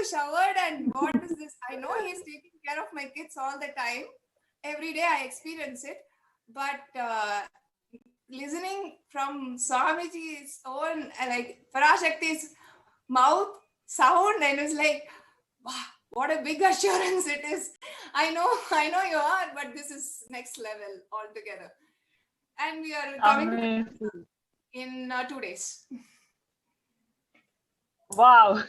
showered and what is this? I know he's taking care of my kids all the time. Every day I experience it. But listening from Swamiji's own, like Parashakti's mouth sound, and it's like, wow, what a big assurance it is. I know you are, but this is next level altogether. And we are coming in 2 days. Wow,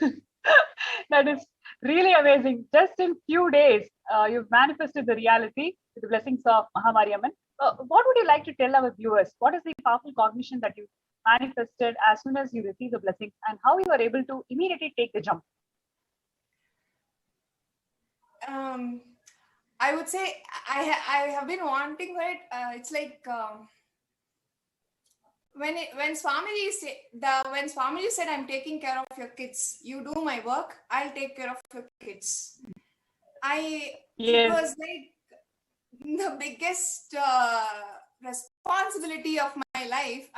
that is really amazing. Just in few days, you've manifested the reality with the blessings of Mahamariamman. What would you like to tell our viewers? What is the powerful cognition that you manifested as soon as you received the blessings, and how you were able to immediately take the jump? I would say I have been wanting for it. It's like when Swamiji said, I'm taking care of your kids, you do my work, I'll take care of your kids. It was like the biggest responsibility of my life.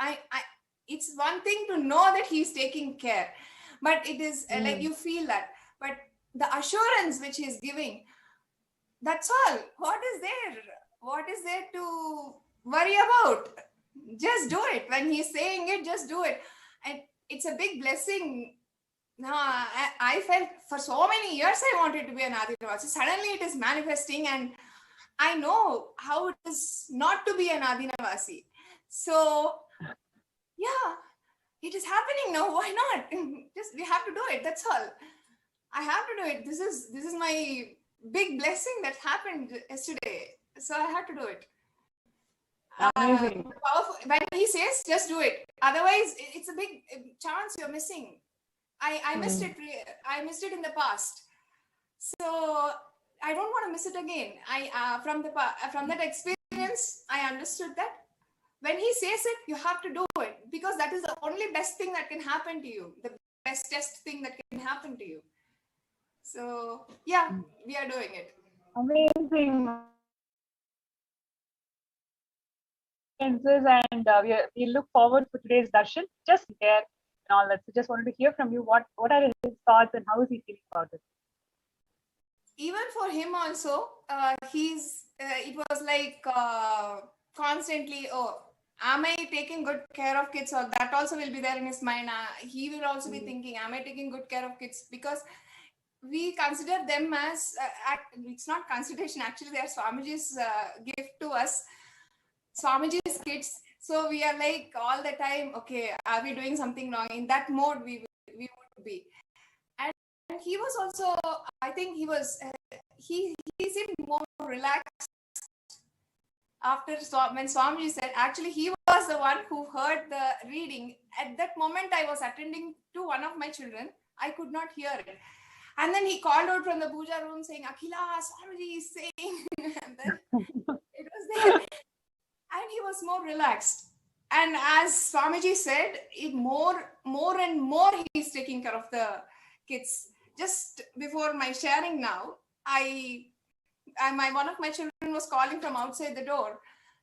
It's one thing to know that he's taking care, but it is like you feel that, but the assurance which he's giving, that's all. What is there to worry about? Just do it. When he's saying it, just do it. And it's a big blessing. No, I felt for so many years I wanted to be an Adinavasi. Suddenly it is manifesting, and I know how it is not to be an Adinavasi. So yeah, it is happening now. Why not? Just we have to do it. That's all. I have to do it. This is my big blessing that happened yesterday. So I had to do it. When he says, just do it. Otherwise, it's a big chance you're missing. I missed it. I missed it in the past. So I don't want to miss it again. From that experience, I understood that when he says it, you have to do it, because that is the only best thing that can happen to you. The bestest thing that can happen to you. So yeah, we are doing it. Amazing. And we look forward for today's darshan. Just there and all that. So just wanted to hear from you what are his thoughts and how is he feeling about it? Even for him also, it was like constantly, oh, am I taking good care of kids? Or that also will be there in his mind. He will also be thinking, am I taking good care of kids? Because we consider them as, it's not consideration, actually they are Swamiji's gift to us, Swamiji's kids. So we are like all the time, okay, are we doing something wrong? In that mode we would be. And he was also, I think he was, he seemed more relaxed after when Swamiji said, actually he was the one who heard the reading. At that moment I was attending to one of my children. I could not hear it. And then he called out from the puja room saying, Akhila, Swamiji is saying. And then it was there. And he was more relaxed. And as Swamiji said, more and more he's taking care of the kids. Just before my sharing now, one of my children was calling from outside the door.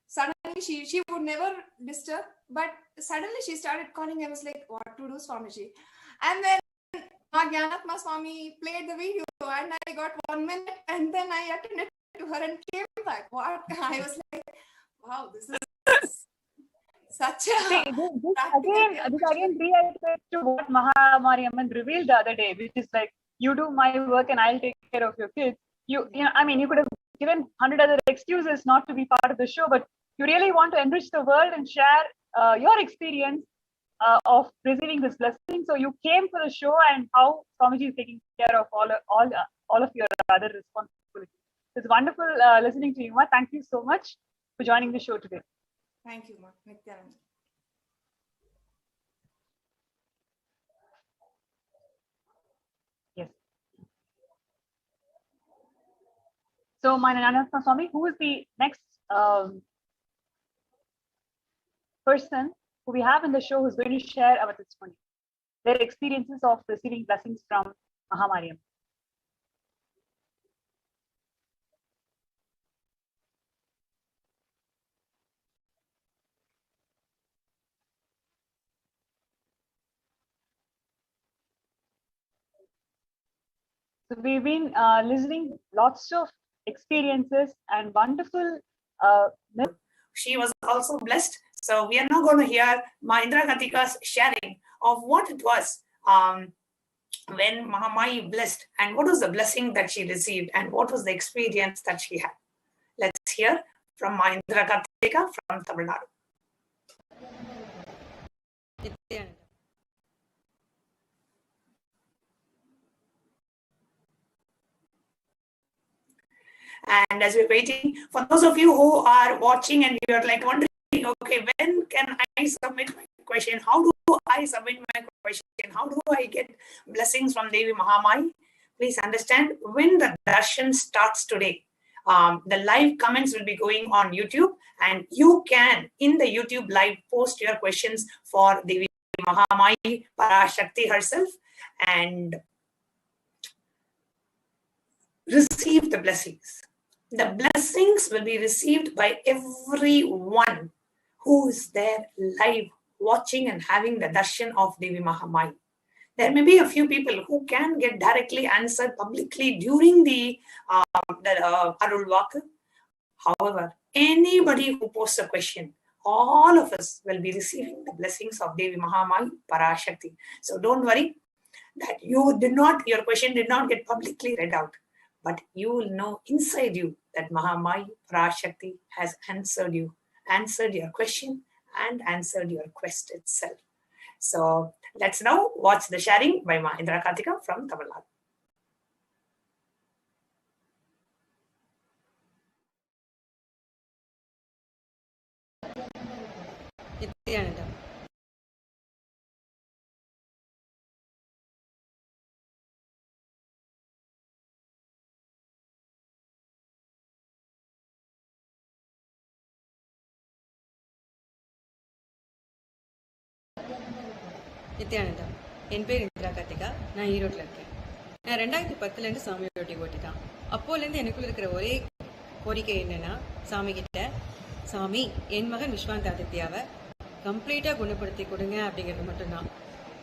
Suddenly she would never disturb, but suddenly she started calling. I was like, what to do, Swamiji? And then Gyanatma Swami played the video, and I got 1 minute, and then I attended to her and came back. What? I was like, wow, this is such a... This again reiterates to what Mahamariamman revealed the other day, which is like, you do my work and I'll take care of your kids. You know, I mean, you could have given 100 other excuses not to be part of the show, but you really want to enrich the world and share your experience of receiving this blessing. So you came for the show, and how Swamiji is taking care of all of your other responsibilities. It's wonderful listening to you, Ma. Thank you so much for joining the show today. Thank you, Ma. Nithyananda. Yes. So, my Nanatma Swami, who is the next person who we have in the show who's going to share our testimony, their experiences of receiving blessings from Mahamariam. So we've been listening lots of experiences and wonderful. She was also blessed. So we are now going to hear Indra Katika's sharing of what it was when Mahamai blessed, and what was the blessing that she received, and what was the experience that she had. Let's hear from Indra Katika from Tamil Nadu. And as we're waiting, for those of you who are watching and you're like wondering, okay, when can I submit my question? How do I submit my question? How do I get blessings from Devi Mahamai? Please understand, when the darshan starts today, the live comments will be going on YouTube, and you can, in the YouTube live, post your questions for Devi Mahamai, Parashakti herself, and receive the blessings. The blessings will be received by everyone who is there live watching and having the darshan of Devi Mahamai. There may be a few people who can get directly answered publicly during the Arulvaaku. However, anybody who posts a question, all of us will be receiving the blessings of Devi Mahamai, Parashakti. So don't worry that your question did not get publicly read out. But you will know inside you that Mahamai Parashakti has answered your question and answered your quest itself. So let's now watch the sharing by Indra Katika from Tamil Nithyananda. Nithyananda. என் பேர் இந்திரா கார்த்திகா. நான் ஈரோட்டில் இருக்கேன். நான் 2010 சாமியோட devotee தான். அப்போலேருந்து எனக்குள்ள இருக்கிற ஒரே கோரிக்கை என்னன்னா, சாமி கிட்ட, சாமி என் மகன் விஸ்வாந்த் ஆதித்யாவை கம்ப்ளீட்டாக குணப்படுத்தி கொடுங்க அப்படிங்கிறது மட்டும்தான்.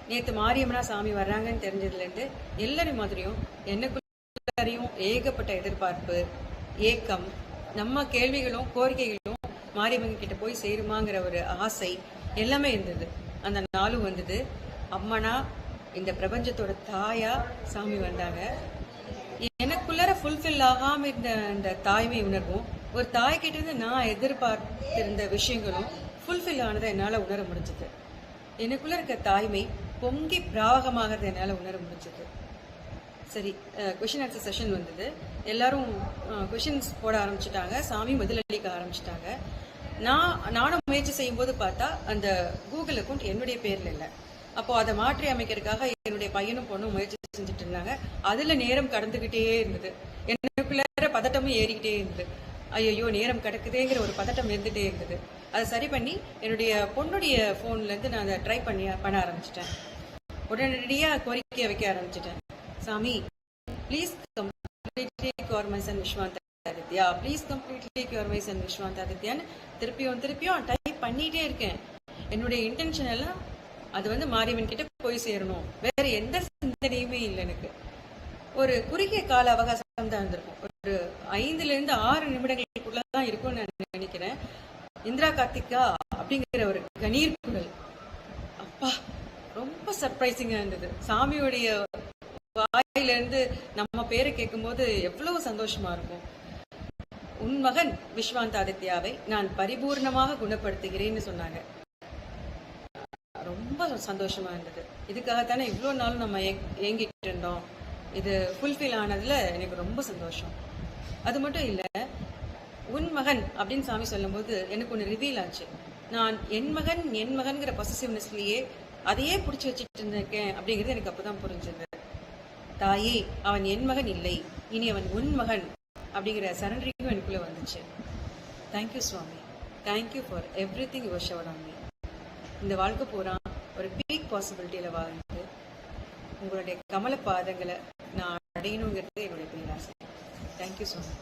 நேற்று மாரியம்மனா சாமி வர்றாங்கன்னு தெரிஞ்சதுலேருந்து எல்லாரும் மாதிரியும் எனக்குள்ளாரையும் ஏகப்பட்ட எதிர்பார்ப்பு, ஏக்கம், நம்ம கேள்விகளும் கோரிக்கைகளும் மாரியம்மன் கிட்ட போய் சேருமாங்கிற ஒரு ஆசை எல்லாமே இருந்தது. அந்த நாளும் வந்தது. அம்மனா இந்த பிரபஞ்சத்தோட தாயா சாமி வந்தாங்க. எனக்குள்ளார ஃபுல்ஃபில் ஆகாம இருந்த அந்த தாய்மை உணர்வும், ஒரு தாய்கிட்ட இருந்து நான் எதிர்பார்த்திருந்த விஷயங்களும் ஃபுல்ஃபில் ஆனதை என்னால் உணர முடிஞ்சது. எனக்குள்ள இருக்க தாய்மை பொங்கி பிராவகமாகறதை என்னால் உணர முடிஞ்சது. சரி, கொஷின் ஆன்சர் செஷன் வந்தது. எல்லாரும் கொஷின்ஸ் போட ஆரம்பிச்சுட்டாங்க. சாமி பதிலளிக்க ஆரம்பிச்சிட்டாங்க. நானும் முயற்சி செய்யும்போது பார்த்தா அந்த கூகுள் அக்கௌண்ட் என்னுடைய பேரில் இல்லை. அப்போ அதை மாற்றி அமைக்கிறதுக்காக என்னுடைய பையனும் பொண்ணும் முயற்சி செஞ்சுட்டு இருந்தாங்க. அதில் நேரம் கடந்துக்கிட்டே இருந்தது. எனக்குள்ள பதட்டமும் ஏறிக்கிட்டே இருந்தது. ஐயோ நேரம் கிடக்குதேங்கிற ஒரு பதட்டம் இருந்துகிட்டே இருந்தது. அதை சரி பண்ணி என்னுடைய பொண்ணுடைய ஃபோன்லேருந்து நான் அதை ட்ரை பண்ண ஆரம்பிச்சிட்டேன். உடனடியாக கோரிக்கையை வைக்க ஆரம்பிச்சிட்டேன். சாமி, please completely cure my son Viswanth Aditya, please completely cure my son Viswanth ஆதித்யான்னு திருப்பியும் டைப் பண்ணிகிட்டே இருக்கேன். என்னுடைய இன்டென்ஷன் எல்லாம் அது மாரியம்மன் கிட்ட போய் சேரணும். வேற எந்த சிந்தனையுமே இல்லை எனக்கு. ஒரு குறுகிய கால அவகாசம் தான் இருந்திருக்கும். ஒரு 5-6 நிமிடங்களுக்குள்ளதான் இருக்கும்னு நான் நினைக்கிறேன். இந்திரா கார்த்திகா அப்படிங்கிற ஒரு கணீர் குரல், அப்பா ரொம்ப சர்ப்ரைசிங்கா இருந்தது. சாமியோடைய வாயிலிருந்து நம்ம பேரை கேட்கும் போது எவ்வளவு சந்தோஷமா இருக்கும். உன் மகன் விஸ்வாந்த் ஆதித்யாவை நான் பரிபூர்ணமாக குணப்படுத்துகிறேன்னு சொன்னாங்க. ரொம்ப சந்தோஷமா இருந்தது. இதுக்காகத்தானே இவ்வளோ நாளும் நம்ம ஏங்கிட்டு இருந்தோம். இது ஃபுல்ஃபில் ஆனதுல எனக்கு ரொம்ப சந்தோஷம். அது மட்டும் இல்லை, உன் மகன் அப்படின்னு சாமி சொல்லும்போது எனக்கு ஒன்று ரிவீல் ஆச்சு. நான் என் மகன்கிற பொசசிவ்னஸ்லயே அதையே பிடிச்சி வச்சுட்டு இருந்திருக்கேன் அப்படிங்கிறது எனக்கு அப்போதான் புரிஞ்சது. தாயே, அவன் என் மகன் இல்லை, இனி அவன் உன் மகன் அப்படிங்கிற சரண்டரிங்கும் எனக்குள்ள வந்துச்சு. Thank you Swami, thank you for everything your shower on me. இந்த வாழ்க்கை பூரா ஒரு பீக் பாசிபிலிட்டியில் வாழ்ந்து உங்களுடைய கமல பாதங்களை நான் அடையணுங்கிறது என்னுடைய பேராசை. Thank you Swami.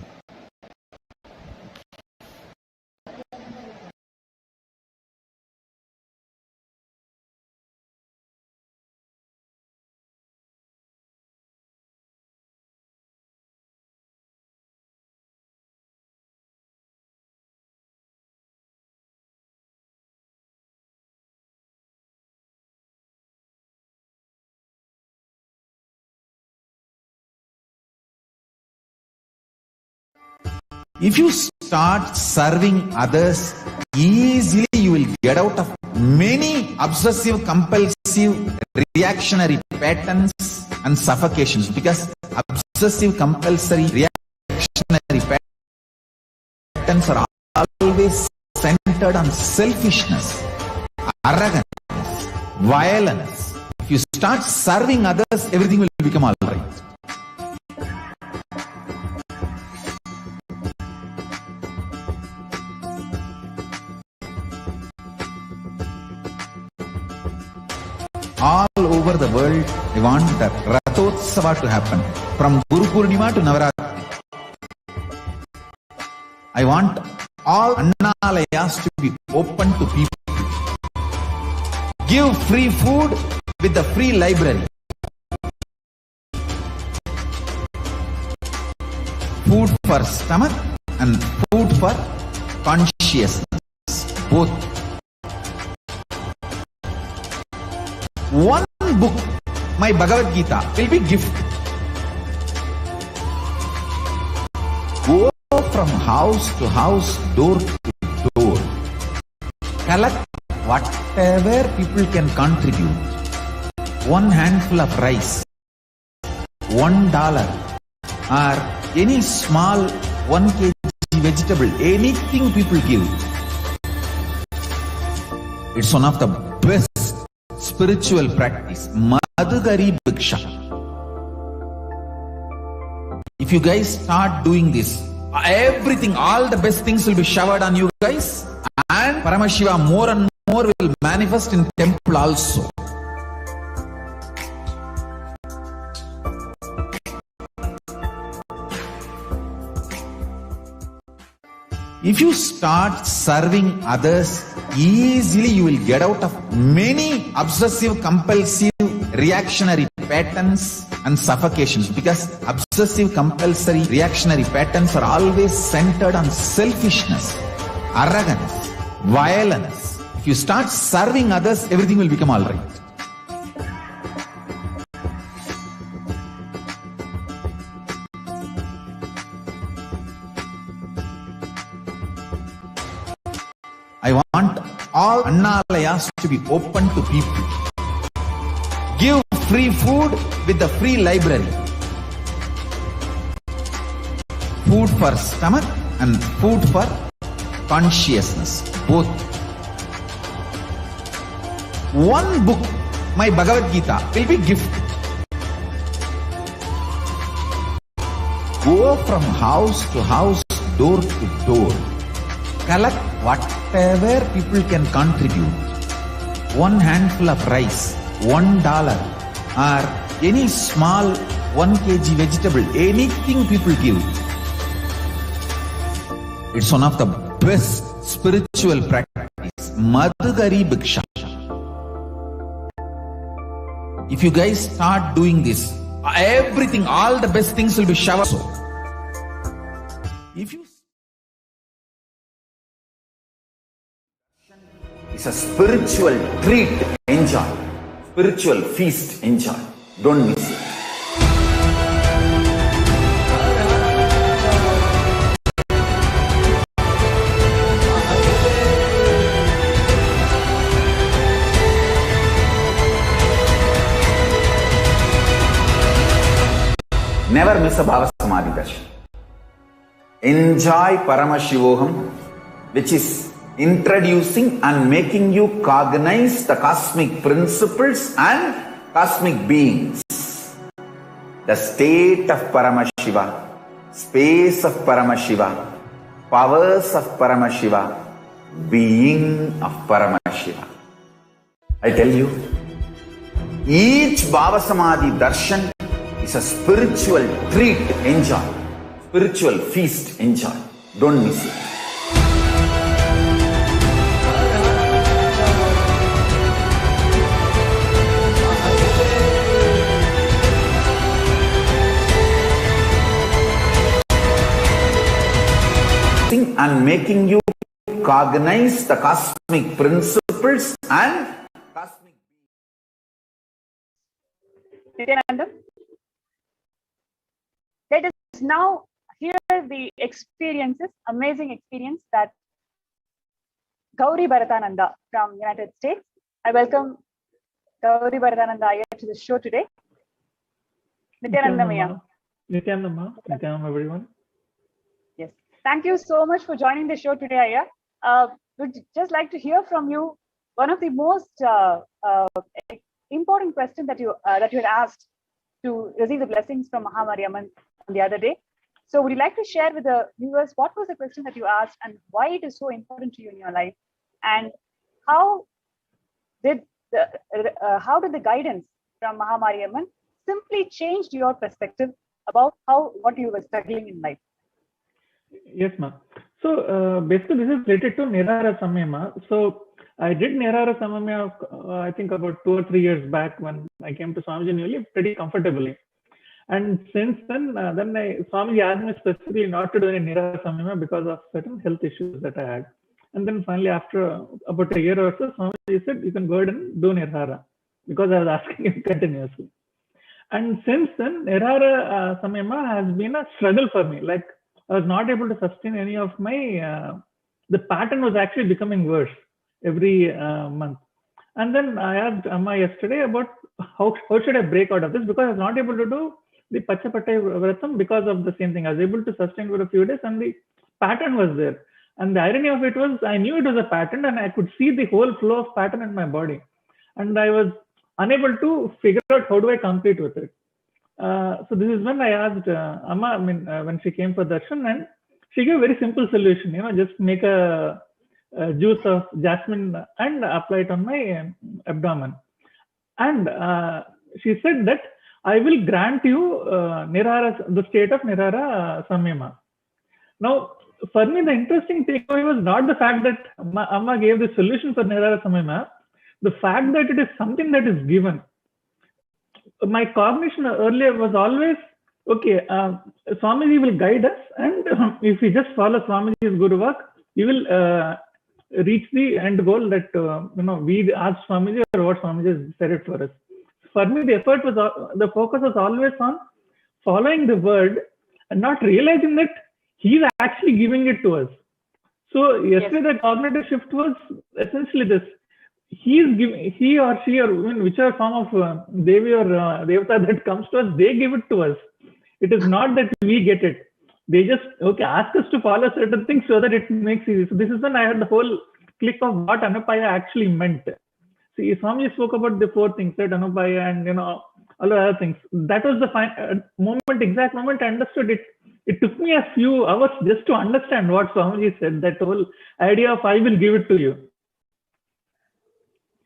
If you start serving others, easily you will get out of many obsessive, compulsive, reactionary patterns and suffocations, because obsessive, compulsory, reactionary patterns are always centered on selfishness, arrogance, violence. If you start serving others, everything will become all right. All over the world, I want the Rathotsava to happen. From Guru Purnima to Navaratri. I want all Annalayas to be open to people. Give free food with the free library. Food for stomach and food for consciousness. Both. One book, my Bhagavad Gita, will be gift. Go from house to house, door to door. Collect whatever people can contribute. One handful of rice, $1, or any small 1 kg vegetable, anything people give. It's one of the best spiritual practice. Madhugari Bhiksha. If you guys start doing this, everything, all the best things will be showered on you guys, and Paramashiva more and more will manifest in temple also. If you start serving others, easily you will get out of many obsessive, compulsive, reactionary patterns and suffocations, because obsessive, compulsory, reactionary patterns are always centered on selfishness, arrogance, violence. If you start serving others, everything will become all right. I want all Annalayas to be open to people. Give free food with the free library. Food for stomach and food for consciousness. Both. One book, my Bhagavad Gita, will be gift. Go from house to house, door to door. Collect whatever people can contribute. One handful of rice, $1, or any small 1 kg vegetable, anything people give. It's one of the best spiritual practice. Madhugari Bhiksha. If you guys start doing this, everything, all the best things will be showered. If you It's a spiritual treat, enjoy. Spiritual feast, enjoy. Don't miss it. Never miss a Bhava Samadhi Darshan. Enjoy Paramashivoham, which is introducing and making you cognize the cosmic principles and cosmic beings. The state of Paramashiva, space of Paramashiva, powers of Paramashiva, being of Paramashiva. I tell you, each Bhava Samadhi Darshan is a spiritual treat, enjoy. Spiritual feast, enjoy. Don't miss it. And making you cognize the cosmic principles and cosmic Nithyananda, let us now hear the experiences, amazing experience that Gauri Bharatananda from United States. I welcome Gauri Bharatananda to the show today. Nithyananda. Nithyananda, everyone. Yes. Thank you so much for joining the show today, Aya. Would just like to hear from you one of the most important questions that you had asked to receive the blessings from Mahamariamman on the other day. So would you like to share with the viewers what was the question that you asked and why it is so important to you in your life, and how did the guidance from Mahamariamman simply changed your perspective about what you were struggling in life? Yes, ma'am. So basically this is related to Nirara Samyama. So I did Nirara Samyama, I think about 2 or 3 years back when I came to Swamiji newly, pretty comfortably. And since then, Swamiji asked me specifically not to do any Nirara Samyama because of certain health issues that I had. And then finally, after about a year or so, Swamiji said, you can go ahead and do Nirara, because I was asking him continuously. And since then, Nirara Samyama has been a struggle for me. Like, I was not able to sustain any of my, the pattern was actually becoming worse every month. And then I asked Amma yesterday about how should I break out of this, because I was not able to do the Pachapattai Vratam because of the same thing. I was able to sustain for a few days and the pattern was there. And the irony of it was, I knew it was a pattern and I could see the whole flow of pattern in my body. And I was unable to figure out how do I complete with it. So this is when I asked Amma, when she came for Darshan, and she gave a very simple solution, just make a juice of jasmine and apply it on my abdomen. And she said that I will grant you the state of Nirara Samyama. Now, for me, the interesting takeaway was not the fact that Amma gave the solution for Nirara Samyama, the fact that it is something that is given. My cognition earlier was always, okay, Swamiji will guide us, and if we just follow Swamiji's Guru work, we will reach the end goal that we asked Swamiji or what Swamiji has said it for us. For me, the focus was always on following the word and not realizing that he's actually giving it to us. So yesterday, the cognitive shift was essentially this. He or she or whichever form of Devi or Devata that comes to us, they give it to us. It is not that we get it. They just, ask us to follow certain things so that it makes easy. So this is when I had the whole click of what Anupaya actually meant. See, Swamiji spoke about the 4 things, right? Anupaya and, all the other things. That was the exact moment I understood it. It took me a few hours just to understand what Swamiji said, that whole idea of I will give it to you.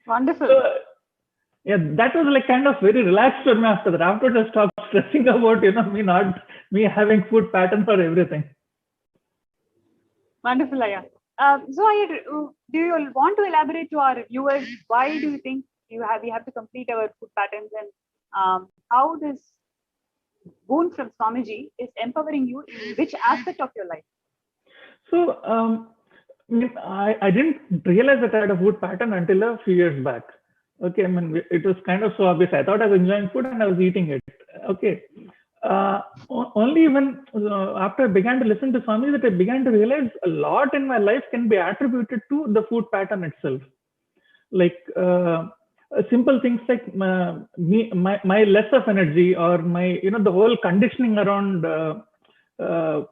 Wonderful. So, that was like kind of very relaxed for me after that. Afterwards, I stopped stressing about, me having food pattern for everything. Wonderful, Aya. So, Aya, do you want to elaborate to our viewers why do you think we have to complete our food patterns, and how this boon from Swamiji is empowering you in which aspect of your life? So, I didn't realize that I had a food pattern until a few years back. Okay, it was kind of so obvious. I thought I was enjoying food and I was eating it. Okay. Only when after I began to listen to Swami that I began to realize a lot in my life can be attributed to the food pattern itself. Like simple things like my less of energy, or my the whole conditioning around the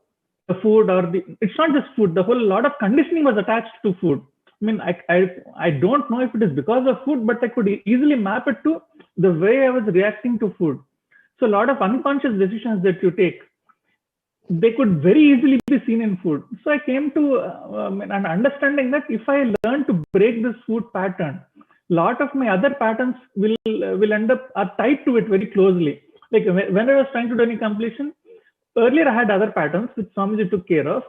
food, or it's not just food. The whole lot of conditioning was attached to food. I don't know if it is because of food, but I could easily map it to the way I was reacting to food. So a lot of unconscious decisions that you take, they could very easily be seen in food. So I came to an understanding that if I learn to break this food pattern, a lot of my other patterns will end up are tied to it very closely. Like when I was trying to do any completion, earlier I had other patterns which Swamiji took care of.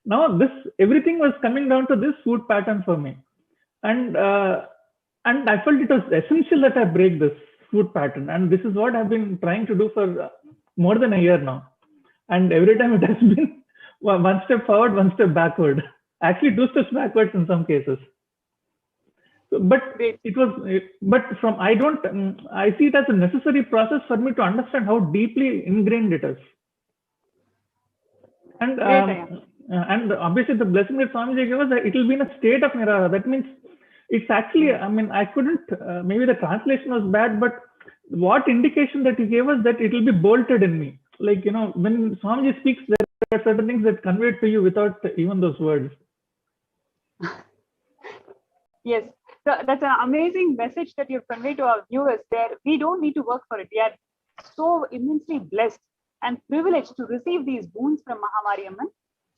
Now everything was coming down to this food pattern for me, and I felt it was essential that I break this food pattern, and this is what I've been trying to do for more than a year now. And every time it has been one step forward, one step backward. Actually, 2 steps backwards in some cases. But I see it as a necessary process for me to understand how deeply ingrained it is. And Great, and obviously the blessing that Swamiji gave us, that it will be in a state of nirvara. That means it's actually, I mean, I couldn't, maybe the translation was bad, but what indication that he gave us that it will be bolted in me. Like, you know, when Swamiji speaks, there are certain things that convey to you without even those words. Yes, so that's an amazing message that you've conveyed to our viewers there. We don't need to work for it. We are so immensely blessed and privileged to receive these boons from Mahamariamman.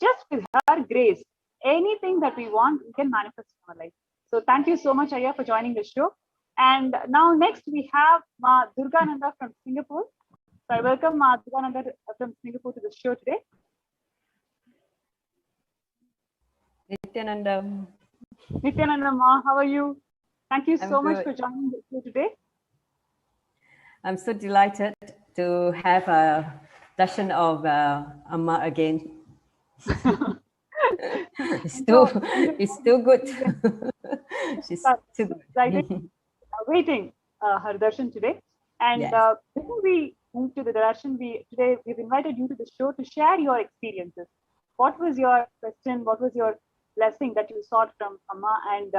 Just with her grace, anything that we want, we can manifest in our life. So thank you so much, Ayya, for joining the show. And now next we have Ma Durgananda from Singapore. So I welcome Ma Durgananda from Singapore to the show today. Nithyananda. Nithyananda Ma, how are you? Thank you so much good. for joining the show today. I'm so delighted to have a darshan of Amma again. it's still good. She's too good. Waiting her darshan today. And Yes. before we move to the darshan, today we've invited you to the show to share your experiences. What was your question? What was your blessing that you sought from Amma? And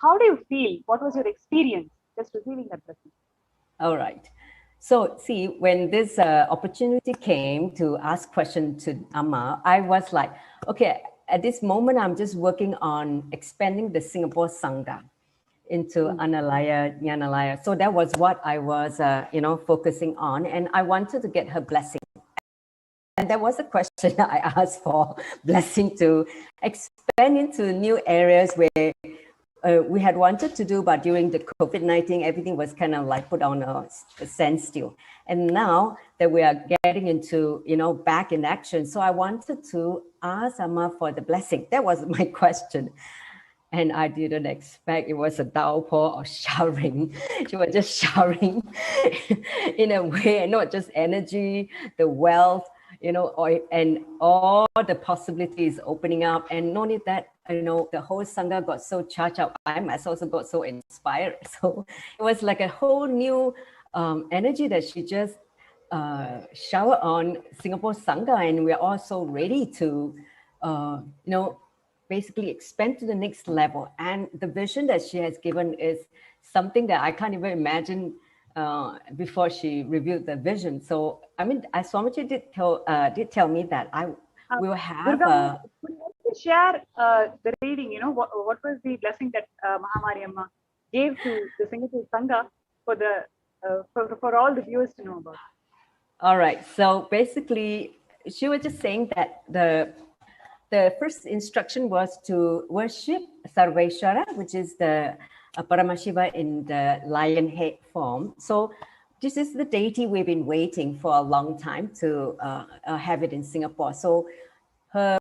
how do you feel? What was your experience just receiving that blessing? All right. So see, when this opportunity came to ask question to Amma, I was like, okay, at this moment, I'm just working on expanding the Singapore Sangha into Analaya, Jnanalaya. So that was what I was, focusing on. And I wanted to get her blessing. And there was a question I asked for blessing to expand into new areas where we had wanted to do, but during the COVID-19, everything was kind of like put on a standstill. And now that we are getting into, back in action. So I wanted to ask Amma for the blessing. That was my question. And I didn't expect it was a downpour or showering. She was just showering in a way, and not just energy, the wealth, and all the possibilities opening up. And not only that, the whole Sangha got so charged up. I myself also got so inspired. So it was like a whole new energy that she just showered on Singapore Sangha. And we're also ready to, basically expand to the next level. And the vision that she has given is something that I can't even imagine before she revealed the vision. So, I mean, as Swamiji did tell me that I will have Durga, could you share the reading, what was the blessing that Mahamariamma gave to the Singapore Sangha for the for all the viewers to know about? All right. So basically, she was just saying that the first instruction was to worship Sarveshwara, which is the Paramashiva in the lion head form. So this is the deity we've been waiting for a long time to have it in Singapore. So her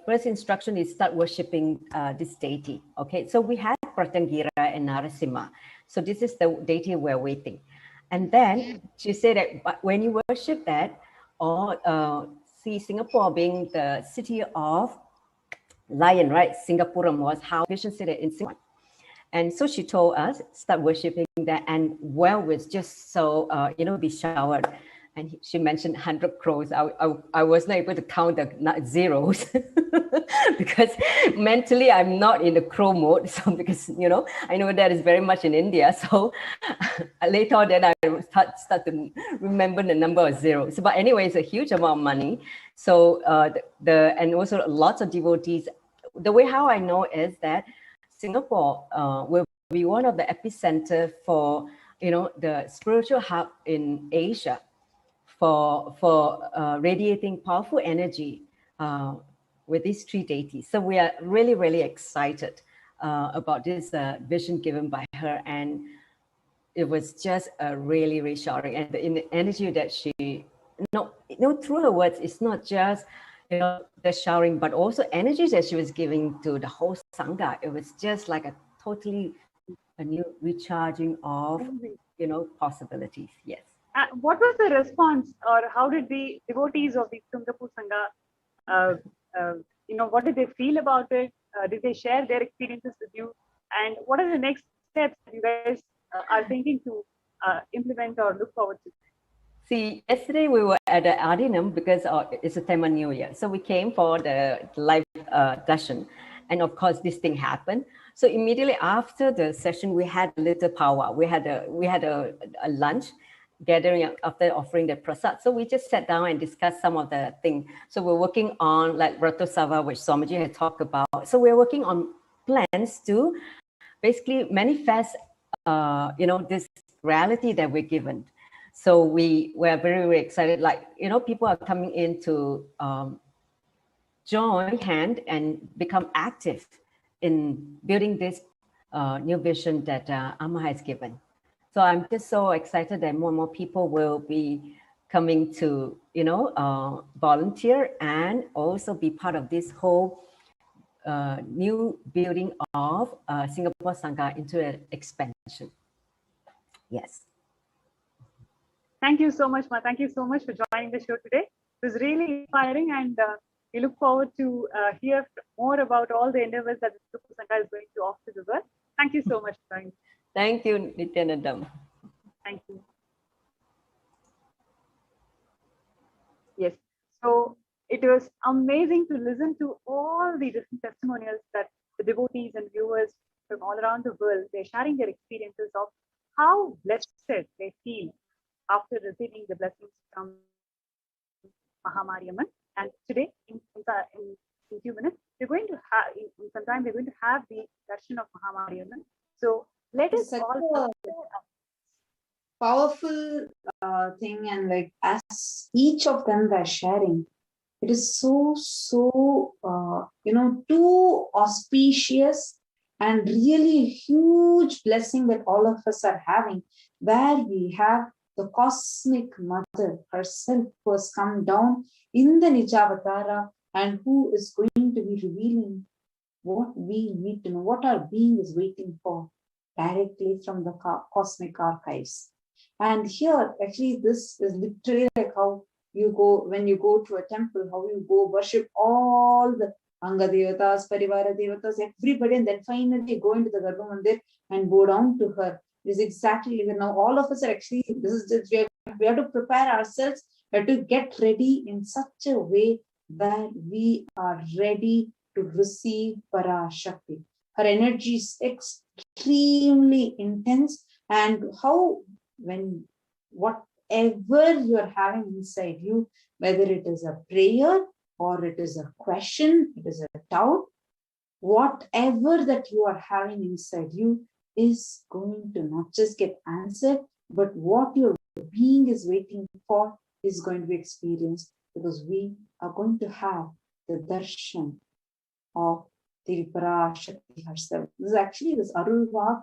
first instruction is start worshiping this deity. Okay, so we had Pratangira and Narasimha. So this is the deity we're waiting. And then she said that when you worship that, or see Singapore being the city of lion, right? Singapuram was how Vision said it in Singapore. And so she told us, start worshiping that, and well was just so, be showered. And she mentioned 100 crores. I was not able to count the zeros because mentally I'm not in the crow mode. So because, I know that is very much in India. So later on then I start to remember the number of zeros. But anyway, it's a huge amount of money. So and also lots of devotees. The way how I know is that Singapore will be one of the epicenter for, the spiritual hub in Asia for radiating powerful energy with these three deities. So we are really, really excited about this vision given by her. And it was just really reassuring. And the energy that she, through her words, it's not just, the showering, but also energy that she was giving to the whole Sangha. It was just like a new recharging of, possibilities. Yes. What was the response, or how did the devotees of the Singapore Sangha, what did they feel about it? Did they share their experiences with you? And what are the next steps you guys are thinking to implement or look forward to? See, yesterday we were at the Adinam because it's a Tamil New Year. So we came for the live darshan. And of course, this thing happened. So immediately after the session, we had a little powwow. We had a lunch gathering after offering the prasad. So we just sat down and discussed some of the things. So we're working on like Ratosava, which Swamiji had talked about. So we're working on plans to basically manifest, this reality that we're given. So we were very, very excited. Like, people are coming in to join hand and become active in building this new vision that Amma has given. So I'm just so excited that more and more people will be coming to, volunteer and also be part of this whole new building of Singapore Sangha into an expansion. Yes. Thank you so much, Ma. Thank you so much for joining the show today. It was really inspiring, and we look forward to hear more about all the endeavors that the Singapore Sangha is going to offer to the world. Thank you so much for joining. Thank you, Nithyanandam. Thank you. Yes. So it was amazing to listen to all the different testimonials that the devotees and viewers from all around the world, they're sharing their experiences of how blessed they feel after receiving the blessings from Mahamariamman. And today, in a few minutes, we're going to have, in some time, we're going to have the darshan of Mahamariamman. So let us all powerful thing, and like as each of them were sharing, it is so too auspicious and really huge blessing that all of us are having, where we have the cosmic mother herself who has come down in the Nijavatara and who is going to be revealing what we need to know, what our being is waiting for directly from the cosmic archives. And here, actually, this is literally like how you go, when you go to a temple, how you go worship all the Anga Devatas, Parivara Devatas, everybody, and then finally go into the Garbha Mandir and bow down to her. It is exactly like now all of us are actually, this is just, we have to prepare ourselves, we have to get ready in such a way that we are ready to receive Parashakti. Her energy is extremely intense, and how, when whatever you are having inside you, whether it is a prayer or it is a question, it is a doubt, whatever that you are having inside you is going to not just get answered, but what your being is waiting for is going to be experienced, because we are going to have the darshan of the Parashakti herself. This is actually this Arulvaaku,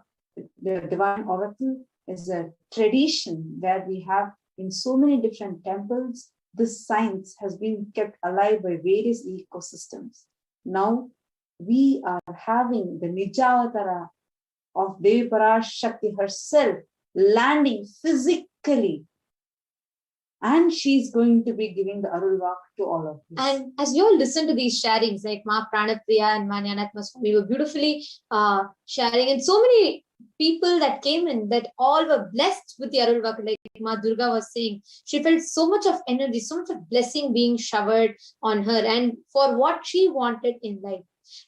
the divine oracle, is a tradition where we have in so many different temples. This science has been kept alive by various ecosystems. Now we are having the Nijavatara of Devi Parashakti herself landing physically, and she's going to be giving the Arulvaaku to all of us. And as you all listen to these sharings, like Ma Pranapriya and Ma Jnanatma Swami were beautifully sharing, and so many people that came in, that all were blessed with the Arulvaaku. Like Ma Durga was saying, she felt so much of energy, so much of blessing being showered on her and for what she wanted in life.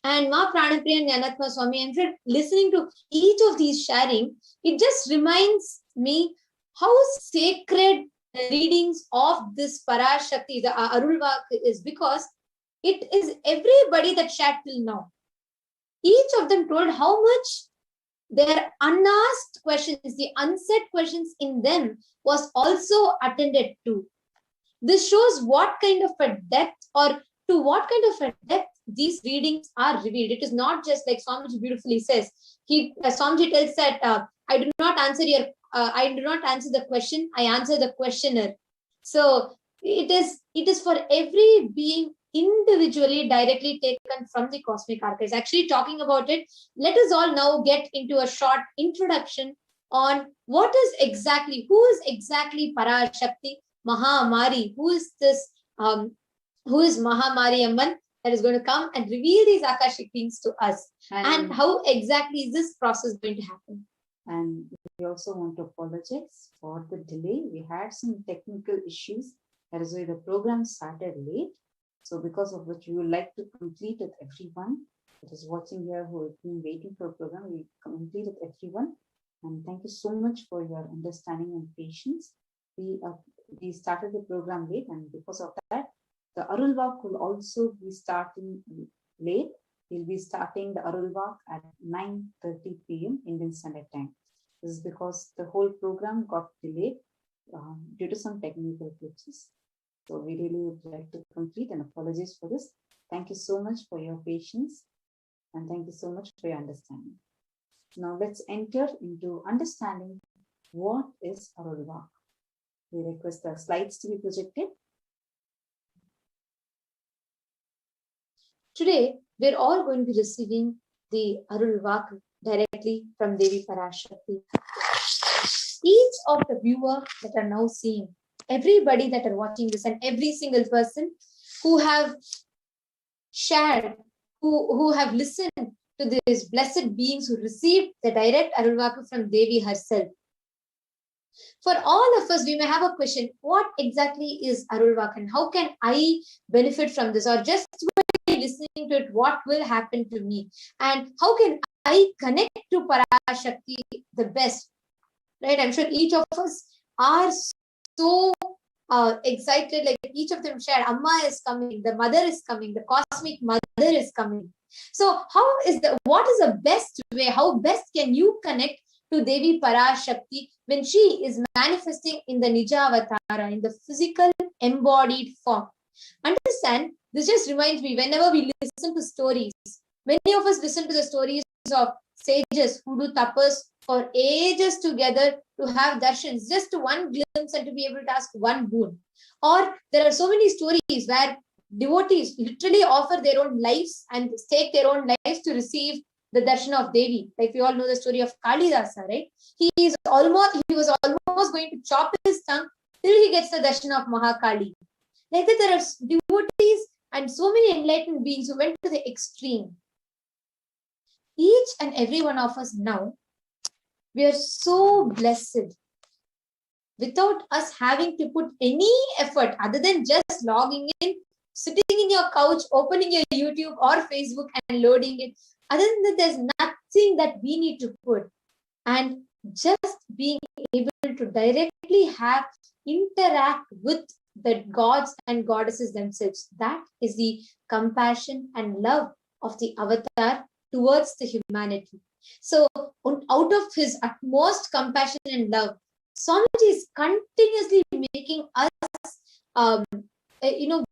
And Ma Pranapriya and Jnanatma Swami, I'm sure listening to each of these sharing, it just reminds me how sacred the readings of this Parashakti, the Arulvaaku, is, because it is everybody that shared till now. Each of them told how much their unasked questions, the unsaid questions in them, was also attended to. This shows what kind of a depth, or to what kind of a depth these readings are revealed. It is not just like Swamiji beautifully says. Swamiji tells that I do not answer the question, I answer the questioner. So it is for every being individually directly taken from the cosmic archives. Actually talking about it, let us all now get into a short introduction on who is exactly Parashakti Mahamari, who is Mahamariamman that is going to come and reveal these Akashic things to us, and how exactly is this process going to happen. And we also want to apologize for the delay. We had some technical issues. That is why the program started late. So because of which we would like to complete with everyone that is watching here who have been waiting for a program. We complete with everyone. And thank you so much for your understanding and patience. We started the program late, and because of that, the Arulvaaku will also be starting late. We'll be starting the Arulvaaku at 9:30 p.m. Indian Standard Time. This is because the whole program got delayed due to some technical glitches. So we really would like to complete and apologize for this. Thank you so much for your patience, and thank you so much for your understanding. Now let's enter into understanding what is Arulvaaku. We request the slides to be projected. Today, we're all going to be receiving the Arulvaaku directly from Devi Parashakti. Each of the viewers that are now seeing, everybody that are watching this, and every single person who have shared, who have listened to these blessed beings who received the direct Arulvaaku from Devi herself. For all of us, we may have a question, what exactly is Arulvaaku and how can I benefit from this? Or just by listening to it, what will happen to me? And how can I connect to Parashakti the best? Right? I'm sure each of us are so excited, like each of them shared, Amma is coming, the mother is coming, the cosmic mother is coming. So what is the best way? How best can you connect to Devi Parashakti when she is manifesting in the Nija Avatara, in the physical embodied form? Understand, this just reminds me, whenever we listen to stories, many of us listen to the stories of sages who do tapas for ages together to have darshans, just one glimpse and to be able to ask one boon. Or there are so many stories where devotees literally offer their own lives and stake their own lives to receive the darshan of Devi. Like we all know the story of Kalidasa, right? He was almost going to chop his tongue till he gets the darshan of Mahakali. Like that, there are devotees and so many enlightened beings who went to the extreme. Each and every one of us now, we are so blessed without us having to put any effort other than just logging in, sitting in your couch, opening your YouTube or Facebook and loading it. Other than that, there's nothing that we need to put. And just being able to directly interact with the gods and goddesses themselves. That is the compassion and love of the avatar towards the humanity. So out of his utmost compassion and love, Swamiji is continuously making us,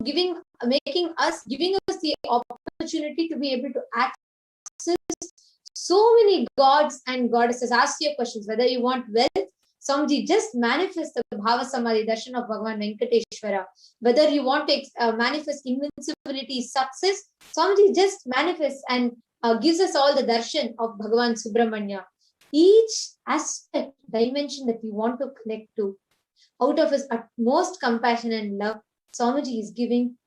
giving us the opportunity to be able to access so many gods and goddesses. Ask your questions, whether you want wealth, Swamiji just manifest the Bhava Samadhi darshan of Bhagavan Venkateshwara. Whether you want to manifest invincibility, success, Swamiji just manifests and gives us all the darshan of Bhagavan Subramanya. Each aspect, dimension that we want to connect to, out of his utmost compassion and love, Swamiji is giving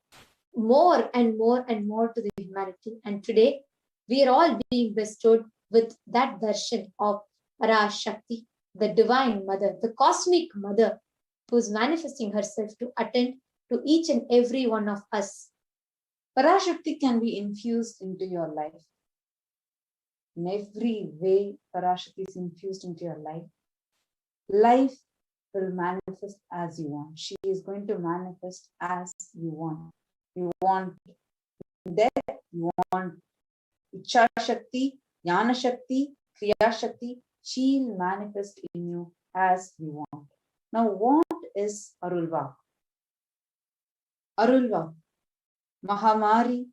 more and more and more to the humanity. And today, we are all being bestowed with that darshan of Parashakti, the divine mother, the cosmic mother, who is manifesting herself to attend to each and every one of us. Parashakti can be infused into your life. In every way, Parashakti is infused into your life. Life will manifest as you want. She is going to manifest as you want. You want death, you want Ichha Shakti, Jnana Shakti, Kriya Shakti. She will manifest in you as you want. Now, what is Arulvaaku? Arulvaaku, Mahamari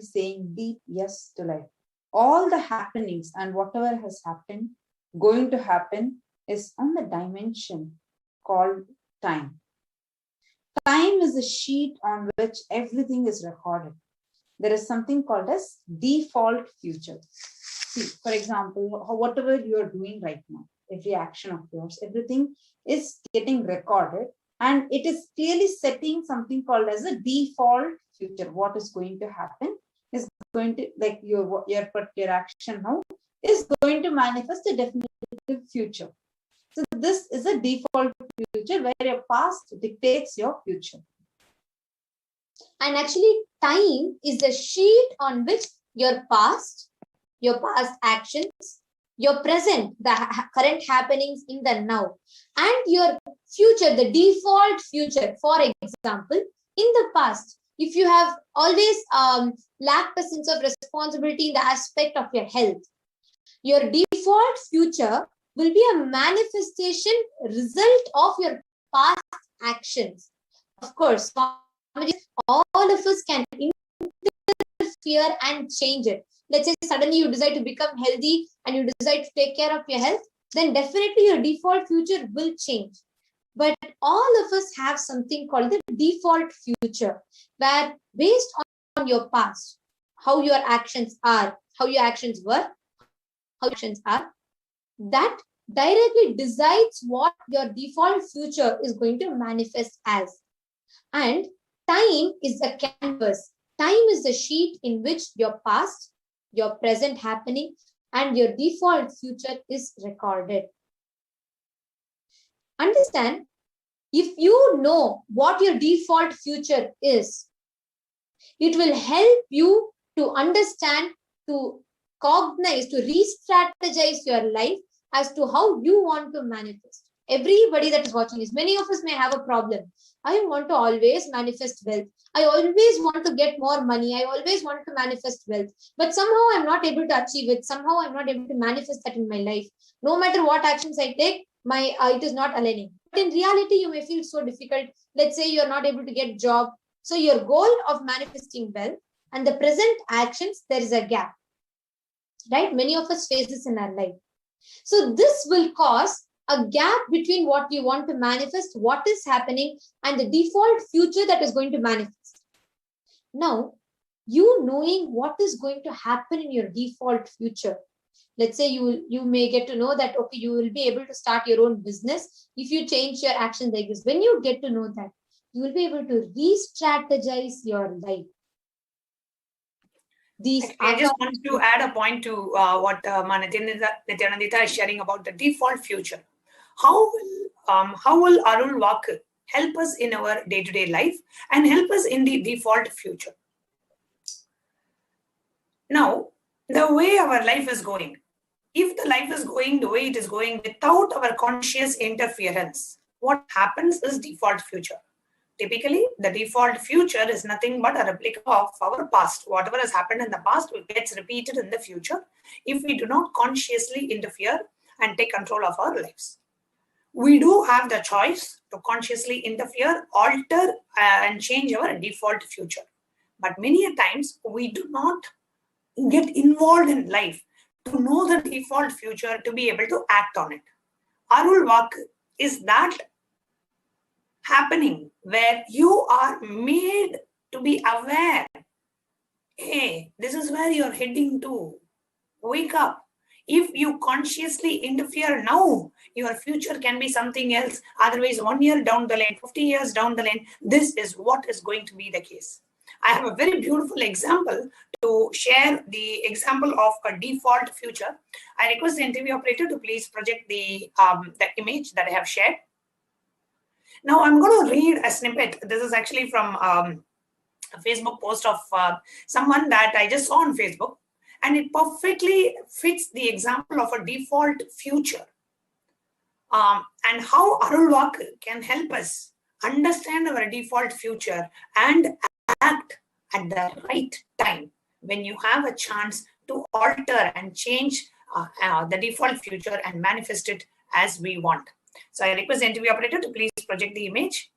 saying deep yes to life. All the happenings and whatever has happened, going to happen, is on the dimension called time. Time is a sheet on which everything is recorded. There is something called as default future. See, for example, whatever you are doing right now, every action of yours, everything is getting recorded, and it is clearly setting something called as a default future. What is going to happen is going to, like your particular action now is going to manifest a definitive future. So this is a default future where your past dictates your future. And actually, time is the sheet on which your past actions, your present, the current happenings in the now, and your future, the default future. For example, in the past, if you have always lacked a sense of responsibility in the aspect of your health, your default future will be a manifestation result of your past actions. Of course, all of us can interfere and change it. Let's say suddenly you decide to become healthy and you decide to take care of your health, then definitely your default future will change. But all of us have something called the default future, where based on your past, how your actions are, how your actions were, how your actions are, that directly decides what your default future is going to manifest as. And time is a canvas. Time is the sheet in which your past, your present happening, and your default future is recorded. Understand, if you know what your default future is, it will help you to understand, to cognize, to re-strategize your life as to how you want to manifest. Everybody that is watching this, many of us may have a problem. I want to always manifest wealth. I always want to get more money. I always want to manifest wealth. But somehow I'm not able to achieve it. Somehow I'm not able to manifest that in my life. No matter what actions I take, it is not aligning. But in reality, you may feel so difficult. Let's say you're not able to get job. So your goal of manifesting wealth and the present actions, there is a gap. Right? Many of us face this in our life. So this will cause a gap between what you want to manifest, what is happening, and the default future that is going to manifest. Now, you knowing what is going to happen in your default future. Let's say you may get to know that, okay, you will be able to start your own business if you change your action like this. When you get to know that, you will be able to re-strategize your life. I just want to add a point to what Nithyananda is sharing about the default future. How will Arulvaaku help us in our day-to-day life and help us in the default future? Now, the way our life is going, if the life is going the way it is going without our conscious interference, what happens is default future. Typically, the default future is nothing but a replica of our past. Whatever has happened in the past gets repeated in the future if we do not consciously interfere and take control of our lives. We do have the choice to consciously interfere, alter, and change our default future. But many a times, we do not get involved in life to know the default future, to be able to act on it. Arulvaaku is that happening where you are made to be aware. Hey, this is where you're heading to. Wake up. If you consciously interfere now, your future can be something else. Otherwise, 1 year down the lane, 50 years down the lane, this is what is going to be the case. I have a very beautiful example to share the example of a default future. I request the interview operator to please project the image that I have shared. Now I'm going to read a snippet. This is actually from a Facebook post of someone that I just saw on Facebook, and it perfectly fits the example of a default future and how Arulvaaku can help us understand our default future and act at the right time when you have a chance to alter and change the default future and manifest it as we want. So I request the interview operator to please project the image.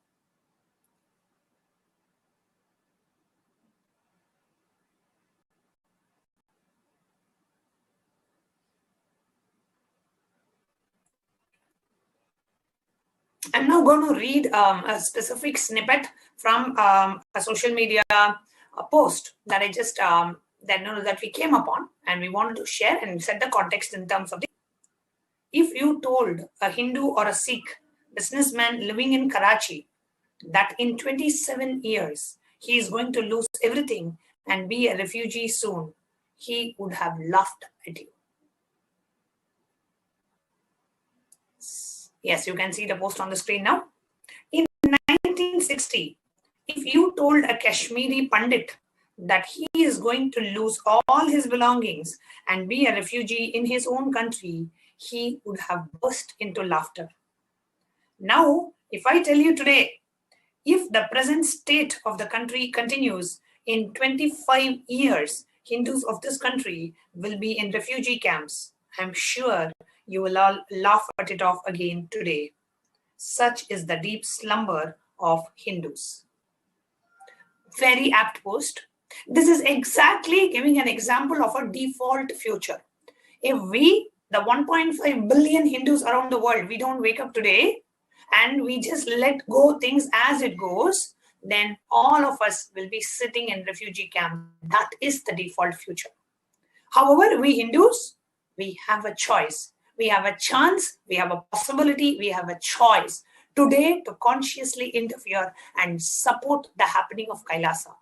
I'm now going to read a specific snippet from a social media post that I just that we came upon, and we wanted to share and set the context in terms of the. If you told a Hindu or a Sikh businessman living in Karachi that in 27 years he is going to lose everything and be a refugee soon, he would have laughed at you. Yes, you can see the post on the screen now. In 1960, if you told a Kashmiri Pandit that he is going to lose all his belongings and be a refugee in his own country, he would have burst into laughter. Now, if I tell you today, if the present state of the country continues, in 25 years, Hindus of this country will be in refugee camps. I'm sure you will all laugh at it off again today. Such is the deep slumber of Hindus. Very apt post. This is exactly giving an example of a default future. If we, the 1.5 billion Hindus around the world, we don't wake up today and we just let go things as it goes, then all of us will be sitting in refugee camp. That is the default future. However, we Hindus, we have a choice. We have a chance, we have a possibility, we have a choice today to consciously interfere and support the happening of Kailasa.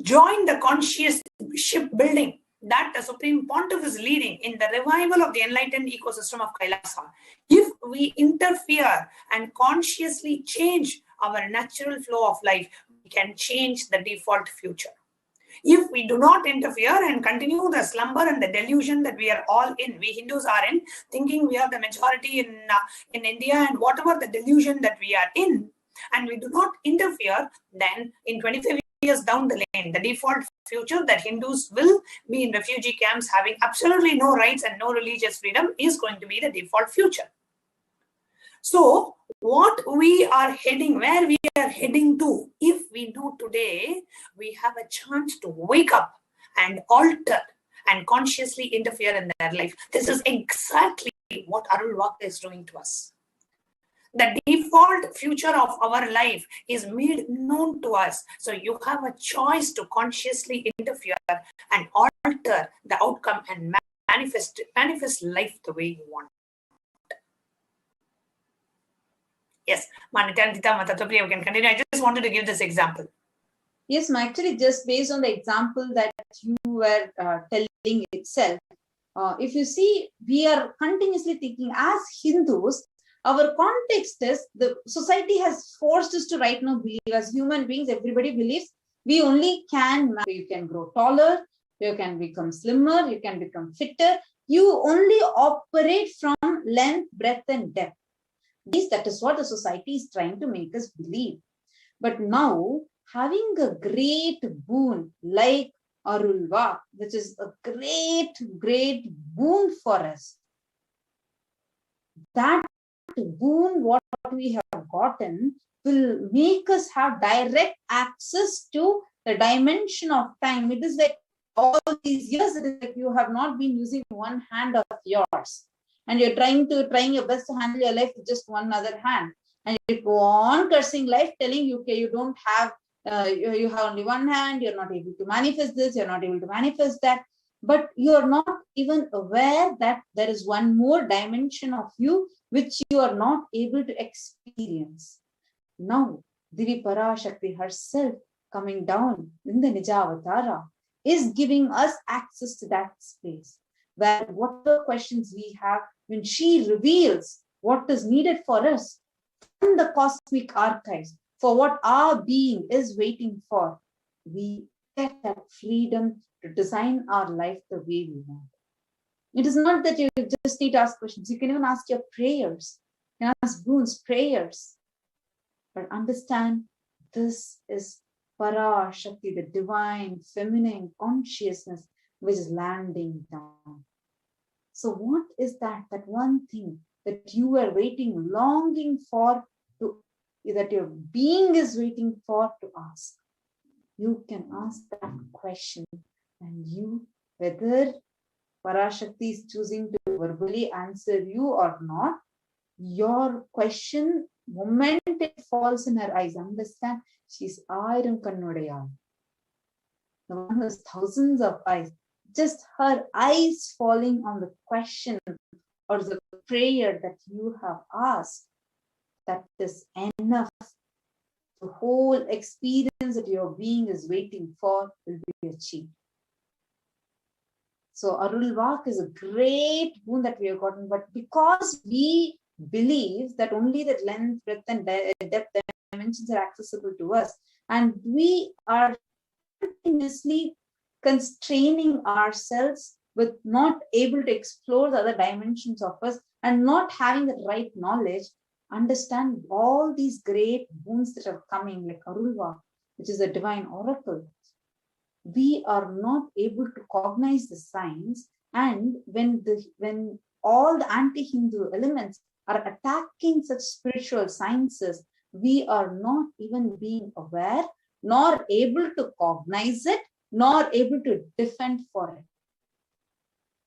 Join the conscious shipbuilding that the Supreme Pontiff is leading in the revival of the enlightened ecosystem of Kailasa. If we interfere and consciously change our natural flow of life, we can change the default future. If we do not interfere and continue the slumber and the delusion that we are all in, we Hindus are in, thinking we are the majority in India and whatever the delusion that we are in, and we do not interfere, then in 25 years down the lane, the default future that Hindus will be in refugee camps having absolutely no rights and no religious freedom is going to be the default future. So what we are heading, where we are heading to, if we know today, we have a chance to wake up and alter and consciously interfere in their life. This is exactly what Arulvaaku is doing to us. The default future of our life is made known to us. So you have a choice to consciously interfere and alter the outcome and manifest life the way you want. Yes, Nithyananda Paramashivam, we can continue. I just wanted to give this example. Yes, actually, just based on the example that you were telling itself, if you see, we are continuously thinking as Hindus, our context is the society has forced us to right now believe as human beings, everybody believes we only can, you can grow taller, you can become slimmer, you can become fitter, you only operate from length, breadth and depth. That is what the society is trying to make us believe. But now, having a great boon like Arulvaaku, which is a great boon for us, that boon, what we have gotten, will make us have direct access to the dimension of time. It is like all these years, it is like you have not been using one hand of yours. And you're trying your best to handle your life with just one other hand. And you go on cursing life, telling you, okay, you don't have, you have only one hand, you're not able to manifest this, you're not able to manifest that. But you're not even aware that there is one more dimension of you which you are not able to experience. Now, Divi Parashakti herself coming down in the Nijavatara is giving us access to that space where whatever questions we have, when she reveals what is needed for us from the cosmic archives, for what our being is waiting for, we get that freedom to design our life the way we want. It is not that you just need to ask questions. You can even ask your prayers. You can ask boons, prayers. But understand this is Parashakti, the divine feminine consciousness which is landing down. So what is that one thing that you were waiting, longing for, that your being is waiting for to ask? You can ask that question, and you, whether Parashakti is choosing to verbally answer you or not, your question, moment it falls in her eyes, understand, she's Ayiram Kannudayal. The one who has thousands of eyes. Just her eyes falling on the question or the prayer that you have asked, that is enough. The whole experience that your being is waiting for will be achieved. So Arulvaaku is a great boon that we have gotten, but because we believe that only the length, breadth, and depth dimensions are accessible to us. And we are continuously constraining ourselves with not able to explore the other dimensions of us and not having the right knowledge, understand all these great boons that are coming, like Arulvaaku, which is a divine oracle. We are not able to cognize the signs, and when all the anti-Hindu elements are attacking such spiritual sciences, we are not even being aware, nor able to cognize it, nor able to defend for it.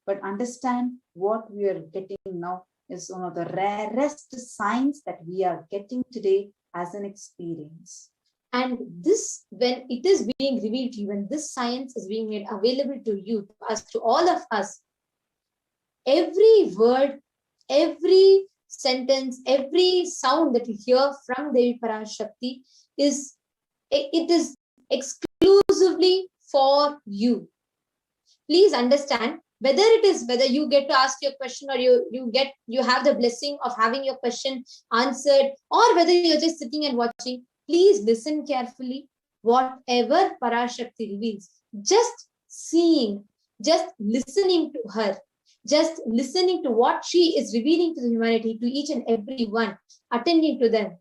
But understand what we are getting now is one of the rarest signs that we are getting today as an experience. And this, when it is being revealed to you, when this science is being made available to you, to us, to all of us, every word, every sentence, every sound that we hear from Devi Parashakti is exclusively for you. Please understand, whether you get to ask your question, or you have the blessing of having your question answered, or whether you're just sitting and watching, please listen carefully. Whatever Parashakti reveals, just seeing, just listening to her, just listening to what she is revealing to the humanity, to each and every one, attending to them,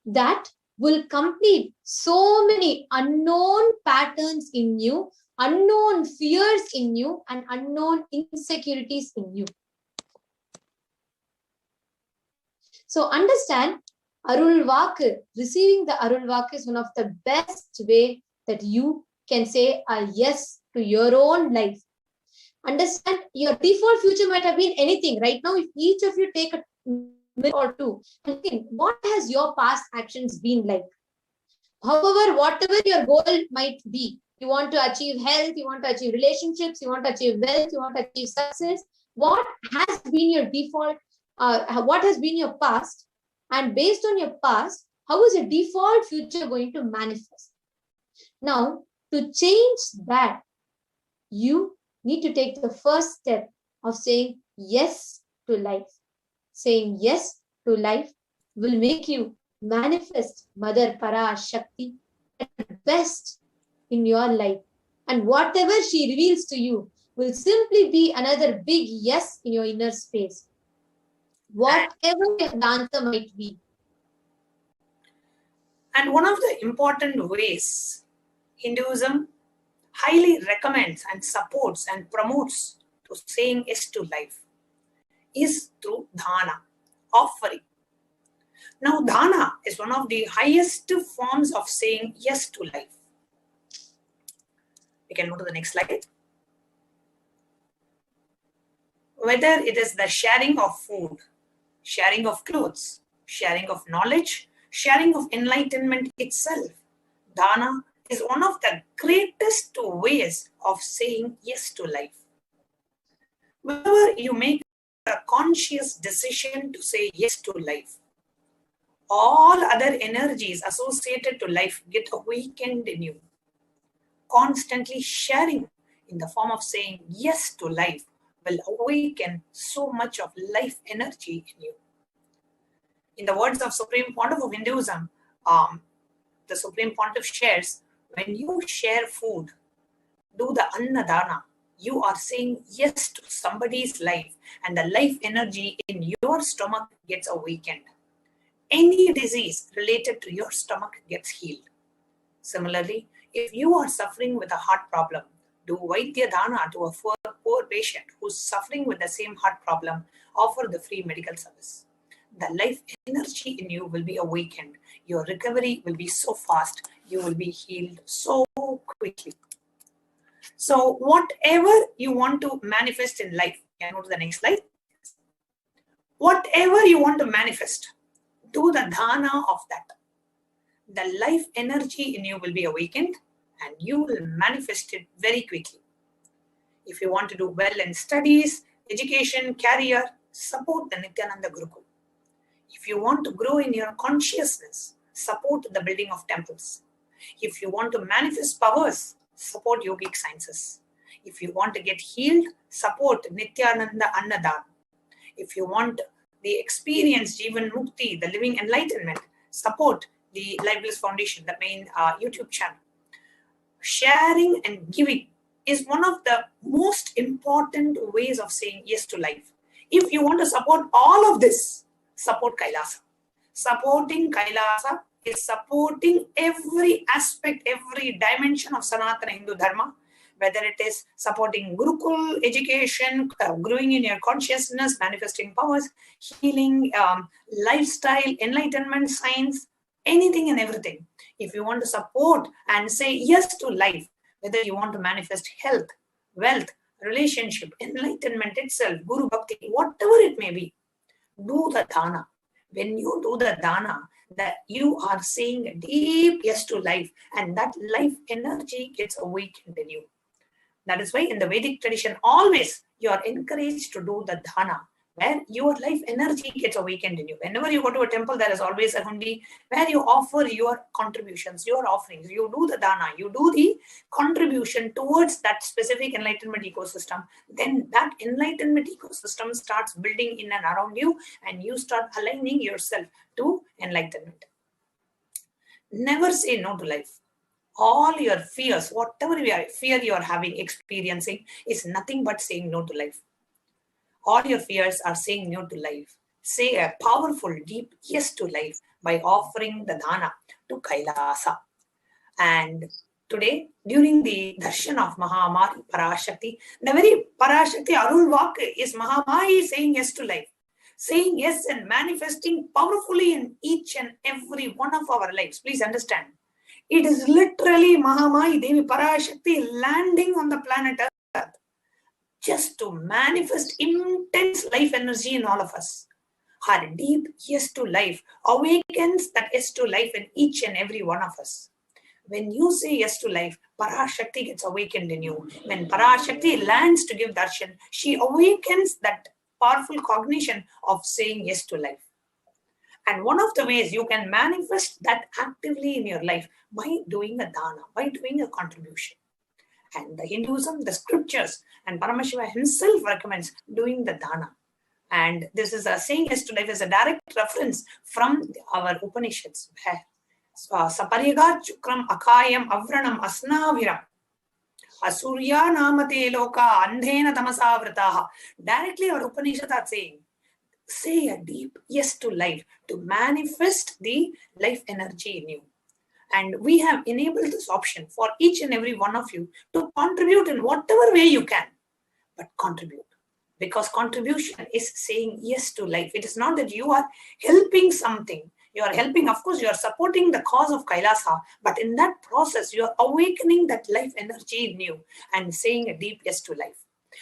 that will complete so many unknown patterns in you, unknown fears in you, and unknown insecurities in you. So understand, Arulvaaku, receiving the Arulvaaku is one of the best way that you can say a yes to your own life. Understand, your default future might have been anything. Right now, if each of you take a minute or two and think, what has your past actions been like? However, whatever your goal might be, you want to achieve health, you want to achieve relationships, you want to achieve wealth, you want to achieve success. What has been your default? What has been your past? And based on your past, how is your default future going to manifest? Now, to change that, you need to take the first step of saying yes to life. Saying yes to life will make you manifest Mother Parashakti at the best in your life. And whatever she reveals to you will simply be another big yes in your inner space. Whatever the answer might be. And one of the important ways Hinduism highly recommends and supports and promotes to saying yes to life is through dana, offering. Now, dana is one of the highest forms of saying yes to life. We can move to the next slide. Whether it is the sharing of food, sharing of clothes, sharing of knowledge, sharing of enlightenment itself, dana is one of the greatest ways of saying yes to life. Whenever you make a conscious decision to say yes to life, all other energies associated to life get awakened in you. Constantly sharing in the form of saying yes to life will awaken so much of life energy in you. In the words of Supreme Pontiff of Hinduism, the Supreme Pontiff shares, when you share food, do the annadana, you are saying yes to somebody's life, and the life energy in your stomach gets awakened. Any disease related to your stomach gets healed. Similarly, if you are suffering with a heart problem, do Vaidya Dana to a poor patient who's suffering with the same heart problem, offer the free medical service. The life energy in you will be awakened. Your recovery will be so fast. You will be healed so quickly. So whatever you want to manifest in life, can go to the next slide. Whatever you want to manifest, do the dana of that. The life energy in you will be awakened and you will manifest it very quickly. If you want to do well in studies, education, career, support the Nithyananda Gurukul. If you want to grow in your consciousness, support the building of temples. If you want to manifest powers, support yogic sciences. If you want to get healed, support Nithyananda Annadan. If you want the experience Jivan Mukti, the living enlightenment. Support the Lifeless Foundation, the main YouTube channel. Sharing and giving is one of the most important ways of saying yes to life. If you want to support all of this, support Kailasa. Supporting Kailasa is supporting every aspect, every dimension of Sanatana Hindu Dharma, whether it is supporting Gurukul education, growing in your consciousness, manifesting powers, healing, lifestyle, enlightenment, science, anything and everything. If you want to support and say yes to life, whether you want to manifest health, wealth, relationship, enlightenment itself, Guru Bhakti, whatever it may be, do the dana. When you do the dana, that you are saying a deep yes to life, and that life energy gets awakened in you. That is why in the Vedic tradition, always you are encouraged to do the dana, where your life energy gets awakened in you. Whenever you go to a temple, there is always a hundi where you offer your contributions, your offerings. You do the dana, you do the contribution towards that specific enlightenment ecosystem. Then that enlightenment ecosystem starts building in and around you, and you start aligning yourself to enlightenment. Never say no to life. All your fears, whatever fear you are having, experiencing, is nothing but saying no to life. All your fears are saying no to life. Say a powerful, deep yes to life by offering the dana to Kailasa. And today, during the Darshan of Mahamari Parashakti, the very Parashakti Arulvaaku is Mahamari saying yes to life. Saying yes and manifesting powerfully in each and every one of our lives. Please understand. It is literally Mahamaya Devi Parashakti landing on the planet Earth just to manifest intense life energy in all of us. Her deep yes to life awakens that yes to life in each and every one of us. When you say yes to life, Parashakti gets awakened in you. When Parashakti lands to give darshan, she awakens that powerful cognition of saying yes to life. And one of the ways you can manifest that actively in your life by doing a dana, by doing a contribution. And the Hinduism, the scriptures, and Paramashiva himself recommends doing the dana. And this is a saying yes to life is a direct reference from our Upanishads. Saparyaga chukram akayam avranam asnaviram asurya namate loka andhena tamasavrataha. Directly our Upanishads are saying, say a deep yes to life to manifest the life energy in you. And we have enabled this option for each and every one of you to contribute in whatever way you can, but contribute. Because contribution is saying yes to life. It is not that you are helping something. You are helping, of course, you are supporting the cause of Kailasa, but in that process, you are awakening that life energy in you and saying a deep yes to life.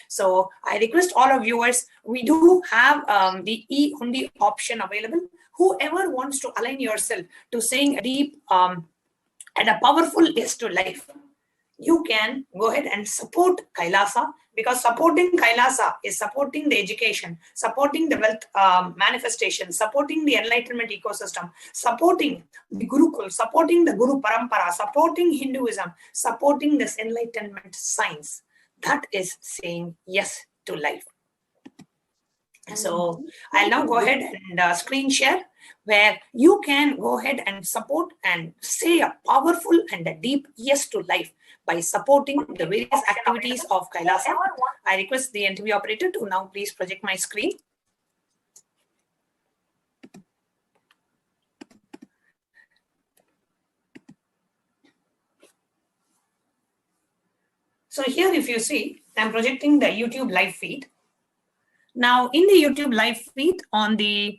So I request all of viewers, we do have the e-hundi option available. Whoever wants to align yourself to saying a deep and a powerful yes to life, you can go ahead and support Kailasa, because supporting Kailasa is supporting the education, supporting the wealth manifestation, supporting the enlightenment ecosystem, supporting the Gurukul, supporting the Guru Parampara, supporting Hinduism, supporting this enlightenment science. That is saying yes to life. So I'll now go ahead and screen share, where you can go ahead and support and say a powerful and a deep yes to life by supporting the various activities of Kailasa. I request the NTV operator to now please project my screen. So here, if you see, I'm projecting the YouTube live feed. Now in the YouTube live feed, on the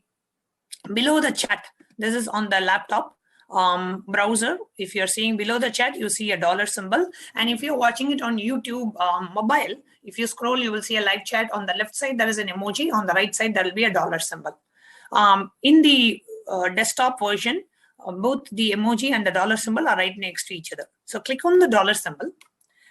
below the chat, this is on the laptop browser. If you're seeing below the chat, you see a dollar symbol. And if you're watching it on YouTube mobile, if you scroll, you will see a live chat. On the left side, there is an emoji. On the right side, there will be a dollar symbol. In the desktop version, both the emoji and the dollar symbol are right next to each other. So click on the dollar symbol,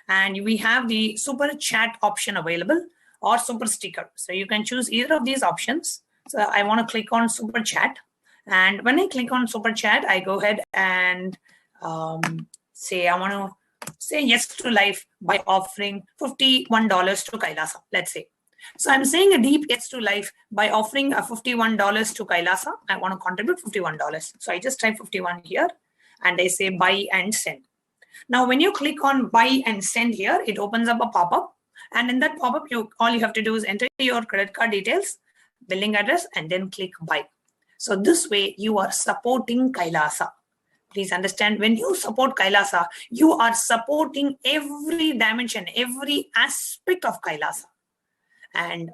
and we have the super chat option available, or super sticker. So you can choose either of these options. So I want to click on super chat. And when I click on super chat, I go ahead and say, I want to say yes to life by offering $51 to Kailasa, let's say. So I'm saying a deep yes to life by offering a $51 to Kailasa. I want to contribute $51. So I just type 51 here and I say buy and send. Now, when you click on buy and send here, it opens up a pop-up. And in that pop-up, all you have to do is enter your credit card details, billing address, and then click buy. So this way you are supporting Kailasa. Please understand, when you support Kailasa, you are supporting every dimension, every aspect of Kailasa. And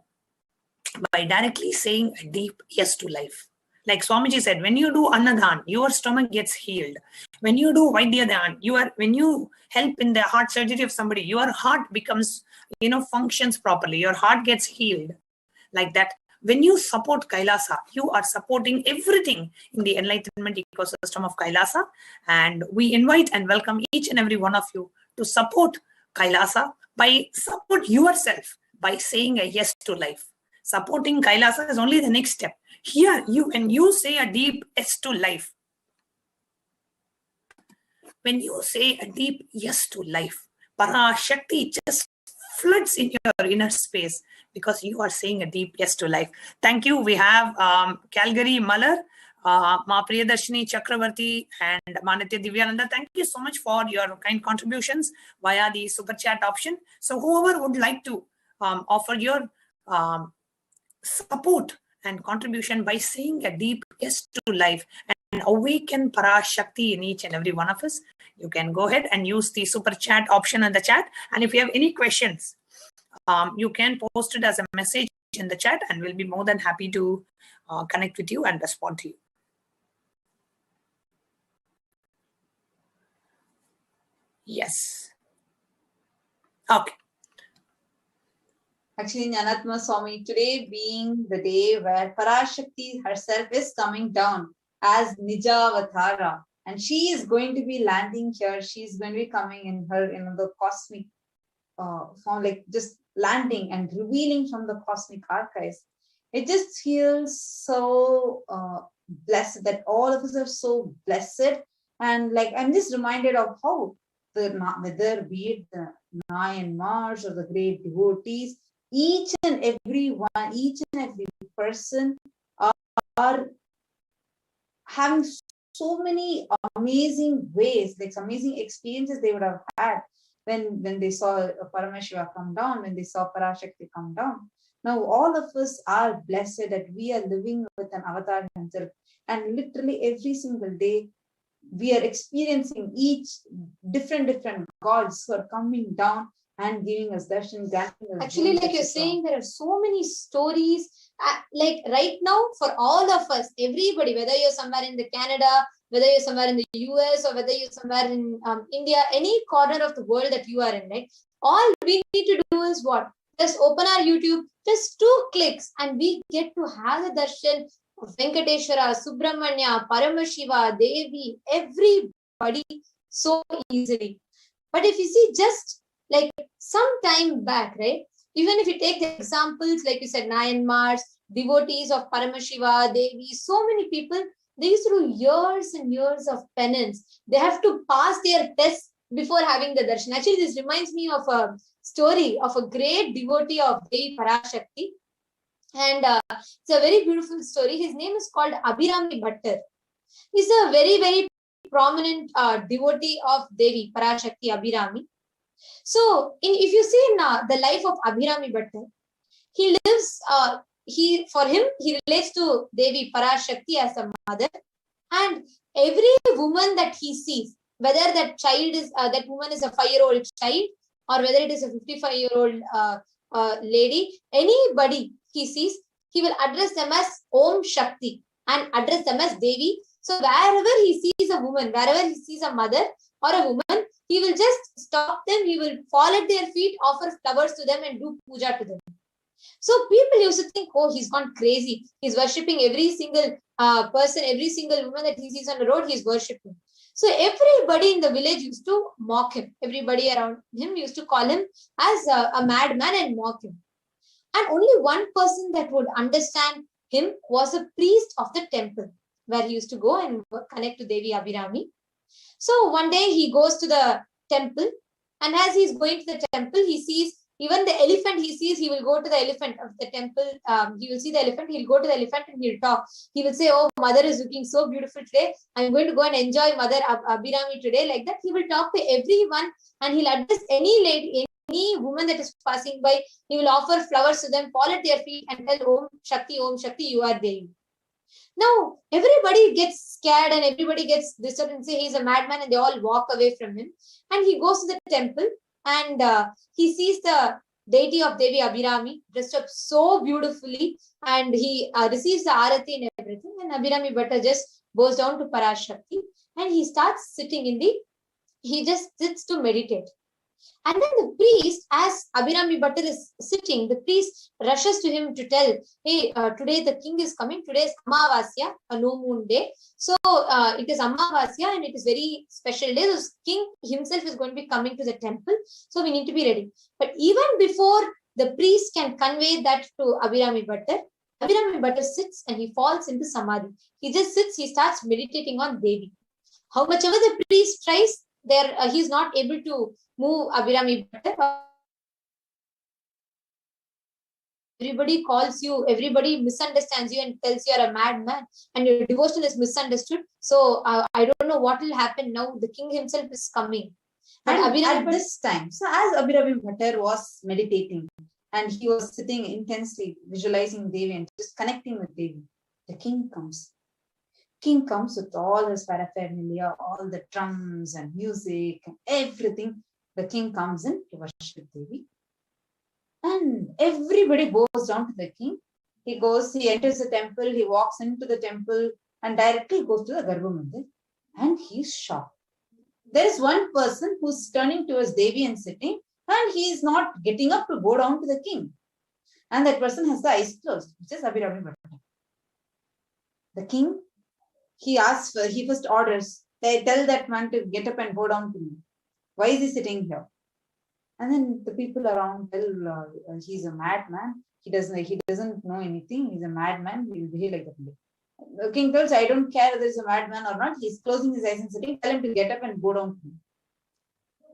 by directly saying a deep yes to life. Like Swamiji said, when you do Annadan, your stomach gets healed. When you do Vaidyadan, when you help in the heart surgery of somebody, your heart becomes, functions properly. Your heart gets healed. Like that. When you support Kailasa, you are supporting everything in the enlightenment ecosystem of Kailasa. And we invite and welcome each and every one of you to support Kailasa support yourself by saying a yes to life. Supporting Kailasa is only the next step. Here, when you say a deep yes to life, when you say a deep yes to life, Parashakti just floods in your inner space because you are saying a deep yes to life. Thank you. We have Calgary Malar, Ma Priyadarshini Chakravarti, and Manitya Divyananda. Thank you so much for your kind contributions via the super chat option. So whoever would like to offer your support and contribution by saying a deep yes to life and awaken Parashakti in each and every one of us, you can go ahead and use the super chat option in the chat. And if you have any questions, you can post it as a message in the chat and we'll be more than happy to connect with you and respond to you. Yes. Okay. Actually, Jnanatma Swami, today being the day where Parashakti herself is coming down as Nijavatara, and she is going to be landing here. She's going to be coming in her, the cosmic form, like just landing and revealing from the cosmic archives. It just feels so blessed that all of us are so blessed. And like, I'm just reminded of how whether be it the Nayans or the great devotees, each and every one, each and every person are having so many amazing ways, like amazing experiences they would have had when they saw Paramashiva come down, when they saw Parashakti come down. Now all of us are blessed that we are living with an avatar himself, and literally every single day we are experiencing each different gods who are coming down and giving us darshan, granting us. Actually, like you're saying, there are so many stories. Like right now, for all of us, everybody, whether you're somewhere in the Canada, whether you're somewhere in the US, or whether you're somewhere in India, any corner of the world that you are in, right? All we need to do is what? Just open our YouTube, just 2 clicks, and we get to have the darshan of Venkateshwara, Subramanya, Paramashiva, Devi, everybody so easily. But if you see, just like some time back, right? Even if you take the examples, like you said, Nayans, devotees of Paramashiva, Devi, so many people, they used to do years and years of penance. They have to pass their tests before having the darshan. Actually, this reminds me of a story of a great devotee of Devi Parashakti. And it's a very beautiful story. His name is called Abhirami Bhattar. He's a very, very prominent devotee of Devi Parashakti Abhirami. So, if you see in the life of Abhirami Bhattar, he lives, for him, he relates to Devi Parashakti as a mother, and every woman that he sees, whether that child is, that woman is a 5-year-old child, or whether it is a 55-year-old lady, anybody he sees, he will address them as Om Shakti and address them as Devi. So wherever he sees a woman, wherever he sees a mother or a woman, he will just stop them, he will fall at their feet, offer flowers to them and do puja to them. So people used to think, oh, he's gone crazy. He's worshipping every single person, every single woman that he sees on the road, he's worshipping. So everybody in the village used to mock him. Everybody around him used to call him as a madman and mock him. And only one person that would understand him was a priest of the temple, where he used to go and connect to Devi Abhirami. So one day he goes to the temple, and as he's going to the temple, he sees, Even the elephant he sees, he will go to the elephant of the temple. He will see the elephant, he'll go to the elephant and he'll talk. He will say, oh, mother is looking so beautiful today. I'm going to go and enjoy Mother Abhirami today. Like that, he will talk to everyone and he'll address any lady, any woman that is passing by. He will offer flowers to them, fall at their feet and tell, Om Shakti, you are Devi. Now, everybody gets scared and everybody gets disturbed and say he's a madman, and they all walk away from him. And he goes to the temple and he sees the deity of Devi Abhirami dressed up so beautifully, and he receives the arati and everything. And Abhirami Bhatta just goes down to Parashakti and he starts sitting he just sits to meditate. And then the priest, as Abhirami Bhatta is sitting, the priest rushes to him to tell, hey, today the king is coming. Today is Amavasya, a no moon day. So it is Amavasya and it is very special day. So king himself is going to be coming to the temple. So we need to be ready. But even before the priest can convey that to Abhirami Bhatta sits and he falls into Samadhi. He just sits, he starts meditating on Devi. How much ever the priest tries, he is not able to move Abhirami Bhatta. Everybody calls you, everybody misunderstands you and tells you are a madman and your devotion is misunderstood. So I don't know what will happen now. The king himself is coming. And at this time, so as Abhirami Bhatta was meditating and he was sitting intensely visualizing Devi and just connecting with Devi, the king comes. King comes with all his paraphernalia, all the drums and music and everything. The king comes in to worship Devi. And everybody goes down to the king. He enters the temple, he walks into the temple and directly goes to the Garbha Mandir. And he's shocked. There is one person who's turning towards Devi and sitting, and he is not getting up to go down to the king. And that person has the eyes closed, which is Abhirami Bhatta. The king, he first orders, they tell that man to get up and go down to me. Why is he sitting here? And then the people around tell he's a madman. He doesn't know anything. He's a madman. He will behave like that. The king tells, I don't care whether he's a madman or not. He's closing his eyes and sitting. Tell him to get up and go down to me.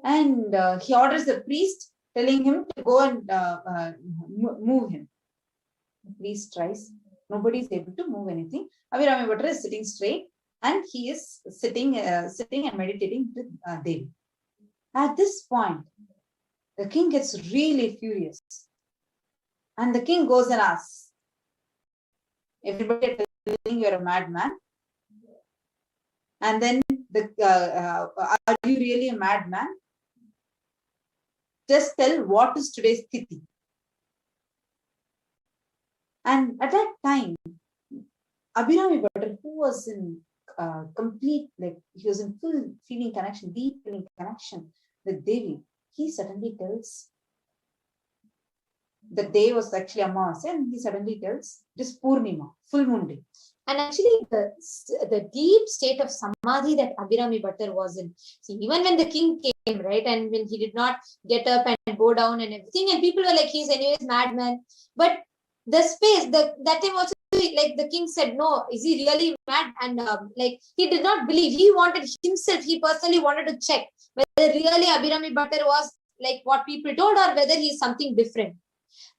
And he orders the priest, telling him to go and move him. The priest tries. Nobody is able to move anything. Abhirami Bhatta is sitting straight and he is sitting and meditating with Devi. At this point, the king gets really furious. And the king goes and asks, everybody telling you're a madman. And then, are you really a madman? Just tell what is today's sthiti. And at that time, Abhirami Bhatta, who was in he was in full feeling connection, deep feeling connection with Devi, he suddenly tells, the day was actually Amavasya, and he suddenly tells, it is Purnima, full moon day. And actually, the deep state of samadhi that Abhirami Bhatta was in. See, even when the king came, right, and when he did not get up and go down and everything, and people were like, he's anyways madman. But the space, that time also, like the king said, no, is he really mad? And he did not believe. He wanted himself, he personally wanted to check whether really Abhirami Bhatta was like what people told or whether he's something different.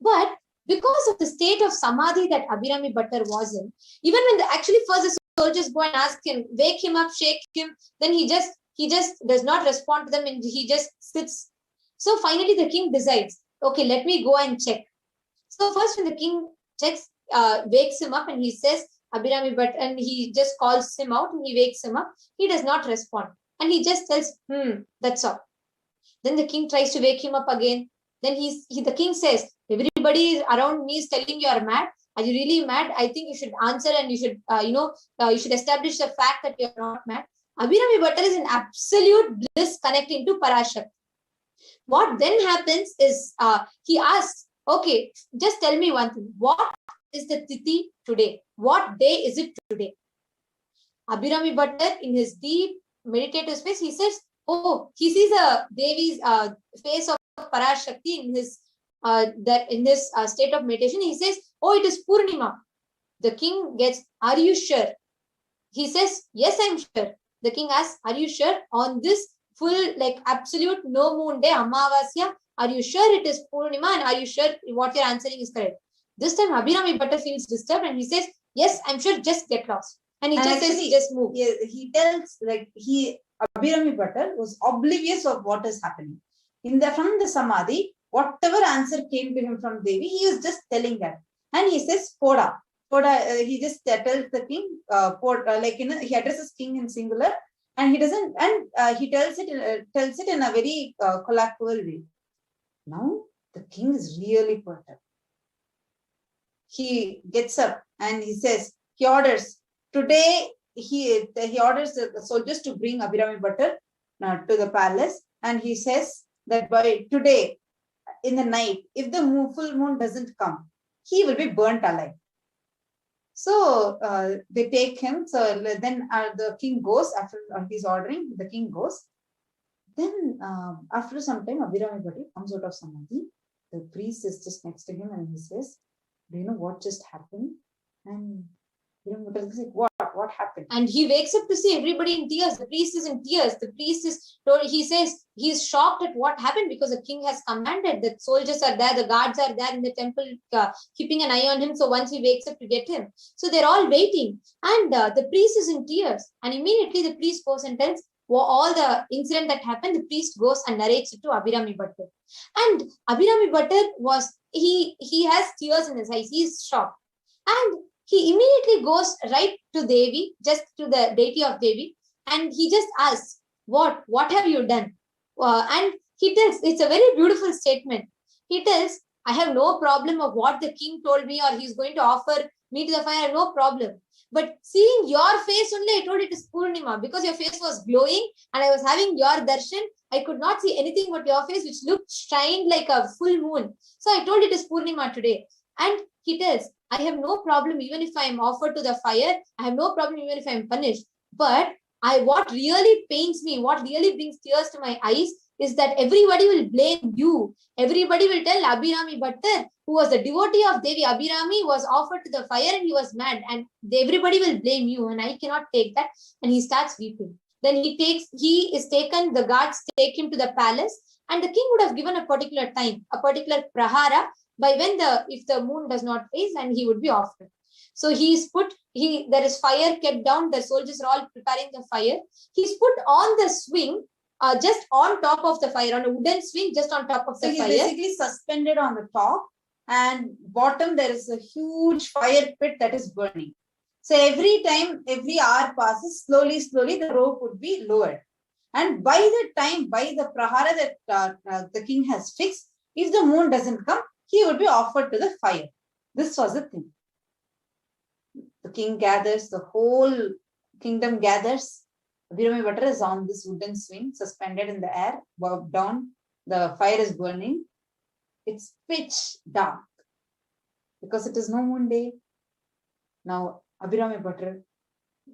But because of the state of samadhi that Abhirami Bhatta was in, even when actually first the soldiers go and ask him, wake him up, shake him, then he just does not respond to them and he just sits. So finally the king decides, okay, let me go and check. So first when the king checks, wakes him up and he says, Abhirami Bhatta, and he just calls him out and he wakes him up. He does not respond. And he just tells, that's all. Then the king tries to wake him up again. Then the king says, everybody around me is telling you are mad. Are you really mad? I think you should answer and you should, you should establish the fact that you are not mad. Abhirami Bhatta is in absolute bliss connecting to Parashakti. What then happens is he asks, okay, just tell me one thing. What is the Tithi today? What day is it today? Abhirami Bhatta, in his deep meditative space, he says, oh, he sees a Devi's face of Parashakti in his state of meditation. He says, oh, it is Purnima. The king gets, are you sure? He says, yes, I'm sure. The king asks, are you sure? On this full, absolute no moon day, Amavasya, Are you sure it is Purnima? And are you sure what you're answering is correct? This time Abhirami Bhatta feels disturbed and he says, yes, I'm sure, just get lost. And he just says, just move. He tells, Abhirami Bhatta was oblivious of what is happening. From the Samadhi, whatever answer came to him from Devi, he was just telling that. And he says, Poda. He just tells the king, he addresses king in singular, and he doesn't, and he tells it in a very colloquial way. Now the king is really perturbed. He gets up and he says, he orders today. He orders the soldiers to bring Abhirami Bhatta to the palace, and he says that by today in the night, if the full moon doesn't come, he will be burnt alive. So they take him. So then the king goes after he's ordering. The king goes. Then after some time, Abhirami Bhatta comes out of Samadhi. The priest is just next to him and he says, do you know what just happened? And Abhirami Bhatta is like, what happened? And he wakes up to see everybody in tears. The priest is in tears. The priest is told, he says he's shocked at what happened because the king has commanded that soldiers are there, the guards are there in the temple keeping an eye on him. So once he wakes up to get him. So they're all waiting. And the priest is in tears. And immediately the priest goes and tells all the incident that happened. The priest goes and narrates it to Abhirami Bhatta. And Abhirami Bhatta he has tears in his eyes. He's shocked. And he immediately goes right to Devi, just to the deity of Devi, and he just asks, what have you done? And he tells, it's a very beautiful statement. He tells, I have no problem of what the king told me, or he's going to offer me to the fire, no problem. But seeing your face only, I told it is Purnima, because your face was glowing and I was having your darshan. I could not see anything but your face, which looked shined like a full moon. So I told it is Purnima today. And he tells, I have no problem even if I am offered to the fire. I have no problem even if I am punished. But what really pains me, what really brings tears to my eyes is that everybody will blame you. Everybody will tell Abhirami Bhatta, who was the devotee of Devi Abhirami, was offered to the fire and he was mad. And everybody will blame you and I cannot take that. And he starts weeping. Then he is taken, the guards take him to the palace, and the king would have given a particular time, a particular prahara, by when if the moon does not rise, and he would be offered. So there is fire kept down. The soldiers are all preparing the fire. He's put on the swing, just on top of the fire, on a wooden swing, just on top of the fire. So he's basically suspended on the top, and bottom there is a huge fire pit that is burning. So every hour passes, slowly, the rope would be lowered. And by the prahara that the king has fixed, if the moon doesn't come, he would be offered to the fire. This was the thing. The king gathers, the whole kingdom gathers. Abhirami Bhatta is on this wooden swing, suspended in the air, bobbed down. The fire is burning. It's pitch dark because it is no moon day. Now, Abhirami Bhatta,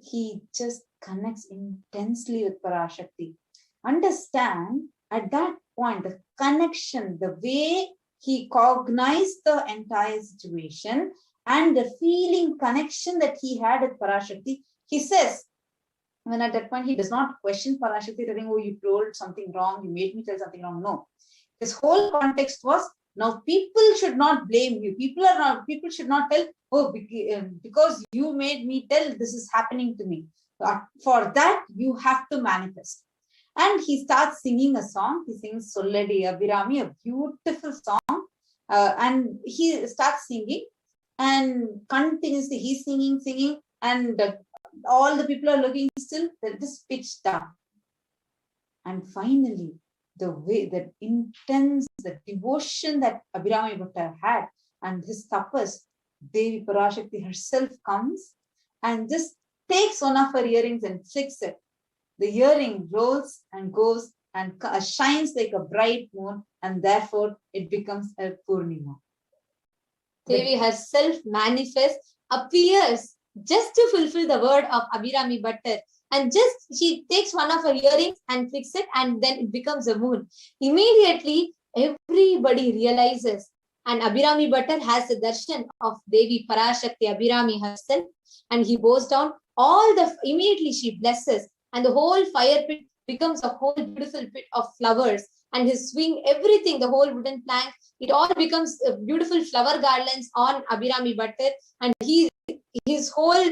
he just connects intensely with Parashakti. Understand at that point the connection, the way he cognized the entire situation and the feeling connection that he had with Parashakti. He says, when at that point he does not question Parashakti, telling, oh, you told something wrong, you made me tell something wrong. No. His whole context was, now people should not blame you. People should not tell, oh, because you made me tell, this is happening to me. But for that, you have to manifest. And he starts singing a song. He sings Solladi Abhirami, a beautiful song. And he starts singing, and continuously he's singing, and all the people are looking still. They're just pitched down. And finally, the way that intense, the devotion that Abhirami Bhatta had, and his tapas, Devi Parashakti herself comes and just takes one of her earrings and flicks it. The earring rolls and goes and shines like a bright moon, and therefore it becomes a Purnima. Devi herself manifests, appears just to fulfill the word of Abhirami Bhatta. And just she takes one of her earrings and flicks it, and then it becomes a moon. Immediately, everybody realizes, and Abhirami Bhatta has the darshan of Devi Parashakti Abhirami herself, and he bows down. Immediately she blesses, and the whole fire pit becomes a whole beautiful pit of flowers. and his swing, everything, the whole wooden plank, it all becomes beautiful flower garlands on Abhirami Bhattar, and his whole,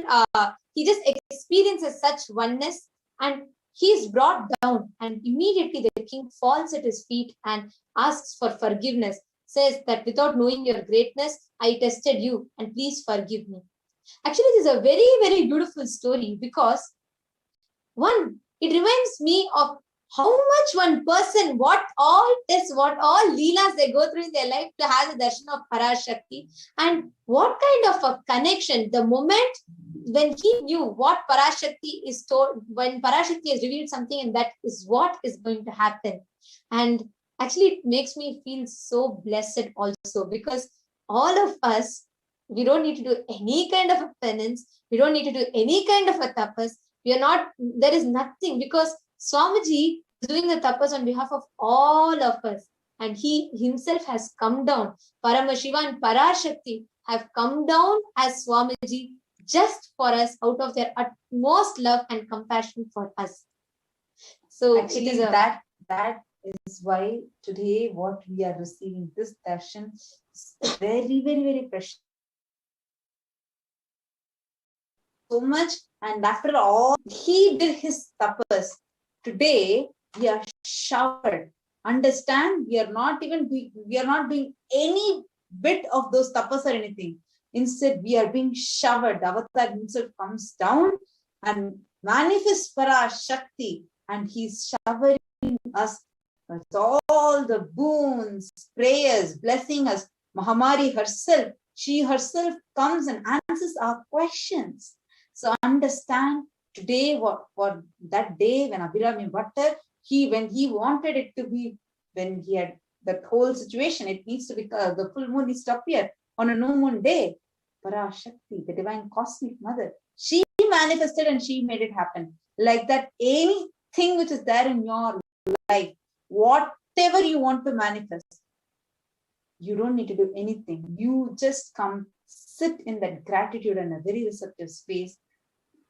he just experiences such oneness, and he is brought down, and immediately the king falls at his feet and asks for forgiveness, says that without knowing your greatness, I tested you, and please forgive me. Actually, this is a very, very beautiful story, because one, it reminds me of how much one person, what all tests, what all leelas they go through in their life to have the darshan of Parashakti, and what kind of a connection, the moment when he knew what Parashakti is told, when Parashakti has revealed something, and that is what is going to happen. And actually, it makes me feel so blessed also, because all of us, we don't need to do any kind of a penance, we don't need to do any kind of a tapas. We are not, there is nothing, because Swamiji is doing the tapas on behalf of all of us, and he himself has come down. Paramashiva and Parashakti have come down as Swamiji just for us, out of their utmost love and compassion for us. So actually, it is that is why today what we are receiving, this darshan, is very, very, very precious. So much, and after all, he did his tapas. Today we are showered. Understand? We are not doing any bit of those tapas or anything. Instead, we are being showered. The avatar himself comes down and manifests Parashakti, and he's showering us with all the boons, prayers, blessing us. Mahamari herself, she herself comes and answers our questions. So understand, today, what that day when Abhirami Bhattar, when he wanted it to be, when he had that whole situation, it needs to be, the full moon needs to appear on a new moon day. Parashakti, the divine cosmic mother, she manifested and she made it happen. Like that, anything which is there in your life, whatever you want to manifest, you don't need to do anything. You just come, sit in that gratitude and a very receptive space.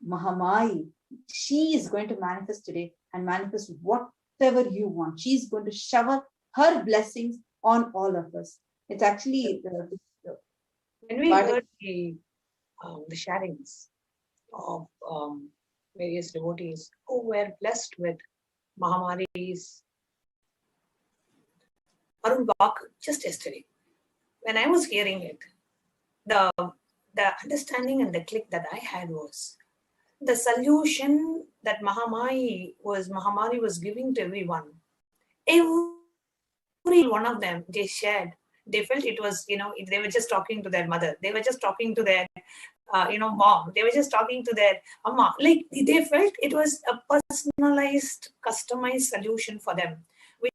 Mahamai, she is going to manifest today and manifest whatever you want. She's going to shower her blessings on all of us. It's actually when we heard the sharings of various devotees who were blessed with Mahamari's Arulvaaku just yesterday, when I was hearing it, the understanding and the click that I had was the solution that Mahamari was giving to everyone. Every one of them, they shared. They felt it was, they were just talking to their mother. They were just talking to their, mom. They were just talking to their amma. Like, they felt it was a personalized, customized solution for them. Which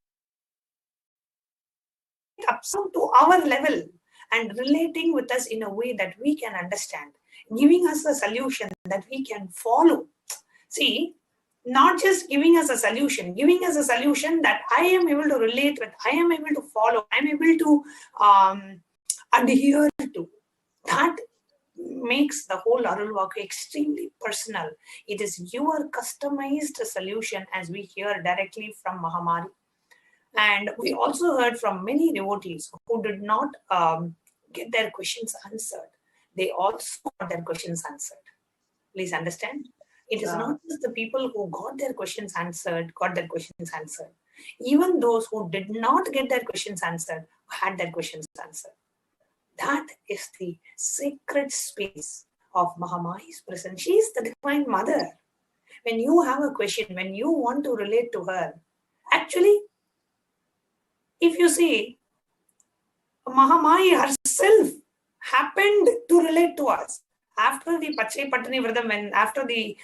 up to our level and relating with us in a way that we can understand, giving us a solution that we can follow. See, not just giving us a solution that I am able to relate with, I am able to follow, I am able to adhere to. That makes the whole Arulvaaku extremely personal. It is your customized solution, as we hear directly from Mahamari. And we also heard from many devotees who did not get their questions answered. They also got their questions answered. Please understand. It is not just the people who got their questions answered. Even those who did not get their questions answered, had their questions answered. That is the sacred space of Mahamari's presence. She is the Divine Mother. When you have a question, when you want to relate to her, actually, if you see, Mahamari herself happened to relate to us. After the Pachai Patani Vratam, after the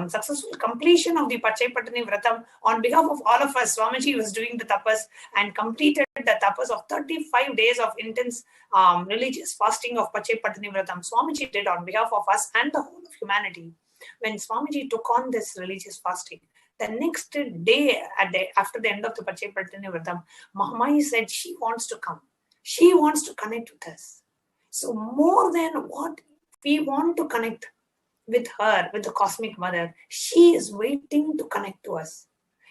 successful completion of the Pachai Patani Vratam, on behalf of all of us, Swamiji was doing the tapas and completed the tapas of 35 days of intense religious fasting of Pachai Patani Vratam. Swamiji did on behalf of us and the whole of humanity. When Swamiji took on this religious fasting, the next day, after the end of the Pachai Patani Vratam, Mahamai said she wants to come. She wants to connect with us. So more than what we want to connect with her, with the Cosmic Mother, she is waiting to connect to us.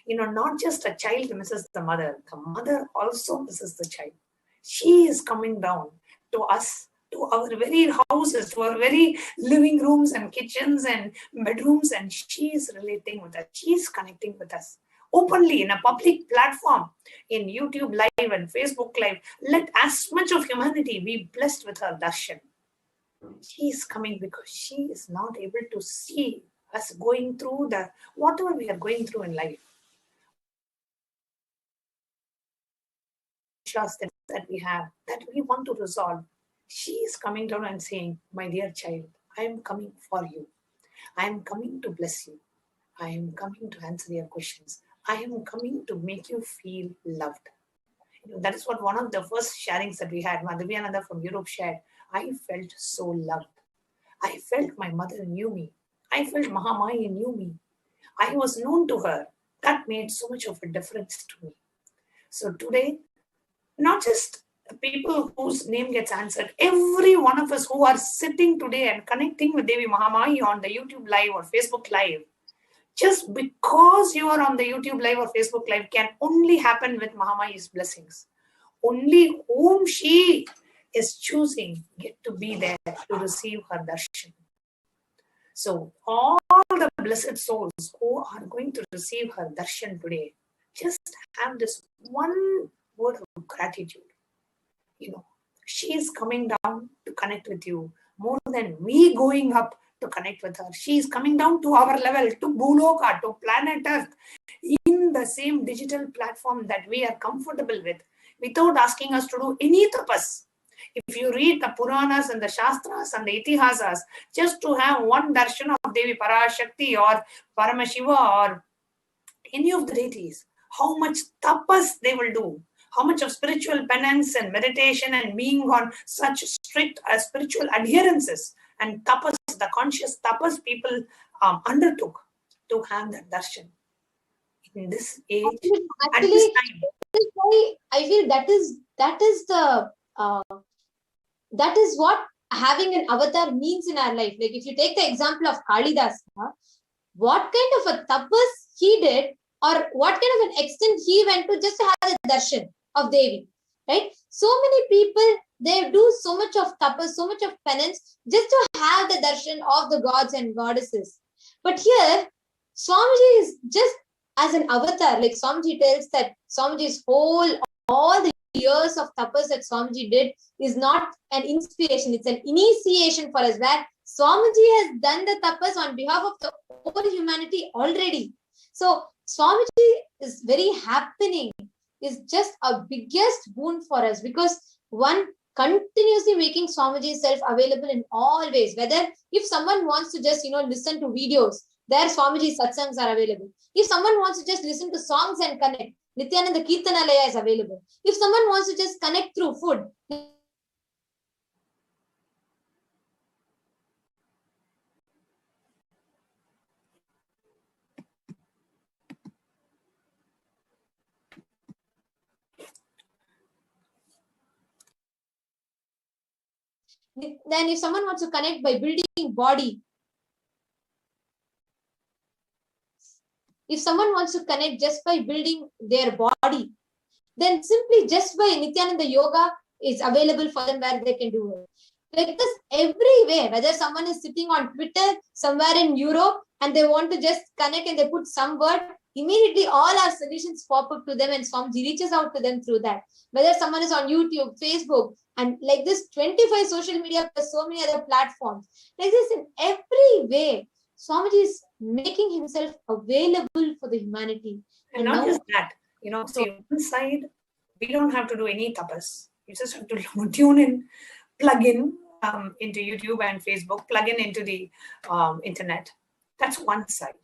Not just a child misses the mother also misses the child. She is coming down to us, to our very houses, to our very living rooms and kitchens and bedrooms, and she is relating with us. She is connecting with us openly in a public platform, in YouTube Live and Facebook Live. Let as much of humanity be blessed with her darshan. She is coming because she is not able to see us going through whatever we are going through in life. That we have, that we want to resolve. She is coming down and saying, my dear child, I am coming for you. I am coming to bless you. I am coming to answer your questions. I am coming to make you feel loved. That is what one of the first sharings that we had, Madhvyananda from Europe shared. I felt so loved. I felt my mother knew me. I felt Mahamaya knew me. I was known to her. That made so much of a difference to me. So today, not just people whose name gets answered, every one of us who are sitting today and connecting with Devi Mahamaya on the YouTube Live or Facebook Live, just because you are on the YouTube Live or Facebook Live can only happen with Mahamaya's blessings. Only whom she is choosing get to be there to receive her darshan. So all the blessed souls who are going to receive her darshan today, just have this one word of gratitude. She is coming down to connect with you more than we going up to connect with her. She is coming down to our level, to Bhuloka, to planet Earth, in the same digital platform that we are comfortable with, without asking us to do any tapas. If you read the Puranas and the Shastras and the Itihasas, just to have one darshan of Devi Parashakti or Paramashiva or any of the deities, how much tapas they will do, how much of spiritual penance and meditation and being on such strict spiritual adherences and tapas, the conscious tapas people undertook to have that darshan. In this age, at this time. I feel that is what having an avatar means in our life. Like if you take the example of Kalidasa, what kind of a tapas he did, or what kind of an extent he went to just to have the darshan of Devi, right? So many people, they do so much of tapas, so much of penance just to have the darshan of the gods and goddesses. But here, Swamiji is just as an avatar. Like Swamiji tells that Swamiji's all the years of tapas that Swamiji did is not an inspiration, it's an initiation for us, where Swamiji has done the tapas on behalf of the whole humanity already. So Swamiji is very happening, is just a biggest boon for us, because one, continuously making Swamiji self available in all ways. Whether if someone wants to just listen to videos, there Swamiji satsangs are available. If someone wants to just listen to songs and connect, Nithyananda Kirtanalaya is available. If someone wants to just connect through food, then if someone wants to connect by building body, if someone wants to connect just by building their body, then simply just by Nithyananda Yoga is available for them, where they can do it. Like this everywhere, whether someone is sitting on Twitter somewhere in Europe and they want to just connect and they put some word, immediately all our solutions pop up to them and Swamiji reaches out to them through that. Whether someone is on YouTube, Facebook, and like this 25 social media plus so many other platforms, like this in every way, Swamiji is making himself available for the humanity. And not just that, see, one side, we don't have to do any tapas. You just have to tune in, plug in into YouTube and Facebook, plug in into the internet. That's one side.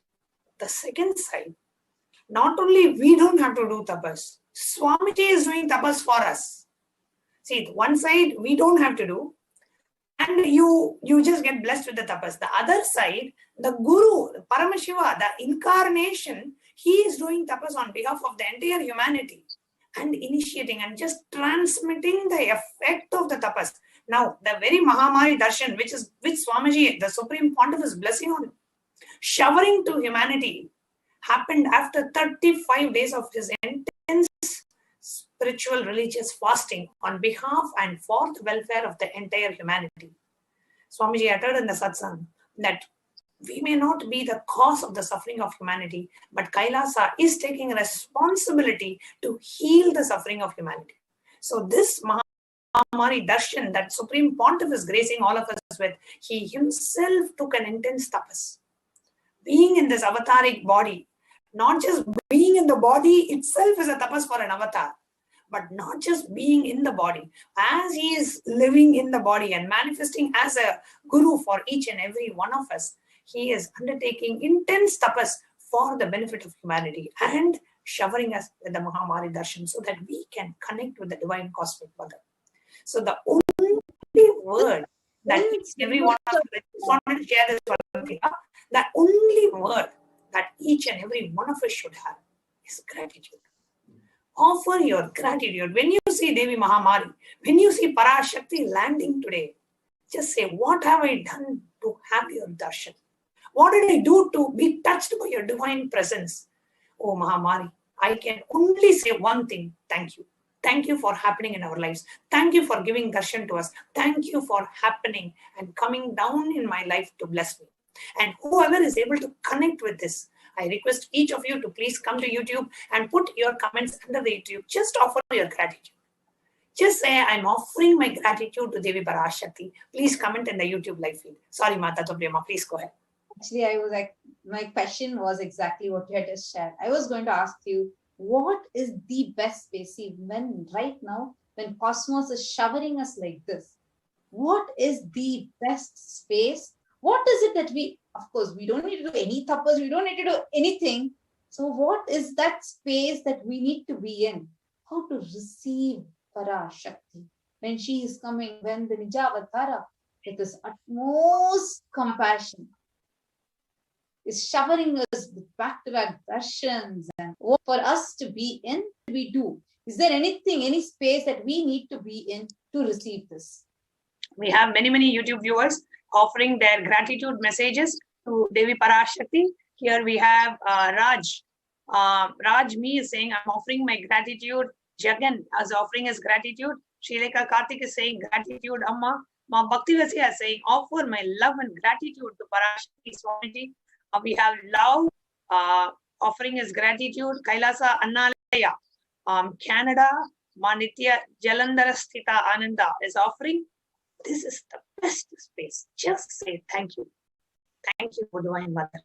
The second side, not only we don't have to do tapas, Swamiji is doing tapas for us. See, one side we don't have to do, and you just get blessed with the tapas. The other side, the Guru, the Paramashiva, the incarnation, he is doing tapas on behalf of the entire humanity and initiating and just transmitting the effect of the tapas. Now, the very Mahamaya Darshan, which Swamiji, the Supreme Pontiff, is blessing on, showering to humanity, happened after 35 days of his intense spiritual religious fasting on behalf and for the welfare of the entire humanity. Swamiji uttered in the satsang that we may not be the cause of the suffering of humanity, but Kailasa is taking responsibility to heal the suffering of humanity. So this Mahamari Darshan that Supreme Pontiff is gracing all of us with, he himself took an intense tapas. Being in this avataric body, not just being in the body itself is a tapas for an avatar, but not just being in the body. As he is living in the body and manifesting as a guru for each and every one of us, he is undertaking intense tapas for the benefit of humanity and showering us with the Mahamari Darshan so that we can connect with the divine cosmic mother. So the only word that every one of us, I just wanted to share this one thing, the only word that each and every one of us should have is gratitude. Offer your gratitude. When you see Devi Mahamari, when you see Parashakti landing today, just say, what have I done to have your darshan? What did I do to be touched by your divine presence? Oh Mahamari, I can only say one thing, thank you. Thank you for happening in our lives. Thank you for giving darshan to us. Thank you for happening and coming down in my life to bless me. And whoever is able to connect with this, I request each of you to please come to YouTube and put your comments under the YouTube. Just offer your gratitude. Just say, I'm offering my gratitude to Devi Parashakti. Please comment in the YouTube live feed. Sorry, Mata Toprema, please go ahead. Actually, I was like, my question was exactly what you had just shared. I was going to ask you, what is the best space? See, when right now, when cosmos is showering us like this, what is the best space? What is it that we, of course, we don't need to do any tapas, we don't need to do anything. So what is that space that we need to be in? How to receive Parashakti when she is coming, when the Nijavatara with this utmost compassion is showering us with back-to-back darshans, and what for us to be in, we do. Is there anything, any space that we need to be in to receive this? We have many YouTube viewers offering their gratitude messages to Devi Parashakti. Here we have Raj. Raj Me is saying, I'm offering my gratitude. Jagan is offering his gratitude. Srileka Karthik is saying, gratitude, Amma. Ma Bhakti Vasya is saying, offer my love and gratitude to Parashakti Swamiji. We have Love offering his gratitude. Kailasa Annalaya, Canada, Manitya Jalandhara Sthita Ananda is offering. This is the best space. Just say thank you. Thank you for Divine Mother.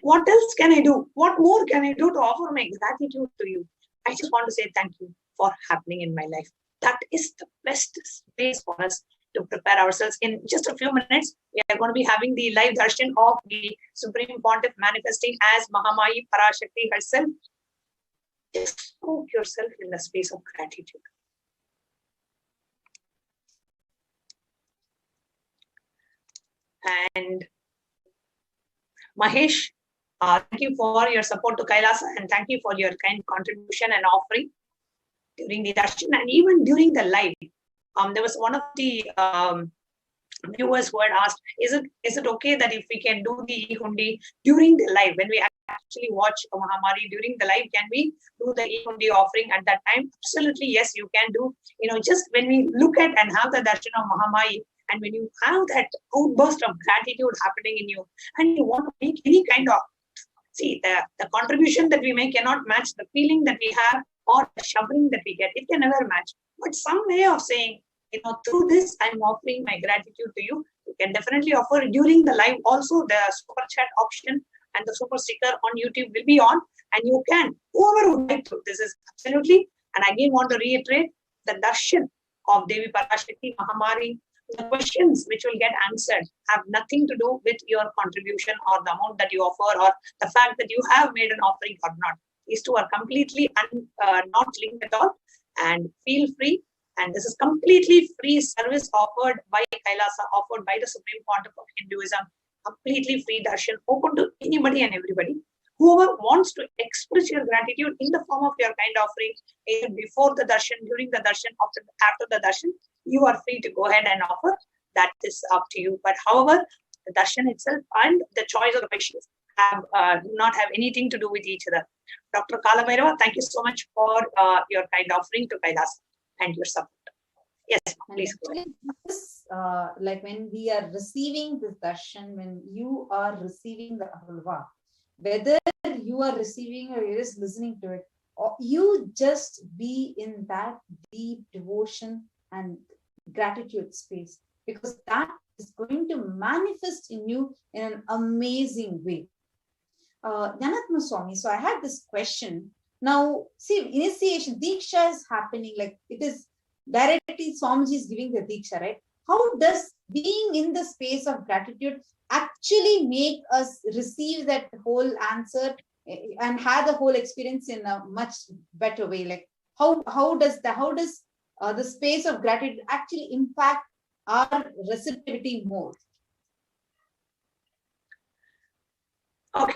What else can I do? What more can I do to offer my gratitude to you? I just want to say thank you for happening in my life. That is the best space for us to prepare ourselves. In just a few minutes, we are going to be having the live darshan of the Supreme Pontiff manifesting as Mahamari Parashakti herself. Just soak yourself in the space of gratitude. And Mahesh, thank you for your support to Kailasa and thank you for your kind contribution and offering during the darshan and even during the live. There was one of the viewers who had asked, is it okay that if we can do the e-hundi during the live, when we actually watch Mahamari during the live, can we do the e-hundi offering at that time? Absolutely, yes, you can do. Just when we look at and have the darshan of Mahamari, and when you have that outburst of gratitude happening in you, and you want to make any kind of, see, the contribution that we make cannot match the feeling that we have or the showering that we get. It can never match. But some way of saying, through this, I'm offering my gratitude to you. You can definitely offer during the live. Also, the super chat option and the super sticker on YouTube will be on. And you can, whoever would like to, this is absolutely, and I again want to reiterate, the darshan of Devi Parashakti Mahamari, the questions which will get answered have nothing to do with your contribution or the amount that you offer or the fact that you have made an offering or not. These two are completely not linked at all. And feel free. And this is completely free service offered by Kailasa, offered by the Supreme Pontiff of Hinduism. Completely free darshan, open to anybody and everybody. Whoever wants to express your gratitude in the form of your kind offering, either before the darshan, during the darshan, after the darshan, you are free to go ahead and offer. That is up to you. But however, the darshan itself and the choice of the questions do not have anything to do with each other. Dr. Kalabhairava, thank you so much for your kind offering to Kailas and your support. Yes, please go ahead. This, like when we are receiving this darshan, when you are receiving the Arulvaaku, whether you are receiving or you're just listening to it, or you just be in that deep devotion and gratitude space, because that is going to manifest in you in an amazing way. Nyanatma Swami, so I had this question. Now, see, initiation, Diksha is happening, like it is directly Swamiji is giving the Diksha, right? How does being in the space of gratitude actually make us receive that whole answer and have the whole experience in a much better way? Like how does the space of gratitude actually impact our receptivity more? Okay.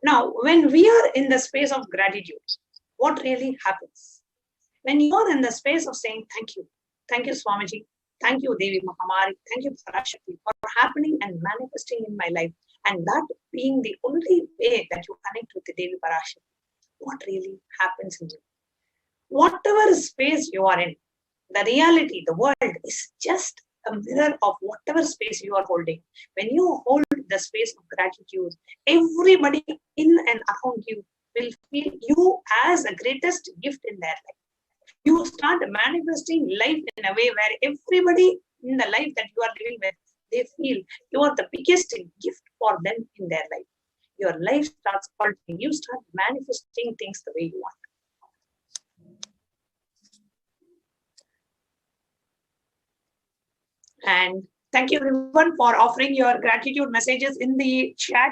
Now, when we are in the space of gratitude, what really happens? When you are in the space of saying thank you Swamiji, thank you Devi Mahamari, thank you Parashakti for happening and manifesting in my life, and that being the only way that you connect with the Devi Parashakti, what really happens in you? Whatever space you are in, the reality, the world is just a mirror of whatever space you are holding. When you hold the space of gratitude, everybody in and around you will feel you as the greatest gift in their life. You start manifesting life in a way where everybody in the life that you are living with, they feel you are the biggest gift for them in their life. Your life starts altering. You start manifesting things the way you want. And thank you everyone for offering your gratitude messages in the chat.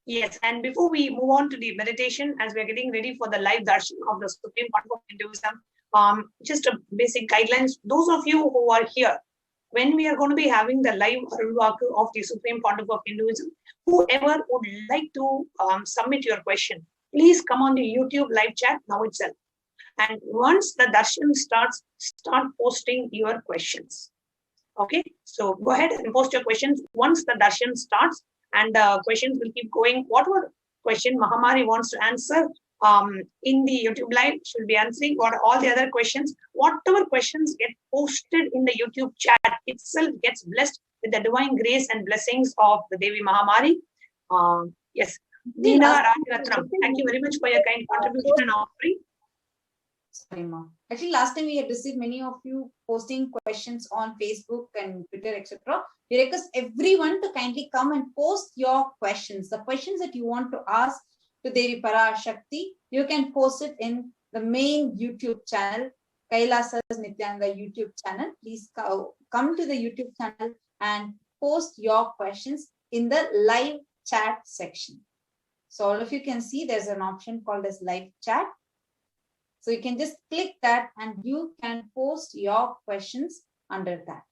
Yes, and before we move on to the meditation, as we are getting ready for the live darshan of the Supreme Court of Hinduism, just a basic guidelines. Those of you who are here, when we are going to be having the live Arulvaaku of the Supreme Pontiff of Hinduism, whoever would like to submit your question, please come on the YouTube live chat now itself. And once the darshan starts, start posting your questions. Okay, so go ahead and post your questions once the darshan starts, and questions will keep going. Whatever question Mahamari wants to answer in the YouTube live, she'll be answering, or all the other questions. Whatever questions get posted in the YouTube chat itself gets blessed with the divine grace and blessings of the Devi Mahamari. Yes, Neena Rajaratnam, thank you very much for your kind contribution and offering. Sorry, Ma. Actually, last time we had received many of you posting questions on Facebook and Twitter, etc. We request everyone to kindly come and post your questions. The questions that you want to ask to Devi Parashakti, you can post it in the main YouTube channel, Kailasa's Nithyananda YouTube channel. Please come to the YouTube channel and post your questions in the live chat section. So all of you can see there's an option called as live chat. So you can just click that and you can post your questions under that.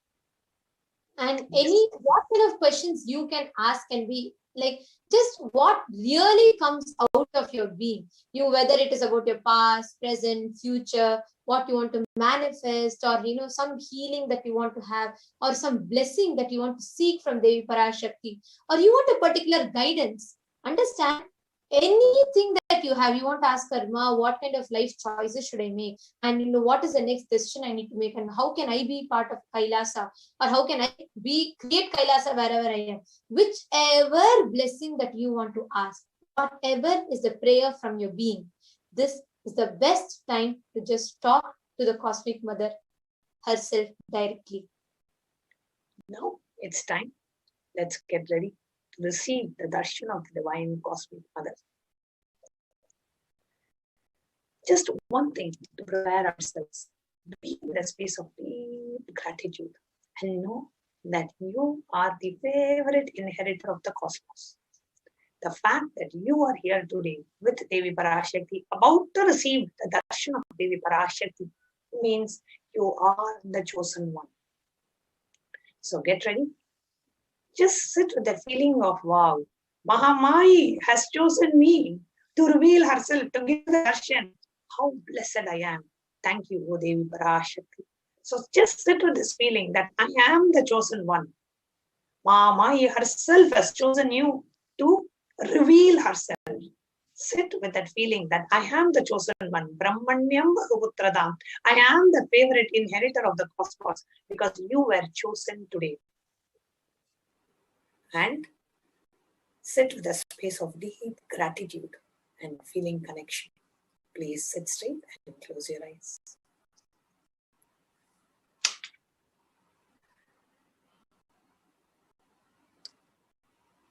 And what kind of questions you can ask can be like just what really comes out of your being. Whether it is about your past, present, future, what you want to manifest, or some healing that you want to have, or some blessing that you want to seek from Devi Parashakti, or you want a particular guidance. Understand, anything that you have, you want to ask her, Ma, what kind of life choices should I make? And what is the next decision I need to make? And how can I be part of Kailasa? Or how can I create Kailasa wherever I am? Whichever blessing that you want to ask, whatever is the prayer from your being, this is the best time to just talk to the Cosmic Mother herself directly. Now it's time. Let's get ready to receive the darshan of the Divine Cosmic Mother. Just one thing to prepare ourselves, be in the space of deep gratitude and know that you are the favorite inheritor of the cosmos. The fact that you are here today with Devi Parashakti, about to receive the darshan of Devi Parashakti, means you are the chosen one. So get ready. Just sit with the feeling of, wow, Mahamai has chosen me to reveal herself, to give the darshan. How blessed I am. Thank you, O Devi Parashakti. So just sit with this feeling that I am the chosen one. Mahamai herself has chosen you to reveal herself. Sit with that feeling that I am the chosen one. Brahmanyam Bahuputradam. I am the favorite inheritor of the cosmos because you were chosen today. And sit with a space of deep gratitude and feeling connection. Please sit straight and close your eyes.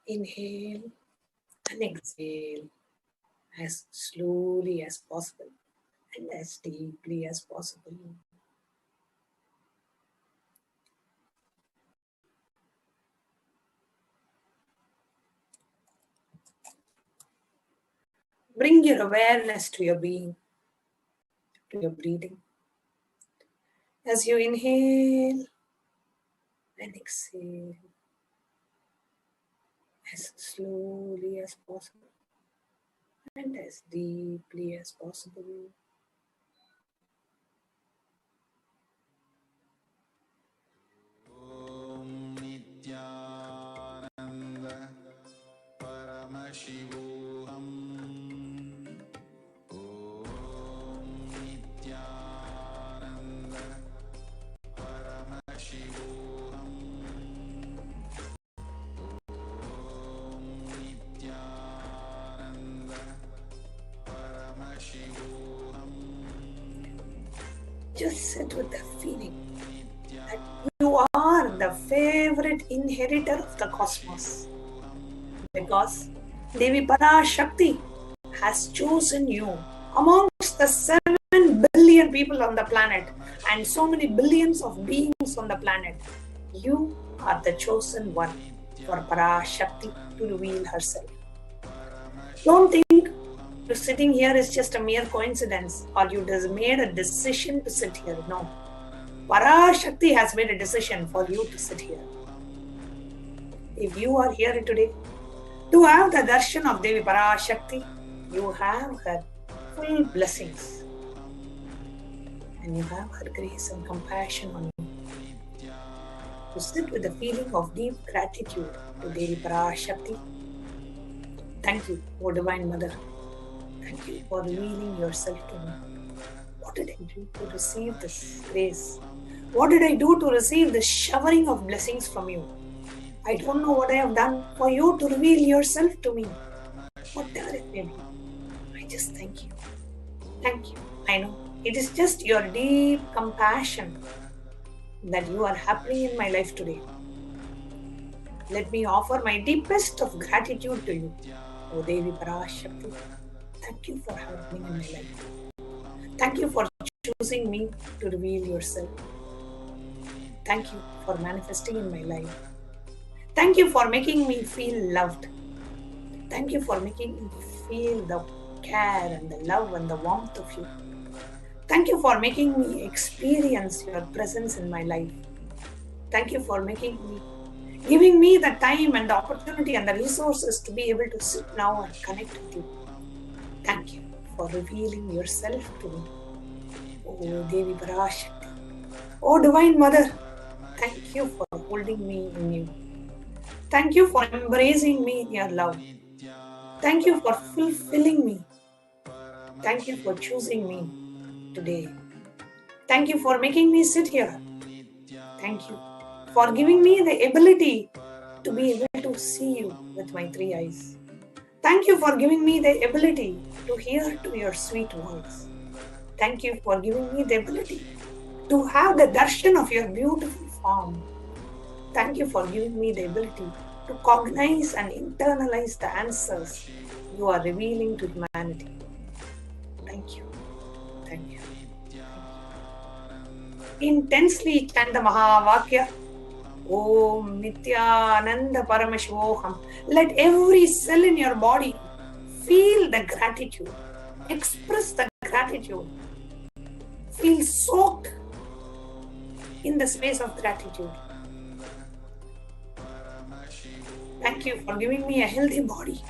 Inhale and exhale as slowly as possible and as deeply as possible. Bring your awareness to your being, to your breathing. As you inhale and exhale as slowly as possible and as deeply as possible. Om Nithyananda Paramashivoham. Om Nithyananda Paramashivoham. Om Nithyananda Paramashivoham. Just sit with the feeling that you are the favorite inheritor of the cosmos. Because Devi Parashakti has chosen you amongst the 7 billion people on the planet and so many billions of beings on the planet. You are the chosen one for Parashakti to reveal herself. Don't think you sitting here is just a mere coincidence or you just made a decision to sit here. No. Parashakti has made a decision for you to sit here. If you are here today to have the darshan of Devi Parashakti, you have her full blessings. And you have her grace and compassion on you. To sit with the feeling of deep gratitude to Devi Parashakti. Thank you, O Divine Mother. Thank you for revealing yourself to me. What did I do to receive this grace? What did I do to receive this showering of blessings from you? I don't know what I have done for you to reveal yourself to me. Whatever it may be, I just thank you. Thank you. I know it is just your deep compassion that you are happening in my life today. Let me offer my deepest of gratitude to you, O Devi Parashakti. Thank you for happening in my life. Thank you for choosing me to reveal yourself. Thank you for manifesting in my life. Thank you for making me feel loved. Thank you for making me feel the care and the love and the warmth of you. Thank you for making me experience your presence in my life. Thank you for giving me the time and the opportunity and the resources to be able to sit now and connect with you. Thank you for revealing yourself to me. Oh Devi Parashakti. Oh Divine Mother. Thank you for holding me in you. Thank you for embracing me in your love. Thank you for fulfilling me. Thank you for choosing me today. Thank you for making me sit here. Thank you for giving me the ability to be able to see you with my 3 eyes. Thank you for giving me the ability to hear to your sweet voice. Thank you for giving me the ability to have the darshan of your beautiful form. Thank you for giving me the ability to cognize and internalize the answers you are revealing to humanity. Thank you. Thank you. Intensely chant the Mahavakya. Om Nithyananda Paramashivoham. Let every cell in your body feel the gratitude. Express the gratitude. Feel soaked in the space of gratitude. Thank you for giving me a healthy body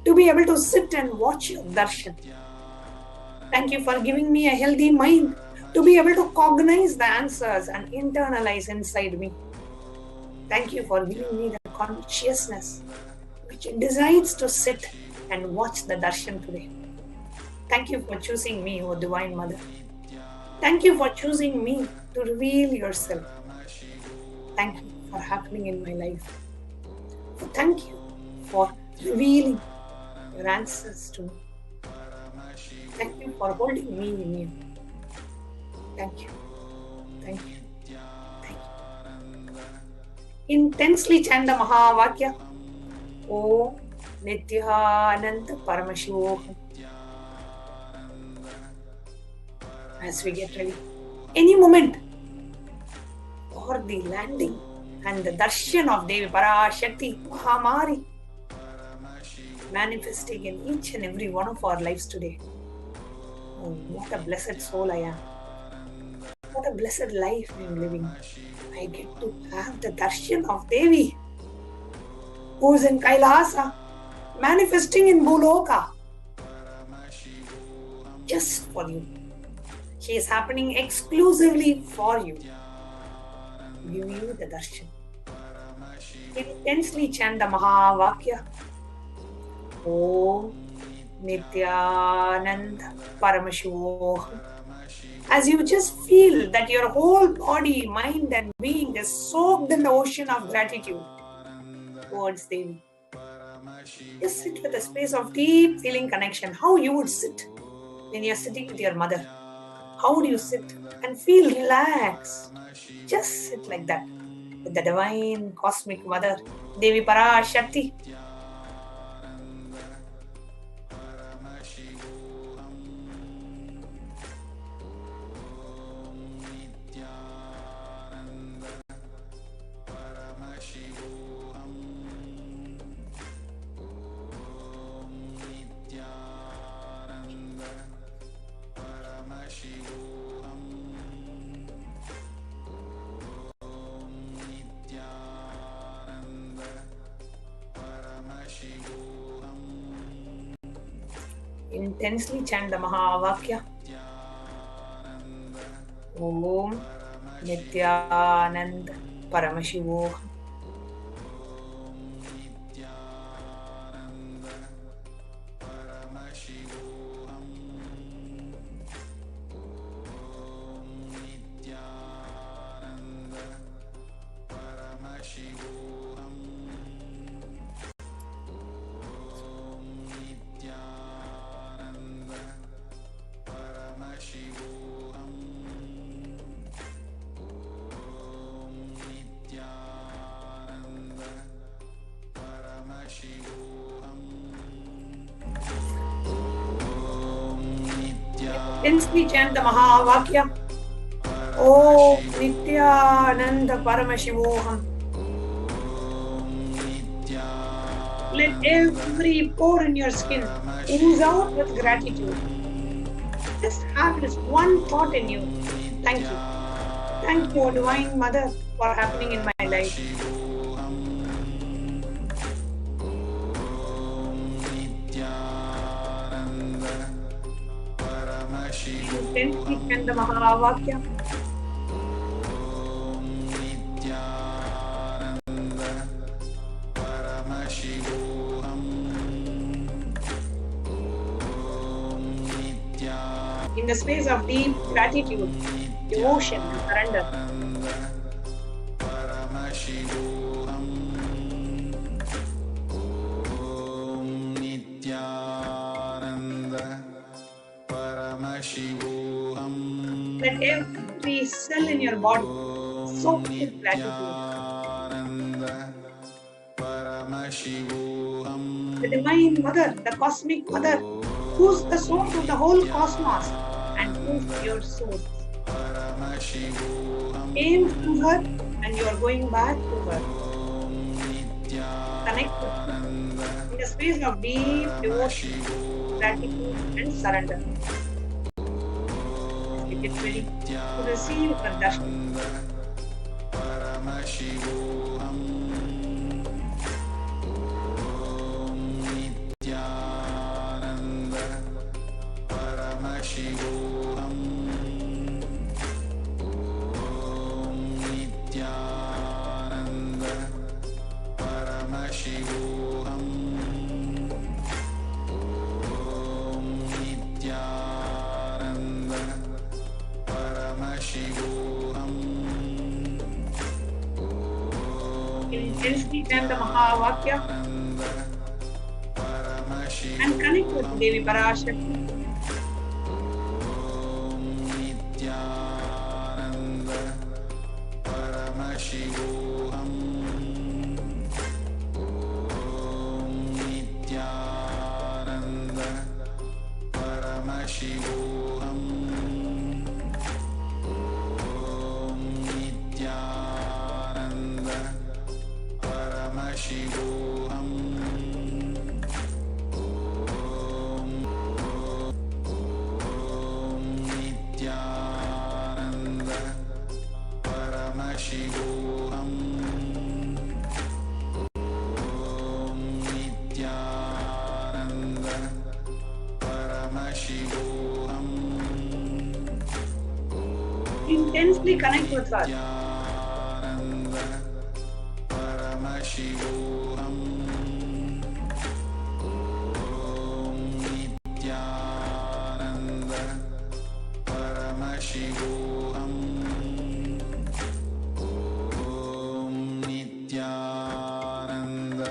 to be able to sit and watch your darshan. Thank you for giving me a healthy mind to be able to cognize the answers and internalize inside me. Thank you for giving me the consciousness which decides to sit and watch the darshan today. Thank you for choosing me, O Divine Mother. Thank you for choosing me to reveal yourself. Thank you for happening in my life. Thank you for revealing your answers to me. Thank you for holding me in you. Thank you. Thank you. Thank you. Intensely chant the Mahavakya. Om Nithyananda Paramashivoham. As we get ready, any moment for the landing and the darshan of Devi Parashakti Mahamari manifesting in each and every one of our lives today. Oh, what a blessed soul I am. What a blessed life I am living. I get to have the darshan of Devi, who is in Kailasa, manifesting in Bhuloka. Just for you. She is happening exclusively for you. Give you the darshan. Intensely chant the Mahavakya. Om Nithyananda Paramashivoham. As you just feel that your whole body, mind and being is soaked in the ocean of gratitude towards Devi. Just sit with a space of deep feeling connection. How you would sit when you're sitting with your mother. How do you sit and feel relaxed? Just sit like that with the divine cosmic mother, Devi Parashakti. Intensely chant the Mahavakya. Om Nithyananda Paramashivoham. Intensely chant the Mahavakya. Om Nithyananda Paramashivoham. Let every pore in your skin ooze out with gratitude. Just have this one thought in you. Thank you. Thank you, Divine Mother, for happening in my life. Intensely chant the Mahavakya. In the space of deep gratitude, devotion, and surrender. Let every cell in your body soak with gratitude. The Divine Mother, the Cosmic Mother, who's the source of the whole cosmos and who's your source. Aim to her and you are going back to her. Connect with her in the space of deep devotion, gratitude and surrender. Get ready to receive the darshan. Paramashivoham. intensely chant the Mahavakya and connect with Devi Parashakti. Paramashivoham. Nithyananda Paramashivoham. Nithyananda Paramashivoham. Nithyananda Paramashivoham. Nithyananda Paramashivoham. Intensely connect with her. Nithyananda Paramashivoham. Nithyananda Paramashivoham. Nithyananda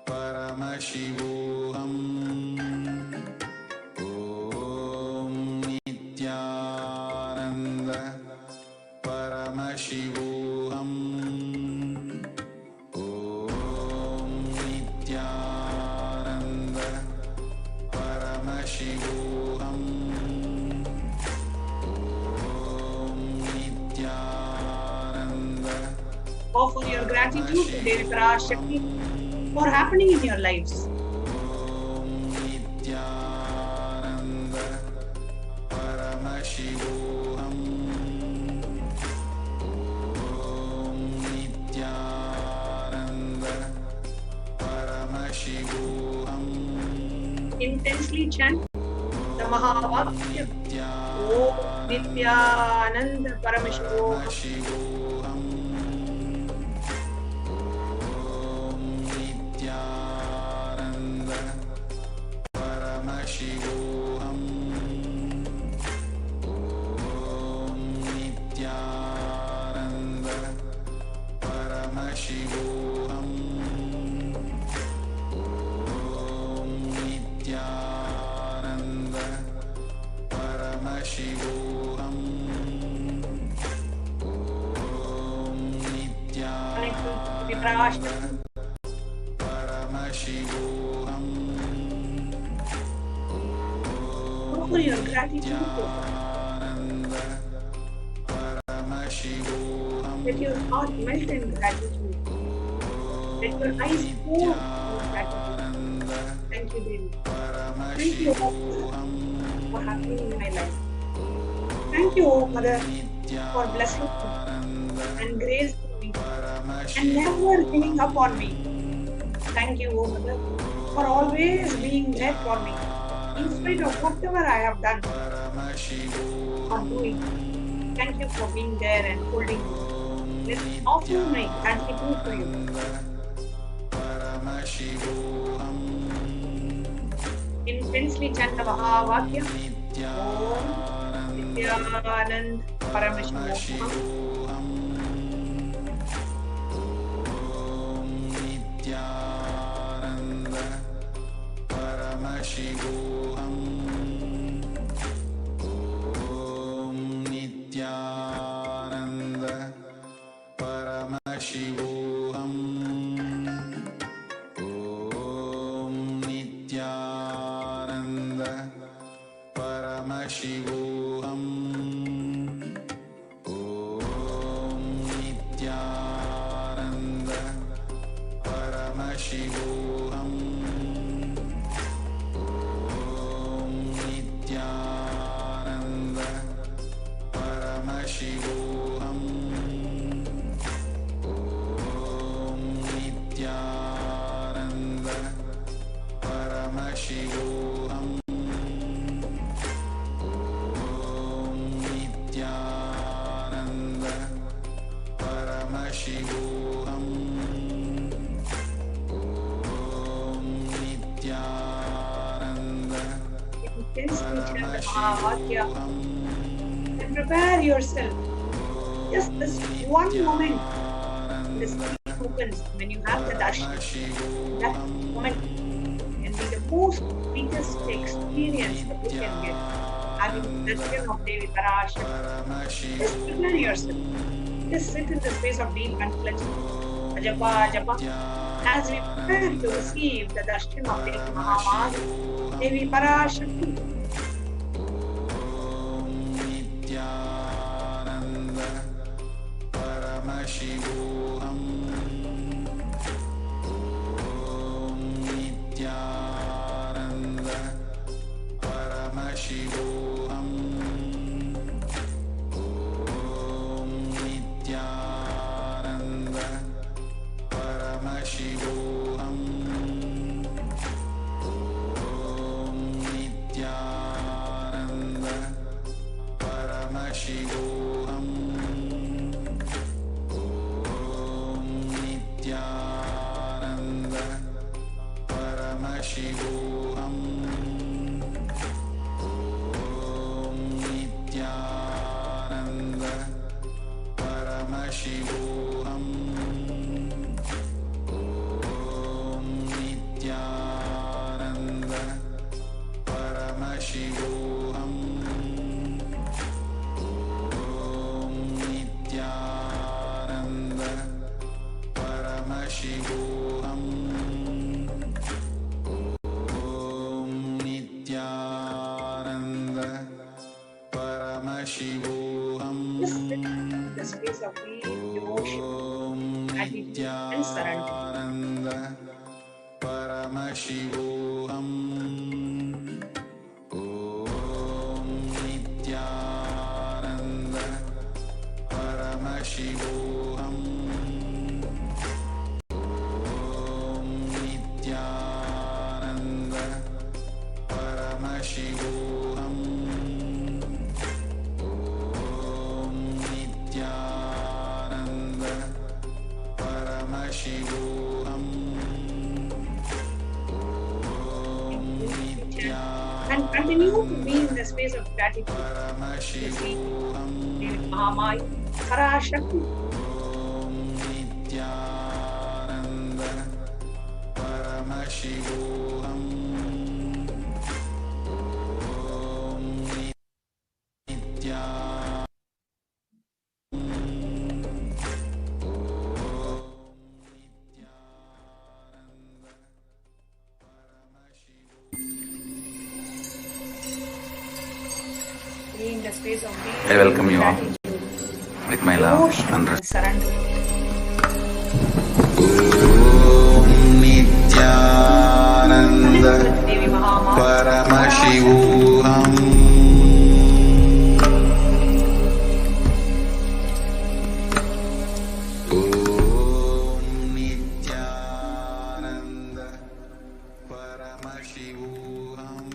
Paramashivoham. Nithyananda Paramashivoham. Nithyananda Paramashivoham. Nithyananda Offer your gratitude to Devi Parashakti for happening in your lives. Nithyananda Paramashivoham. Nithyananda Paramashivoham. Intensely chant the Mahavakya. Om Nithyananda Paramashivoham. Paramashivoham. Nithyananda Paramashivoham. Nithyananda Paramashivoham. Nithyananda Paramashivoham. Connect with Devi Parashakti. Paramashivoham. Offer your gratitude to her. Nithyananda Paramashivoham. Let your heart melt in gratitude. Let your eyes pour in gratitude. Thank you, Devi. Thank you for happening in my life. Thank you, Mother, for blessing me and gracing me and never giving up on me. Thank you, Mother, for always being there for me, in spite of whatever I have done or doing. Thank you for being there and holding me. Let's offer my gratitude to you. Paramashivoham. Intensely chant the Mahavakya. Om Nithyananda Paramashivoham. Nithyananda Paramashivoham. Nithyananda Paramashivoham. Nithyananda Paramashivoham. Nithyananda Paramashivoham. Nithyananda Paramashivoham. Nithyananda Paramashivoham. Nithyananda Paramashivoham. Nithyananda Intensely chant the Mahavakya and prepare yourself. Just this one moment, this opens when you have the darshan. That moment can be the most sweetest experience that you can get. Having the darshan of Devi Parashakti. Just prepare yourself. Just sit in the space of deep contemplation. Japa, japa. As we prepare to receive the darshan of Devi Mahamaya, Devi Parashakti. Nithyananda Paramashivoham. Nithyananda Paramashivoham. Nithyananda Paramashivoham. Nithyananda Paramashivoham. Nithyananda Paramashivoham. Nithyananda Paramashivoham. Nithyananda Paramashivoham. Nithyananda Paramashivoham. Nithyananda Paramashivoham. Just sit in the space of deep devotion, gratitude, and surrender. Nithyananda Paramashivoham. Nithyananda Paramashivoham. Nithyananda Paramashivoham. Nithyananda Paramashivoham. And continue to be in the space of gratitude. To see Devi Mahamaya, Parashakti. Nithyananda Paramashivoham. Nithyananda Be in the space of deep I welcome you all gratitude, with my love devotion, and and surrender. Nithyananda Devi Mahamaya, Paramashivoham. Nithyananda Paramashivoham.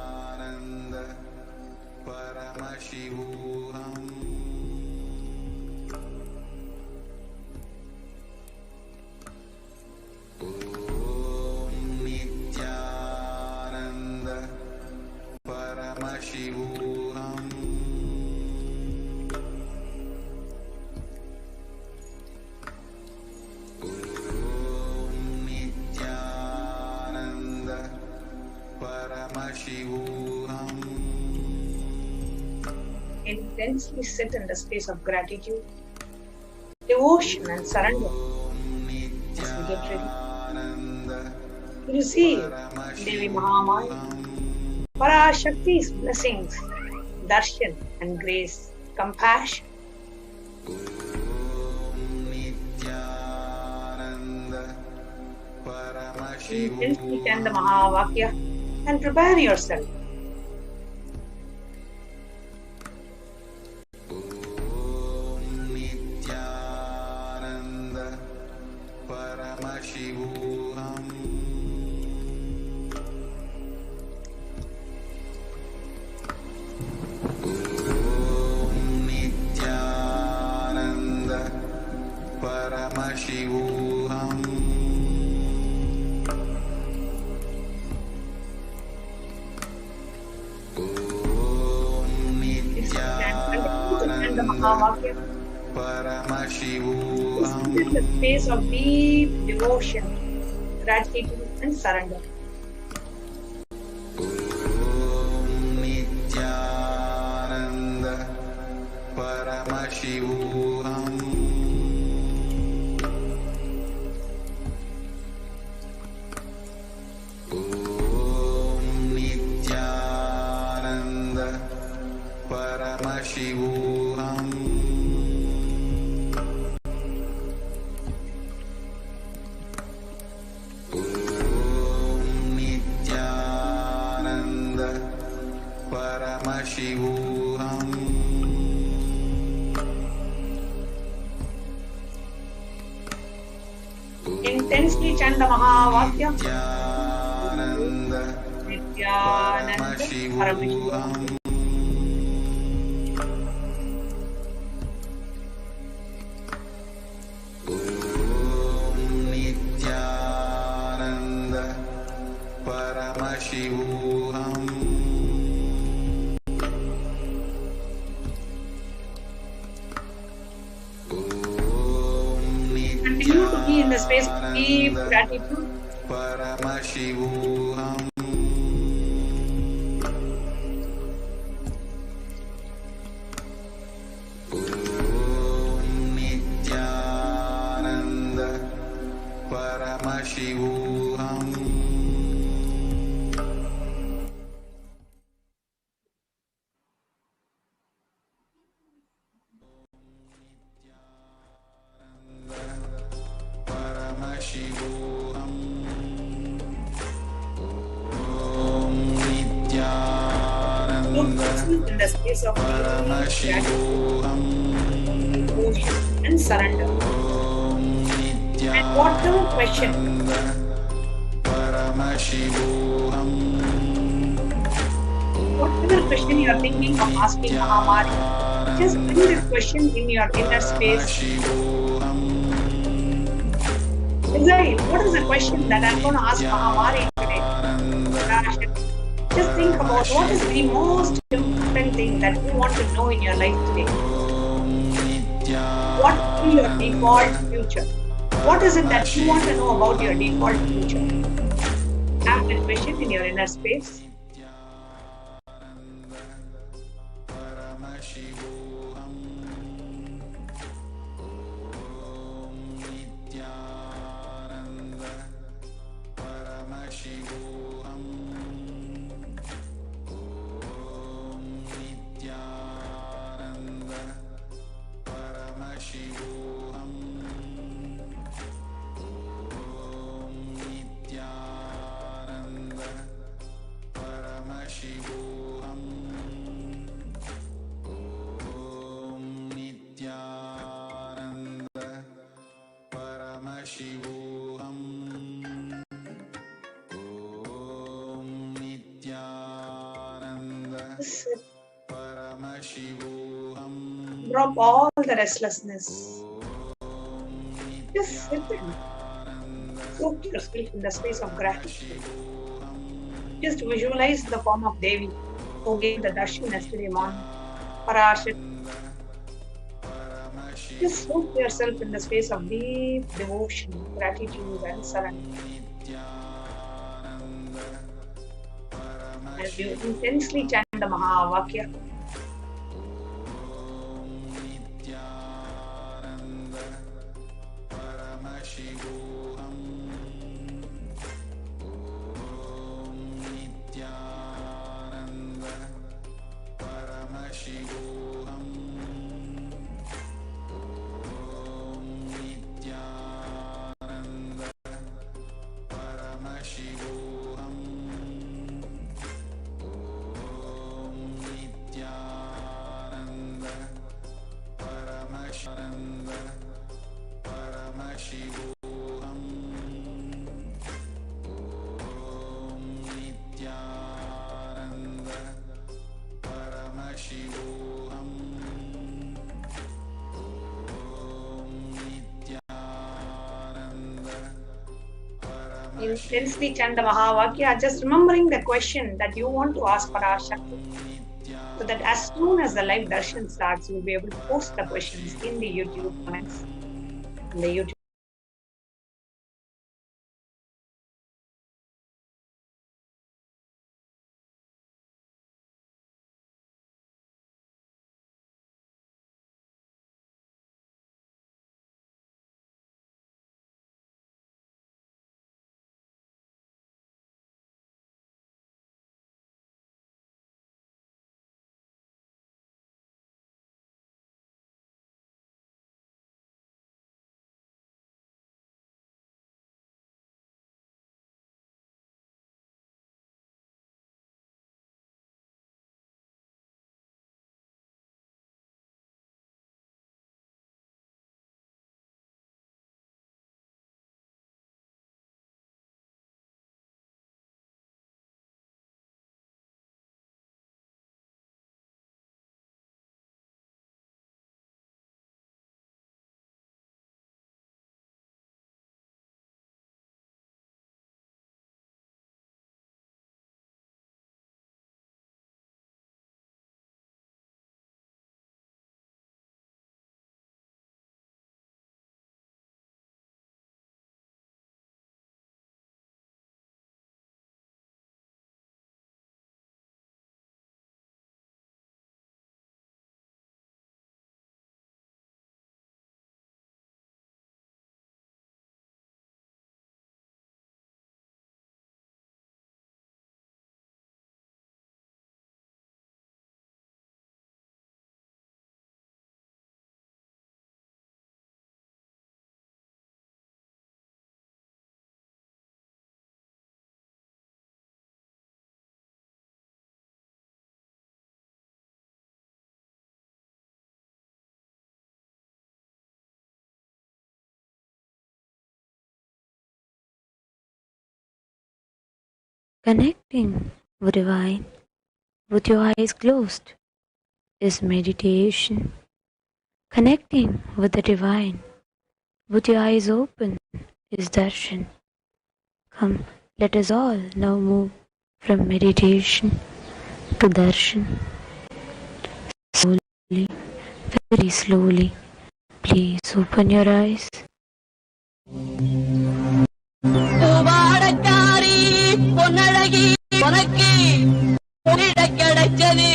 Nithyananda Paramashivoham. Nithyananda Paramashivoham. Nithyananda Paramashivoham. Intensely sit in the space of gratitude, devotion, and surrender. As we get ready to receive Devi Mahamaya, Parashakti's blessings, darshan and grace, compassion. Nithyananda Intensely chant the Mahavakya and prepare yourself. Nithyananda Paramashivoham. Nithyananda Paramashivoham. Mahavakya. Paramashivoham. This is the space of deep devotion, gratitude, and surrender. Nithyananda Paramashivoham. Nithyananda Paramashivoham. Nithyananda Paramashivoham. Intensely chant the Mahavakya. Nithyananda Nithyananda Paramashivoham. Nithyananda Paramashivoham. Continue to be in the space of deep gratitude. Paramashivoham. Nithyananda Paramashivoham. Paramashivoham. Om Nithyananda In the space of deep gratitude, Paramashivoham. devotion, and surrender. Om And whatever question, Nithyananda Paramashivoham. whatever question you are thinking of asking Mahamari, just bring this question in your inner space. Paramashivoham. Decide, what is the question that I'm going to ask Mahamari today? Parashakti. Just think about what is the most important thing that you want to know in your life today. What will be your default future? What is it that you want to know about your default future? Have that question in your inner space. Paramashivoham. Om Nithyananda Paramashivoham. Om Nithyananda Paramashivoham. Om Nithyananda Paramashivoham. Om Nithyananda Paramashivoham. Om Nithyananda Paramashivoham. Drop all the restlessness. Just sit and soak yourself in the space of gratitude. Just visualize the form of Devi who gave the darshan yesterday morning. Parashakti. Just soak yourself in the space of deep devotion, gratitude, and surrender. As you intensely chant the Mahavakya, Nithyananda Paramashivoham. Om Nithyananda Paramashivoham. Om Nithyananda Paramashivoham. Om Nithyananda Paramashivoham. Paramashivoham. Om Nithyananda Paramashivoham. Om Nithyananda intensely chant the Mahavakya, just remembering the question that you want to ask Parashakti. So that as soon as the live darshan starts, you'll be able to post the questions in the YouTube comments. In the YouTube. Connecting with divine with your eyes closed is meditation. Connecting with the divine with your eyes open is darshan. Come, let us all now move from meditation to darshan. Slowly, very slowly, please open your eyes. Ponnazhagi உனக்கு பொன்னிட கிடைச்சது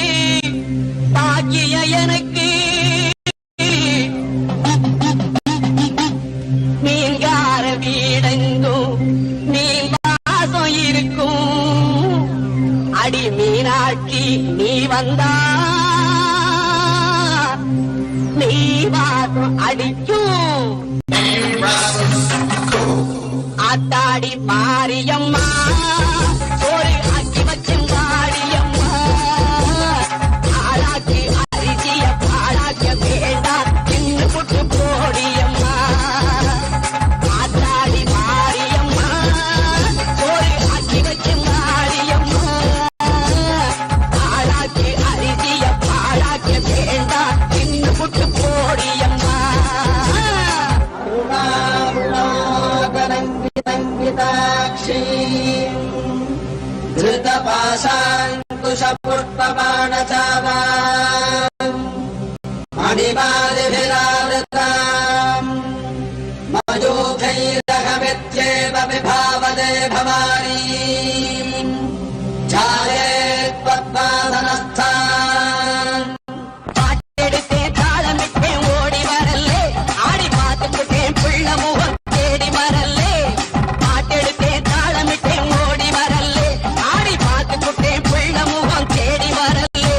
பாக்கிய எனக்கு மீன்கார வீடெங்கும் மீன் வாசம் இருக்கும் அடி மீனாட்சி நீ வந்தா நீ வாசம் அடிக்கும் ஆத்தாடி மாரியம்மா ஒரு ஆக்கி வச்சு மாரியம்மா ஆளாக்கி அரிசிய பாழாக்க வேண்டாம் தின்னு புட்டு போடியம்மா ஆத்தாடி மாரியம்மா ஒரு ஆக்கி வச்சு மாரியம்மா ஆளாக்கி அரிசிய பாழாக்க வேண்டாம் தின்னு புட்டு போடியம்மா धृतपाशाङ्कुशपुष्पबाणचापाम् मणिपादिभिरावृताम् मयूखैरहमित्येव विभावदे भवानी ध्यायेत् पद्मासनस्थान् பாட்டெடுத்தே தாளமிட்டே ஓடி வரல்லே ஆடி பார்த்துக்கிட்டே புள்ள முகம் தேடி வரல்லே பாட்டெடுத்தே தாளமிட்டே ஓடி வரல்லே ஆடி பார்த்துக்கிட்டே புள்ள முகம் தேடி வரல்லே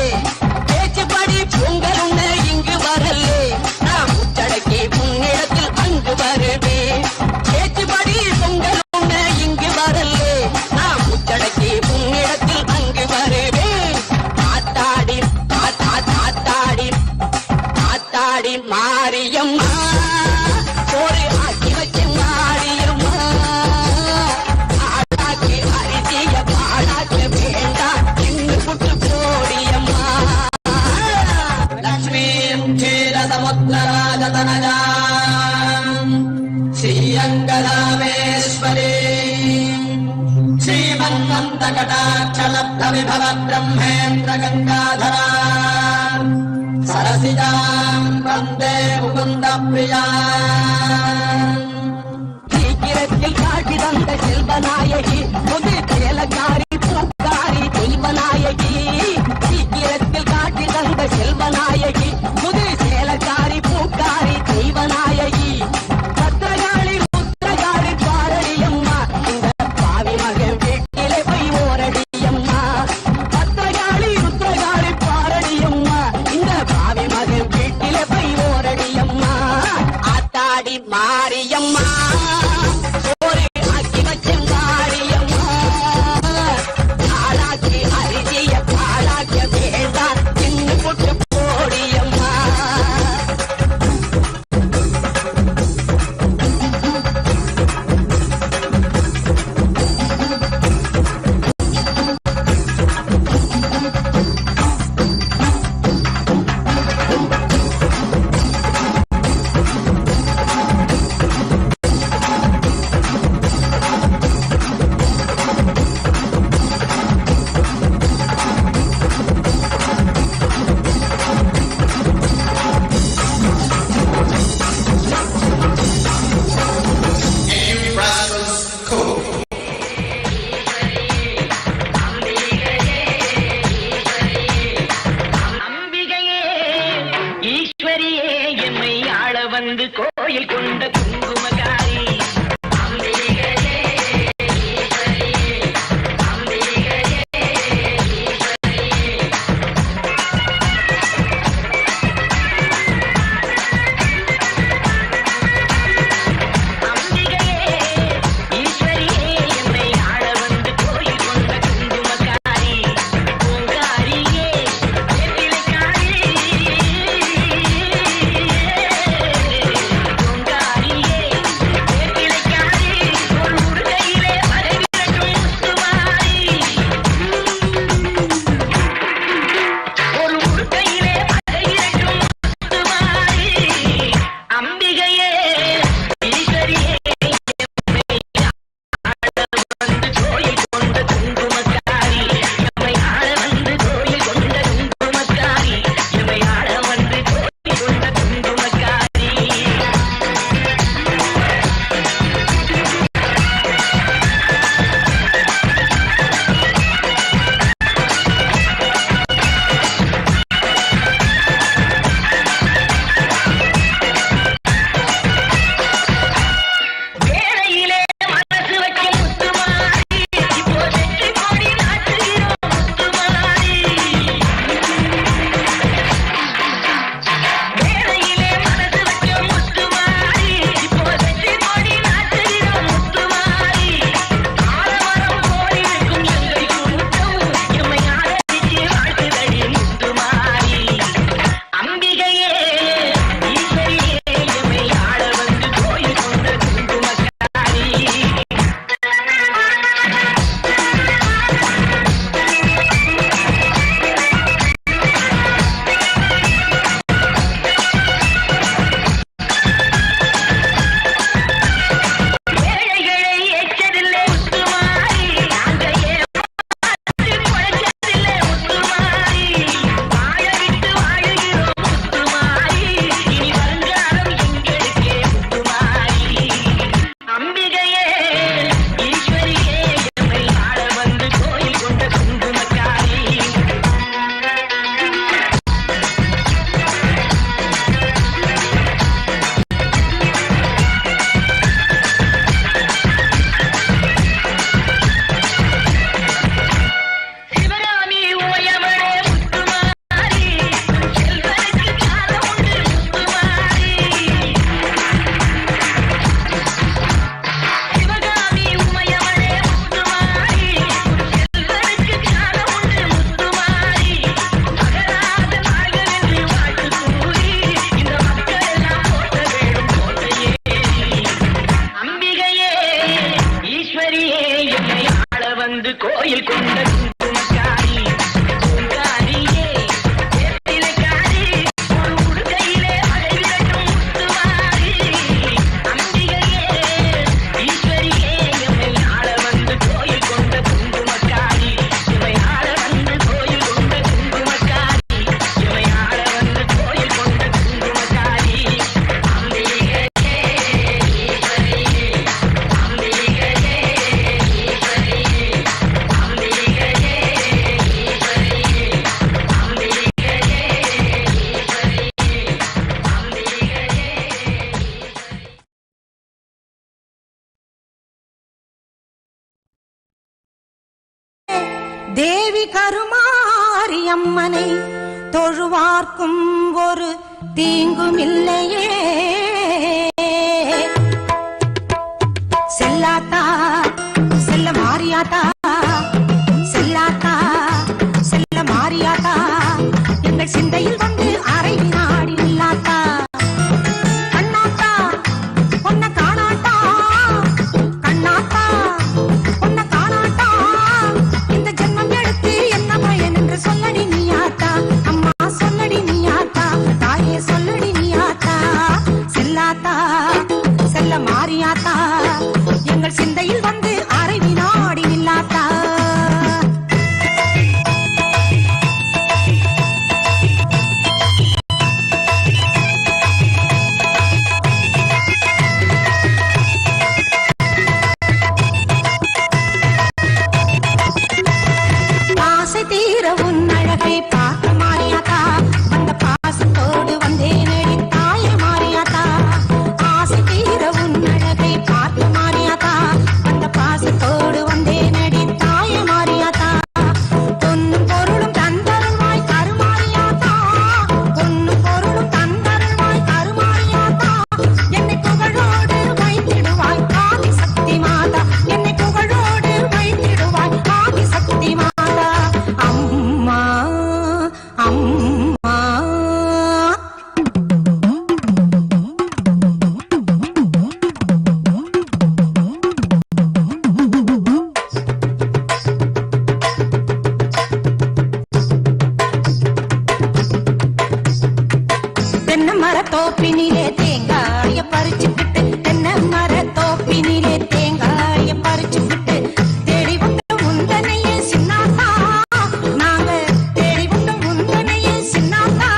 பேச்சுப்படி பொங்கல் உண்ண இங்கு வரல்லே நான் முச்சடக்கி முன்னிடத்தில் அங்கு வருவேன் பேச்சுப்படி பொங்கல் உண்ண இங்கு வரல்லே நான் முச்சடக்கி முன்னிடத்தில் அங்கு வருவேன் ஆத்தாடி ஆத்தாடி ஆத்தாடி மாரியம்மா ஒரு ஆக்கி வச்ச மாரியம்மா ஆளாக்கி அரிசிய பாழாக்க வேண்டாம் இங்கு புட்டு போடியம்மா லக்ஷ்மீம் க்ஷீரசமுத்திரராஜதனஜாம் ஸ்ரீரங்கராமேஸ்வரி ஸ்ரீமன்மந்த कटाक्षलब्धविभव ब्रह्मेन्द्र गंगाधरा सरसिजां वन्दे मुकुन्द प्रिया சீக்கிரத்தில் காட்சி தந்த செல்வநாயகி புது சேலக்காரி பூக்காரி தெய்வநாயகி சீக்கிரத்தில் காட்சி தந்த செல்வநாயகி புது சேலக்காரி பூக்காரி தெய்வநாயகி பத்திரகாளி உத்திரகாளி பாரடியம்மா இந்த பாவி மகன் வீட்டிலே போய் ஓரடியம்மா பத்திரகாளி உத்திரகாளி பாரடியம்மா இந்த பாவி மகன் வீட்டிலே போய் ஓரடியம்மா ஆத்தாடி மாரியம்மா கருமாரியம்மனை தொழுவார்க்கும் ஒரு தீங்குமில்லையே. செல்லாத்தா செல்ல மாரியாத்தா, செல்லாத்தா செல்ல மாரியாத்தா, எங்கள் சிந்தையில் வந்து அரை வினாடி இல்லாத்தா. கண்ணாத்தா பொன்ன காணாட்டா, கண்ணாத்தா பொன்ன காணாட்டா, இந்த ஜென்மம் எடுத்து என்ன பயன் என்று சொல்லடி நீயாத்தா. அம்மா சொல்லடி நீயாத்தா, தாயே சொல்லடி நீயாத்தா. செல்லாத்தா செல்ல மாரியாத்தா, எங்கள் சிந்தையில் வந்து அரை வினாடி இல்லாத்தா. ஆசை தீர உன் அழகை பார்க்க மாரியாத்தா, அந்த பாசத்தோடு வந்தேனடி தாயே மாரியாத்தா. ஆசை தீர உன் அழகை பார்க்க மாரியாத்தா, அந்த பாசத்தோடு வந்தேனடி தாயே மாரியாத்தா. பொன்னும் பொருளும் தந்தருள்வாய் கருமாரியாத்தா, பொன்னும் பொருளும் தந்தருள்வாய் கருமாரியாத்தா. என்னை புகழோடு வைத்திடுவாய் ஆதி சக்தி மாதா, என்னை புகழோடு வைத்திடுவாய் ஆதி சக்தி மாதா. அம்மா அம்மா தென்னை மரத்தோப்பினிலே தேங்காய பறிச்சுக்கிட்டு, தென்னை மரத்தோப்பினிலே தேங்காய பறிச்சுக்கிட்டு, தேடி வந்த முந்தனையே சின்னாத்தா, நாங்க தேடி வந்த முந்தனையே சின்னாத்தா.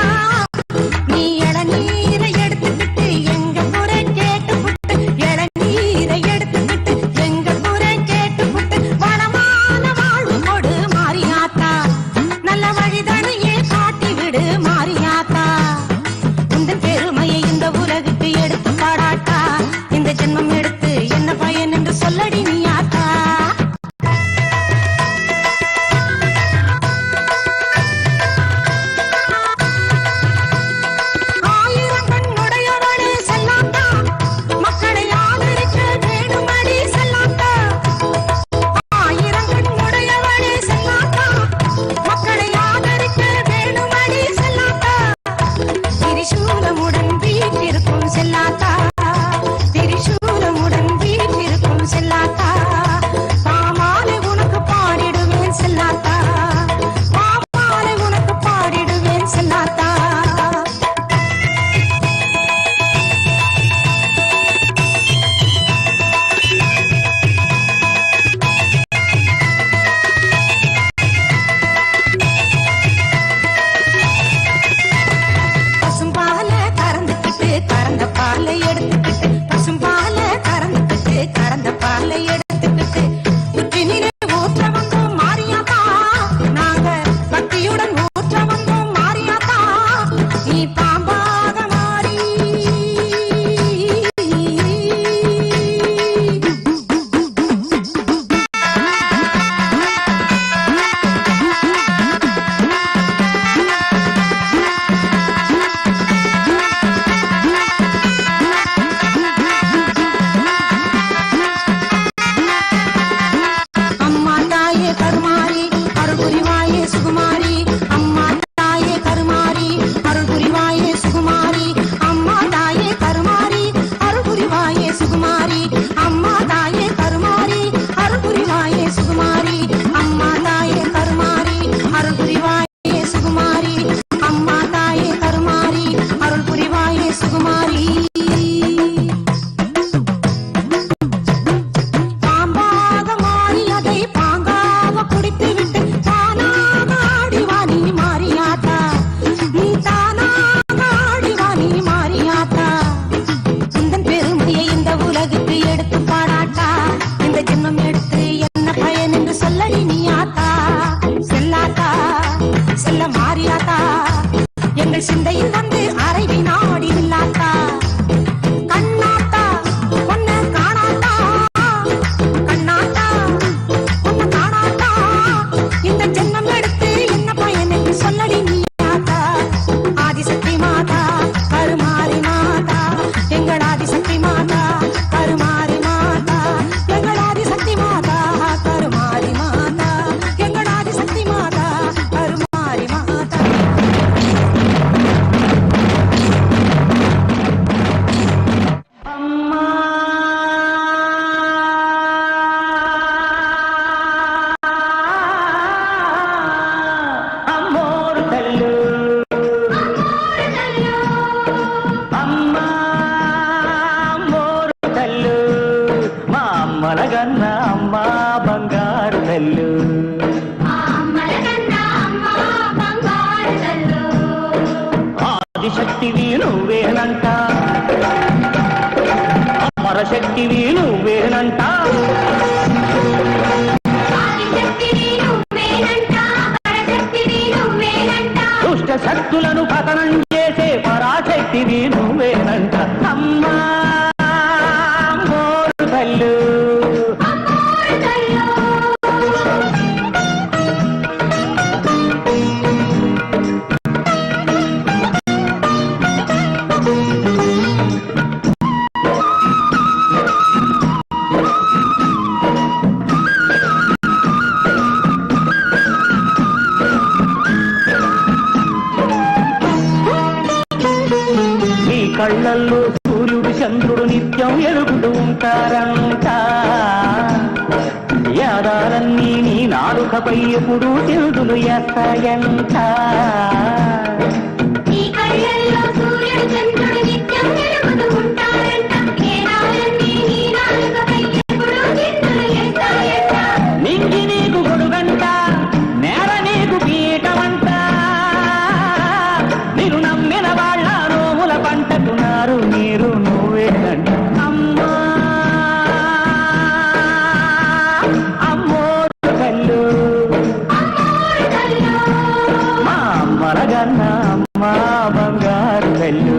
நீ இளநீரை எடுத்துக்கிட்டு எங்க முறை கேட்டுவிட்டு, இளநீரை எடுத்துக்கிட்டு எங்க முறை கேட்டுவிட்டு, வளமான வாழ்வு கொடு மாரியாத்தா, நல்ல வழிதனையே காட்டி விடு மாரியாத்தா. உந்தன் பெருமையை இந்த உலகுக்கு எடுத்து பாடாட்டா, இந்த ஜென்மம் எடுத்து என்ன பயன் என்று சொல்லடி நீயாத்தா. ஆயிரம் கண்ணுடையவளே செல்லாத்தா, மக்களை ஆதரிக்க வேணுமடி செல்லாத்தா. ஆயிரம் கண்ணுடையவளே செல்லாத்தா, மக்களை ஆதரிக்க வேணுமடி செல்லாத்தா. திரிசூலமுடன் வீற்றிருக்கும் செல்லாத்தா, திரிசூலமுடன் வீற்றிருக்கும் செல்லாத்தா. பாமாலை உனக்கு பாடிடுவேன் செல்லாத்தா, பாமாலை உனக்கு பாடிடுவேன் செல்லாத்தா. பசும்பால கறந்துக்கிட்டு கறந்த பாலை எடுத்துக்கிட்டு, பசும்பால கறந்துக்கிட்டு கறந்த பாலை எடுத்துக்கிட்டு, புற்றினிலே ஊற்ற வந்தோம் மாரியாத்தா, நாங்க பக்தியுடன் ஊற்ற வந்தோம் மாரியாத்தா. நீ பாம்பாக மாறி அம்மா தாயே கருமாரி அருள் புரிவாயே சுகுமாரி, அம்மா தாயே கருமாரி அருள் புரிவாயே சுகுமாரி, அம்மா தாயே கருமாரி அருள் புரிவாயே சுகுமாரி, அம்மா தாயே கருமாரி அருள் புரிவாயே சுகுமாரி, அம்மா தாயே கருமாரி அருள் புரிவாயே சுகுமாரி, அம்மா தாயே கருமாரி அருள் புரிவாயே சுகுமாரி. பாம்பாக மாறி அதை பாங்காக குடித்து விட்டு, தானாக ஆடிவா நீ மாரியாத்தா, நீ தானாக ஆடிவா நீ மாரியாத்தா. உந்தன் பெருமையை இந்த உலகுக்கு எடுத்து பாடாட்டா, இந்த ஜென்மம் எடுத்து என்ன பயன் என்று சொல்லடி நீயாத்தா. செல்லாத்தா செல்ல மாரியாத்தா, எங்கள் சிந்தையில் வந்து அரை வினாடி இல்லாத்தா. கண்ணாத்தா பொன்ன காணாத்தா, கண்ணாத்தா பொன்ன காணாத்தா, இந்த ஜென்மம் అమ్మలగన్న అమ్మ బంగారు తల్లు ఆదిశక్తివి నువ్వేనంట పరశక్తివి నువ్వేనంట దుష్ట శక్తులను పతనం చేసే పరాశక్తివి నువ్వేనంట అమ్మా మోరు తల్లు కళ్ళల్లో సూర్యుడు చంద్రుడు నిత్యం ఎలుగుతూ ఉంటారంట యాదాలన్నీ నీ నాలుకపై ఎప్పుడు తిరుగులు వేస్తాయంట నింగి నీకు గొడుగంట నేల నీకు పీఠమంట నిన్ను నమ్మిన వాళ్ళ పంటకున్నారు మీరు నువ్వేనంట అమ్మా అమ్మోరు కళ్ళు మా అమ్మలగన్న అమ్మ బంగారు కళ్ళు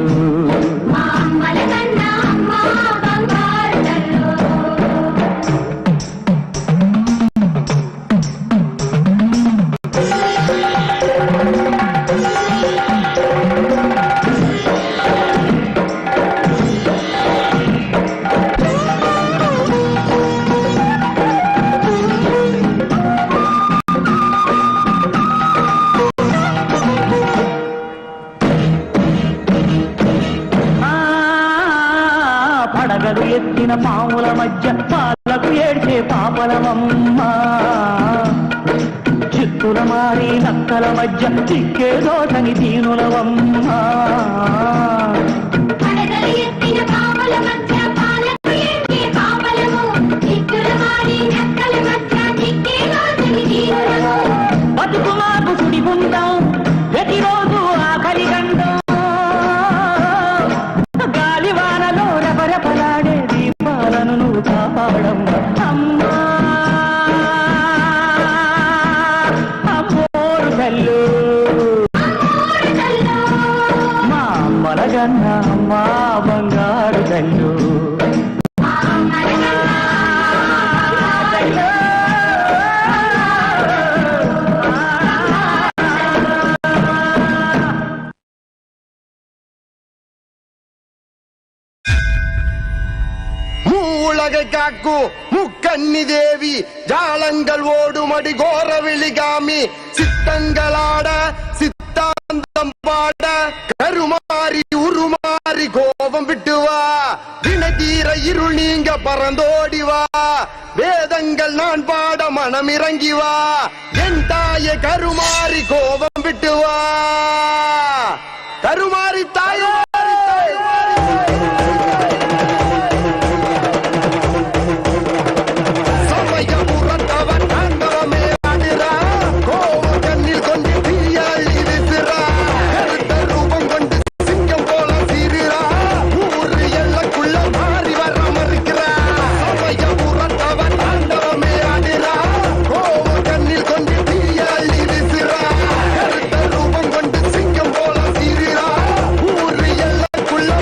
పడగలు ఎత్తిన పాముల మధ్య పాలకు ఏడ్చే పాపలమమ్మ చిత్తుల మారి నక్కల మధ్య చిక్కే దోటని దీనులవమ్మ బతుకు మాకు సుడి ఉంటాం ప్రతిరోజు ఆఖరి గండం గాలివానలో రెపరెపలాడే దీపాలను నువ్వు కాపాడమ్మ అమ్మా అమ్మోరు తల్లు మా అమ్మలగన్న అమ్మ బంగారు తల్లు உலகை காக்கும் முக்கண்ணி தேவி ஜாலங்கள் ஓடுமடி கோர விழிகாமி சித்தங்களாட சித்தாந்தம் பாட கருமாறி உருமாறி கோபம் விட்டுவா தினதீர இருள் நீங்க பறந்தோடி வா வேதங்கள் நான் பாட மனம் இறங்கி வா என் தாயை கருமாறி கோபம் விட்டுவா கருமாறி தாயே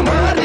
மாறி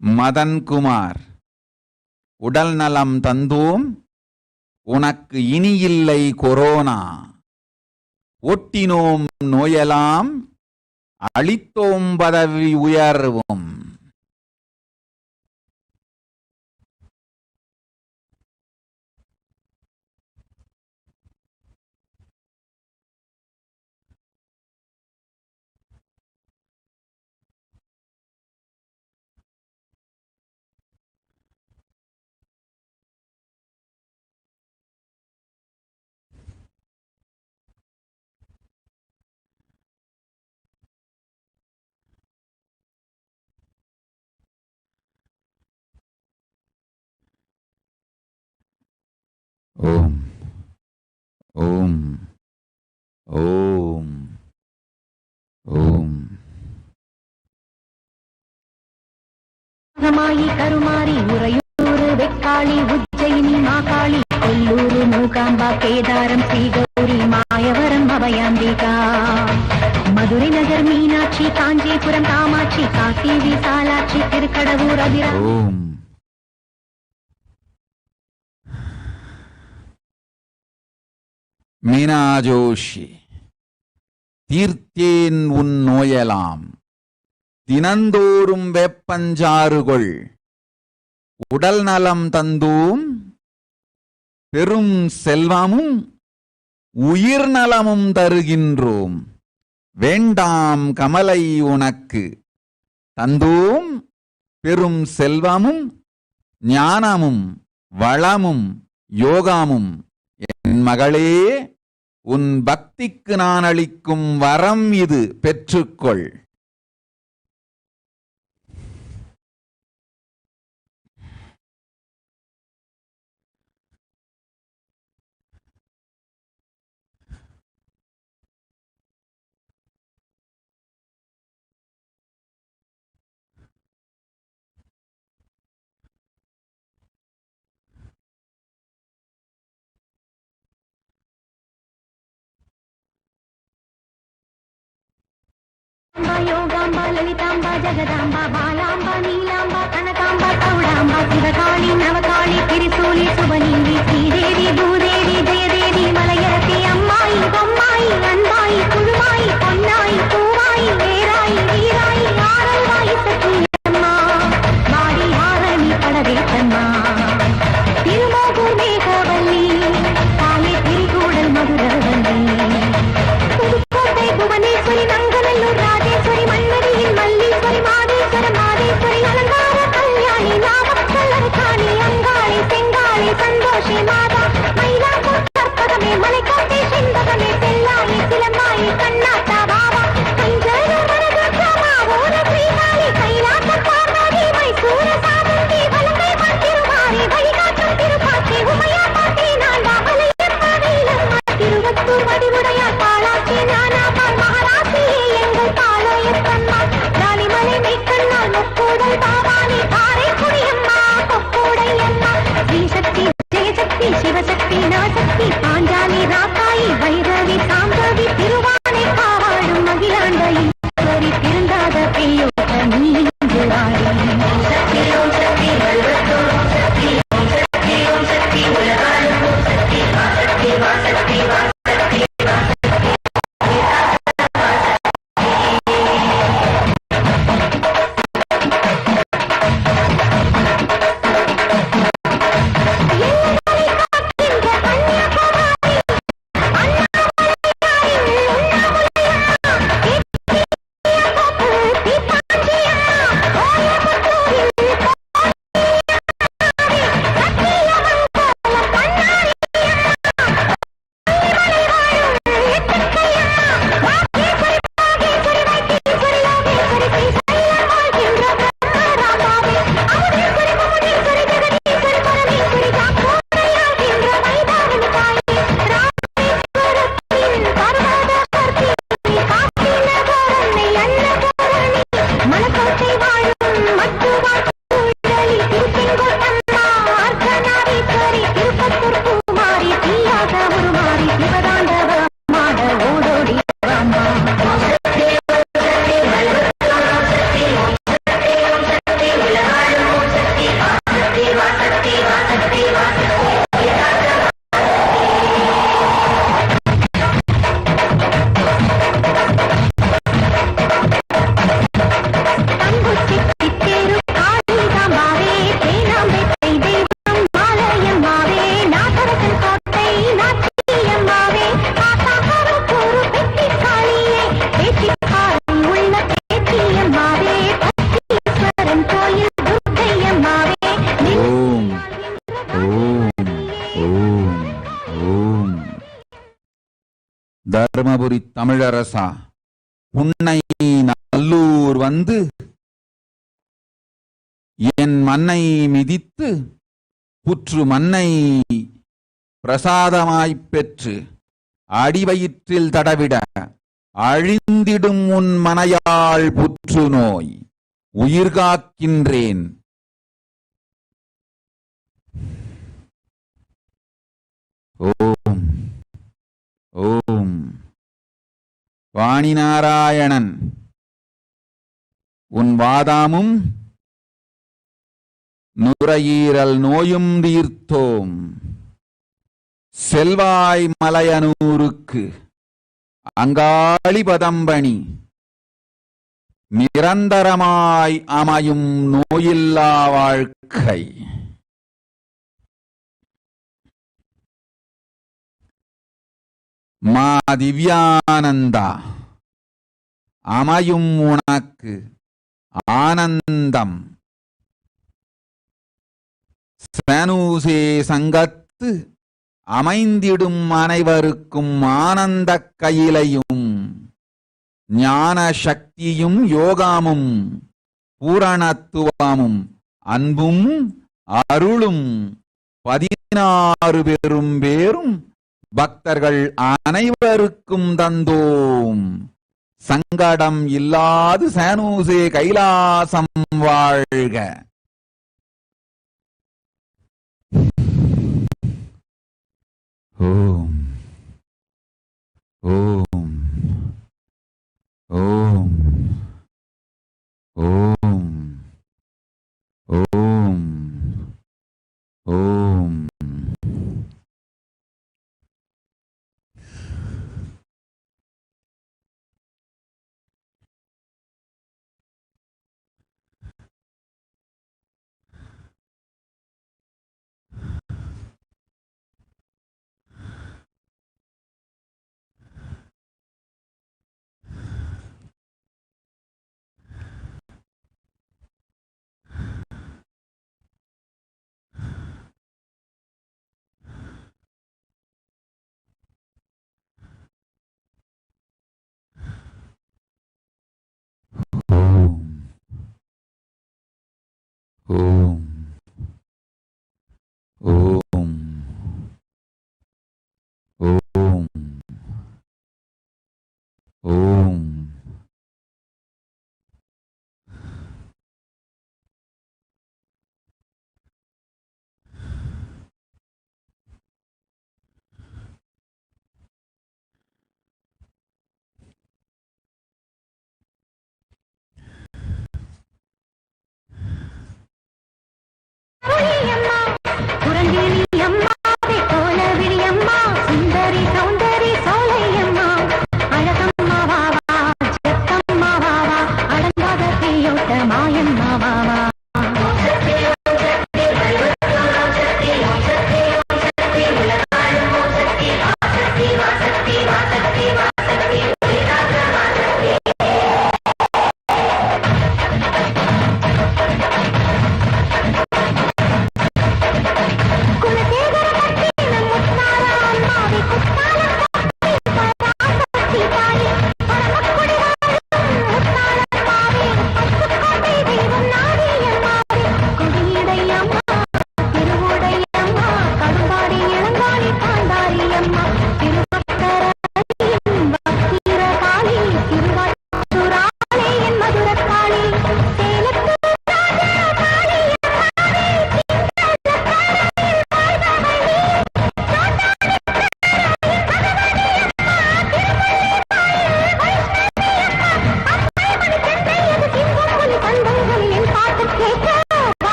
மதன்குமார், உடல் நலம் தந்தோம் உனக்கு இனியில்லை கொரோனா, ஒட்டினோம் நோயலாம் அளித்தோம் பதவி உயர்வும். ஓம் ஓம் ஓம் ஓம். கருமாரி உறையூரு வெக்காளி உஜ்ஜயினி மாகாளி கொல்லூரு மூகாம்பா கேதாரம் ஸ்ரீகௌரி மாயவரம் அபயாம்பிகா மதுரை நகர் மீனாட்சி காஞ்சிபுரம் காமாட்சி காசி விசாலாட்சி திருக்கடவூர் அதிரா. ஓம். மீனா ஜோஷி, தீர்த்தேன் உன் நோயலாம் தினந்தோறும் வெப்பஞ்சாறுகொள், உடல் நலம் தந்தோம் பெரும் செல்வமும் உயிர் நலமும் தருகின்றோம், வேண்டாம் கமலை உனக்கு தந்தோம் பெரும் செல்வமும் ஞானமும் வளமும் யோகமும், என் மகளே உன் பக்திக்கு நான் அளிக்கும் வரம் இது, பெற்றுக்கொள். யோகாம்பா லலிதாம்பா ஜகதாம்பா பாலாம்பா நீலாம்பா கனகாம்பா கௌடாம்பா சிவகாளி நவகாளி திரிசூலி சுபநீதி ஸ்ரீதேவி பூதேவி ஜெயதேவி மலையரசி அம்மாயி பொம்மாயி அன்பாயி குழுமாயி பொன்னாயி பூவாயி வேராயி வீராயி ஆரல்வாயி சத்தியம்மா வாடி ஆரணி படவேசம்மா திருமோகூர் மேகவல்லி காலே திரிகூடல் மதுரவல்லி புதுக்கோட்டை புவனேஸ்வரி நங்கநல்லூர் ராஜேஸ்வரி மன்மதியின் மல்லீஸ்வரி மாதேஸ்வர மாதேஸ்வரி அலங்கார கல்யாணி நாமக்கல் அருகாணி அங்காளி செங்காளி சந்தோஷி மாதா மயிலாப்பூர் கற்பகமே மலைக்கோட்டை செண்பகமே செல்லாயி சிலம்பாயி கண்ணாத்தா பாபா கஞ்சரு மரகமா ஓர ஸ்ரீகாளி கைலாச பார்வதி மைசூர சாமுண்டி வலங்கை திருமாரி வழிகாட்டும் திருப்பாச்சி உமையா பாட்டி நான்வா மலையப்பா வெயிலம்மா திருவத்தூர் வடிவுடையார் பாலாச்சி நானாபால் மகாராசியே எங்கள் பாளையத்தம்மா ராணிமலை மெய்க்கண்ணால் முக்கூடல் பாவானி காரைக்குடியம்மா கொக்கூடையம்மா ஸ்ரீசக்தி ஜெயசக்தி சிவசக்தி நவசக்தி பாஞ்சாலி ராக்காயி வைரவி சாம்பவி திருவானை காவாடும் மகிழாண்ட ஈஸ்வரி திருந்தாத பெய்யோட்ட நீ இங்கு வாழி. சக்தி ஓம் சக்தி வல்வத்தோம் சக்தி ஓம் சக்தி ஓம் சக்தி உலகாலும் ஓம் சக்தி வா சக்தி வா சக்தி வா சக்தி வா உலகாலும் தர்மபுரி தமிழரசா, உன்னை நல்லூர் வந்து என் மண்ணை மிதித்து புற்று மண்ணை பிரசாதமாய்ப் பெற்று அடிவயிற்றில் தடவிட அழிந்திடும் உன் மனையாள் புற்று நோய் உயிர் காக்கின்றேன். ஓம் ஓம். வாணிநாராயணன், உன் வாதாமும் நுரையீரல் நோயும் தீர்த்தோம். செல்வாய் மலையனூருக்கு அங்காளி பதம்பணி நிரந்தரமாய் அமையும் நோயில்லா வாழ்க்கை. மா திவ்யானந்தா, அமையும் உனக்கு ஆனந்தம். சனூசே சங்கத்து அமைந்திடும் அனைவருக்கும் ஆனந்த கையிலையும் ஞான சக்தியும் யோகமும் பூரணத்துவமும் அன்பும் அருளும் 16 பெரும் பேரும் பக்தர்கள் அனைவருக்கும் தந்தோம். சங்கடம் இல்லாது சனூசே கைலாசம் வாழ்க. ஓம் ஓம் ஓம் ஓம் ஓம் ஓம். ஓம் ஓம் ஓம் ஓம்.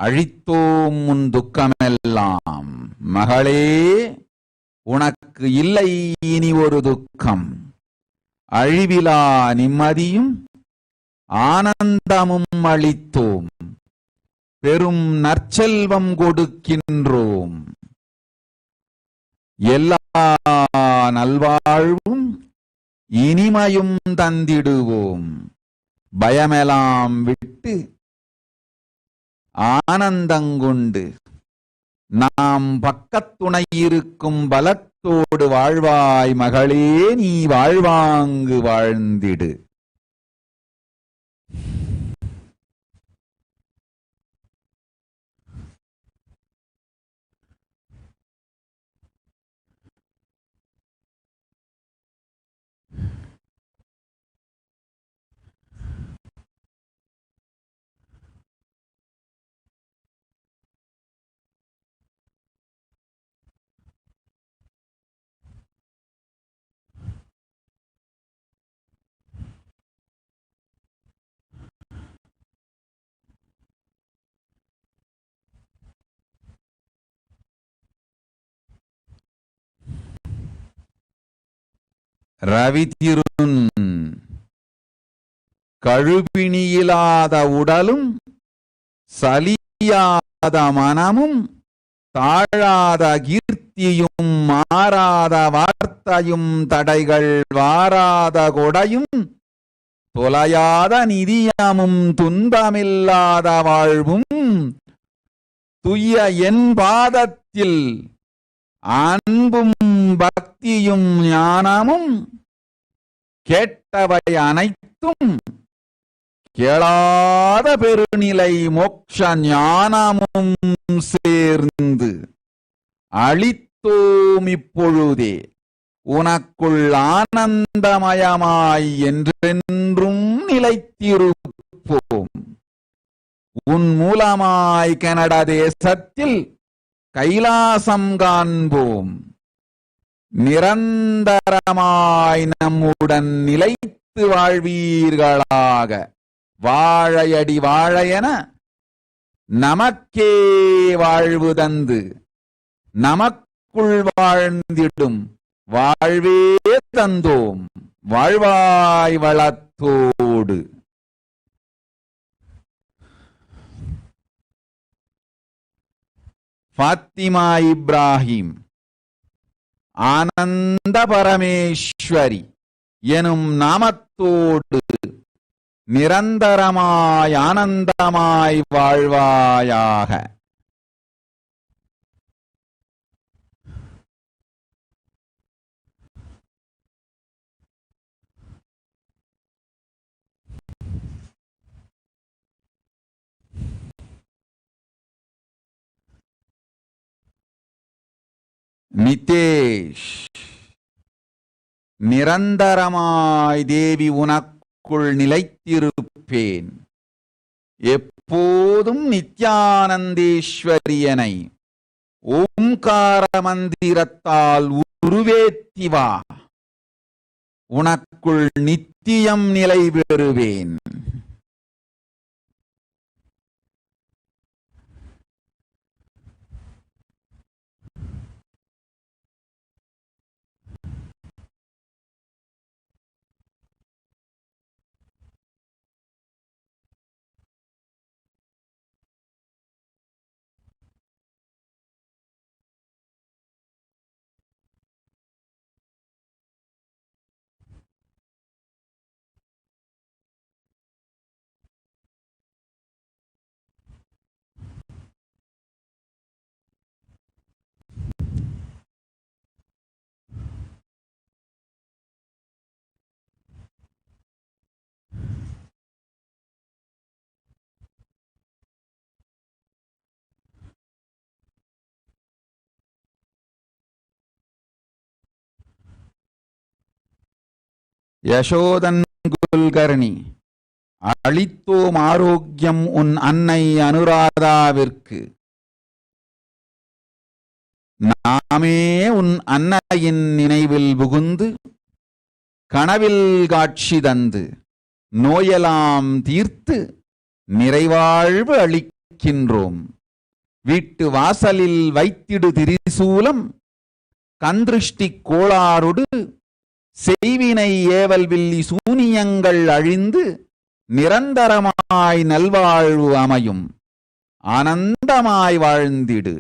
அழித்தோம் உன் துக்கமெல்லாம் மகளே, உனக்கு இல்லை இனி ஒரு துக்கம். அழிவிலா நிம்மதியும் ஆனந்தமும் அளித்தோம். பெரும் நற்செல்வம் கொடுக்கின்றோம். எல்லா நல்வாழ்வும் இனிமையும் தந்திடுவோம். பயமெல்லாம் விட்டு ஆனந்தங்கொண்டு நாம் பக்கத்துணை இருக்கும் பலத்தோடு வாழ்வாய் மகளே, நீ வாழ்வாங்கு வாழ்ந்திடு. ரவிதிருன் கழுபிணியிலாத உடலும் சலியாத மனமும் தாழாத கீர்த்தியும் மாறாத வார்த்தையும் தடைகள் வாராத கொடையும் தொலையாத நிதியமும் துன்பமில்லாத வாழ்வும் துய்ய என் பாதத்தில் அன்பும் பக்தியும் ஞானமும் கேட்டவை அனைத்தும் கேளாத பெருநிலை மோட்ச ஞானமும் சேர்ந்து அளித்தோம் இப்பொழுதே உனக்குள் ஆனந்தமயமாய் என்றென்றும் நிலைத்திருப்போம். உன் மூலமாய் கனடா தேசத்தில் கைலாசம் காண்போம். நிரந்தரமாய் நம்முடன் நிலைத்து வாழ்வீர்களாக. வாழையடி வாழையென நமக்கே வாழ்வு தந்து நமக்குள் வாழ்ந்திடும் வாழ்வே தந்தோம். வாழ்வாய் வளத்தோடு. ஃபாத்திமா இப்ராஹிம் ஆனந்த பரமேஸ்வரி எனும் நாமத்தோடு நிரந்தரமாய் ஆனந்தமாய் வாழ்வாயாக. நிதேஷ் நிரந்தரமாய் தேவி உனக்குள் நிலைத்திருப்பேன். எப்போதும் நித்யானந்தேஸ்வரியனை ஓம்கார மந்திரத்தால் உருவேத்திவா. உனக்குள் நித்தியம் நிலை பெறுவேன். யசோதன் குல்கர்ணி அளித்தோம் ஆரோக்கியம் உன் அன்னை அனுராதாவிற்கு. நாமே உன் அன்னையின் நினைவில் புகுந்து கனவில் காட்சி தந்து நோயெல்லாம் தீர்த்து நிறைவாழ்வு அளிக்கின்றோம். வீட்டு வாசலில் வைத்திடு திரிசூலம் கந்திருஷ்டி கோளாறுடு செய்வினை ஏவல் வில்லி சூனியங்கள் அழிந்து நிரந்தரமாய் நல்வாழ்வு அமையும். ஆனந்தமாய் வாழ்ந்திடு.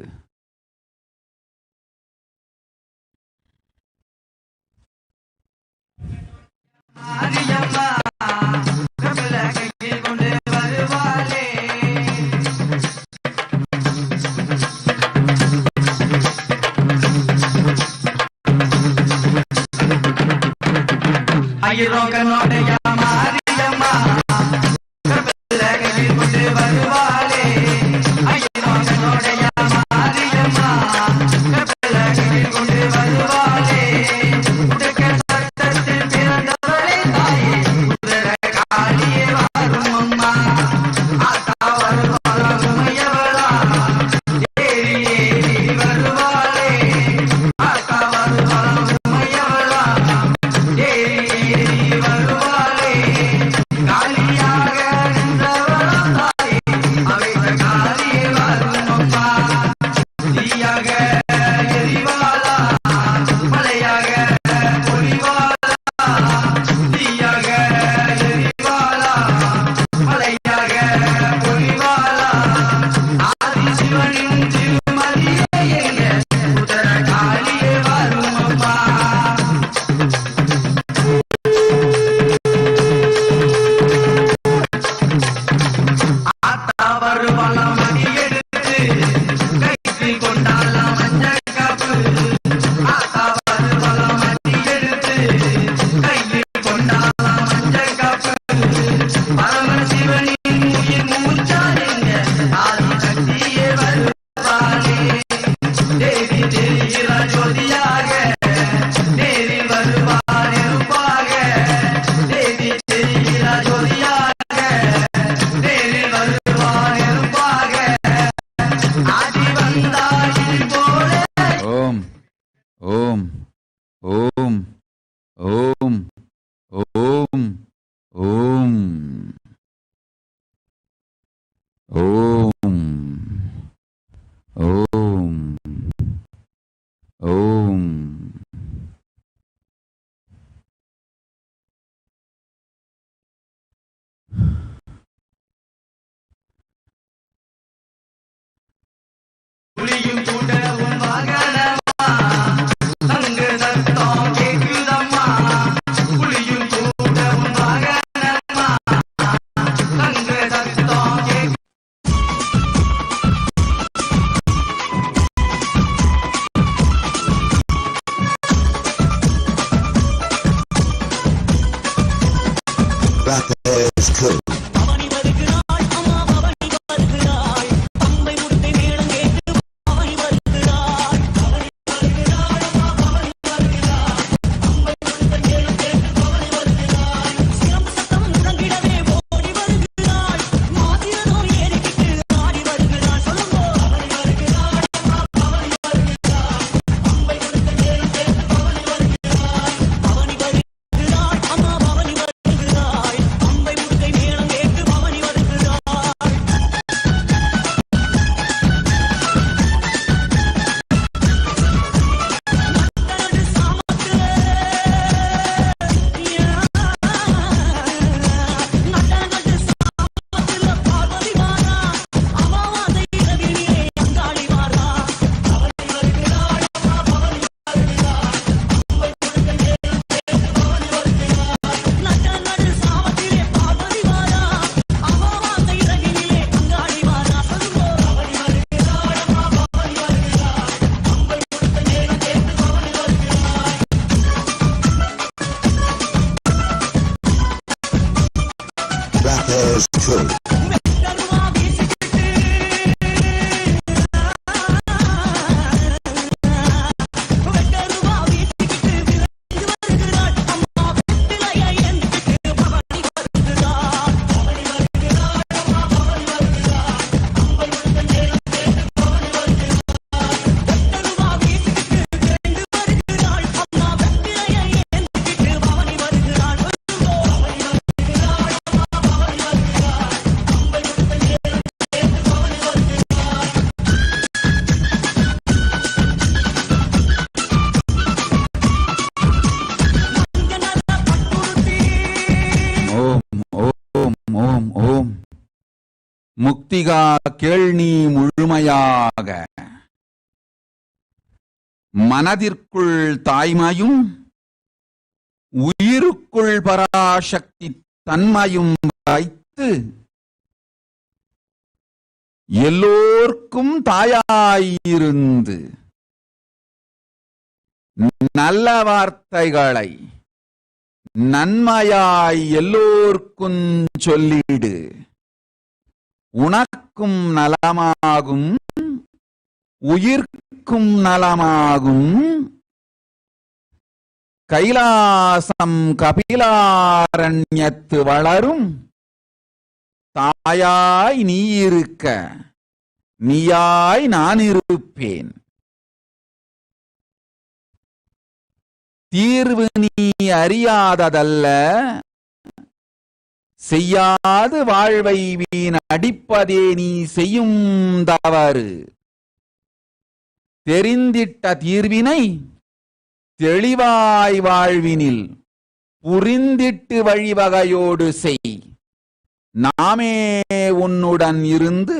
முக்திகா கேள் நீ முழுமையாக. மனதிற்குள் தாய்மையும் உயிருக்குள் பராசக்தி தன்மையும் வைத்து எல்லோர்க்கும் தாயாயிருந்து நல்ல வார்த்தைகளை நன்மையாய் எல்லோர்க்கும் சொல்லிடு. உனக்கும் நலமாகும் உயிர்க்கும் நலமாகும். கைலாசம் கபிலாரண்யத்து வளரும் தாயாய் நீ இருக்க நீயாய் நான் இருப்பேன். தீர்வு நீ அறியாததல்ல, செய்யாது வாழ்வை வீண் அடிப்பதே நீ செய்யும் தவறு. தெரிந்திட்ட தீர்வினை தெளிவாய் வாழ்வினில் புரிந்திட்டு வழிவகையோடு செய். நாமே உன்னுடன் இருந்து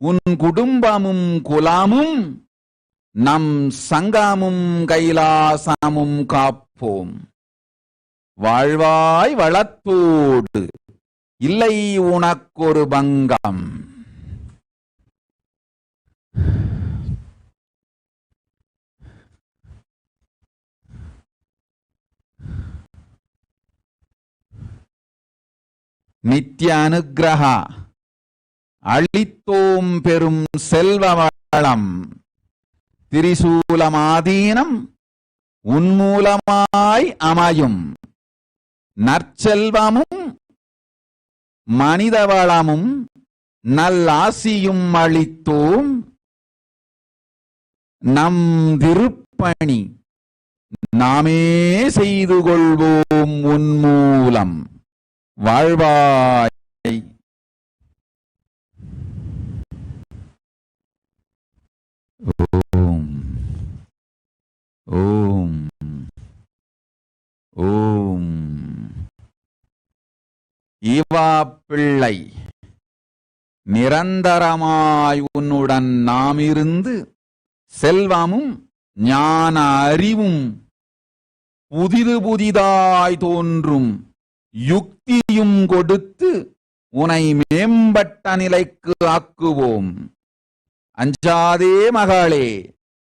உன் குடும்பமும் குலமும் நம் சங்கமும் கைலாசமும் காப்போம். வாழ்வாய் வளத்தோடு இல்லை உனக்கொரு பங்கம். நித்ய அனுக்கிரக அளித்தோம் பெரும் செல்வ வளம். திரிசூலமாதீனம் உன்மூலமாய் அமையும். நற்செல்வமும் மனித வளமும் நல்லாசியும் அளித்தோம். நம் திருப்பணி நாமே செய்து கொள்வோம் உன்மூலம். வாழ்வாய். ஓம் ஓம் ஓம். ஈவா பிள்ளை, நிரந்தரமாய் உன்னுடன் நாம் இருந்து செல்வமும் ஞான அறிவும் புதிது புதிதாய் தோன்றும் யுக்தியும் கொடுத்து உனை மேம்பட்ட நிலைக்கு ஆக்குவோம். அஞ்சாதே மகளே,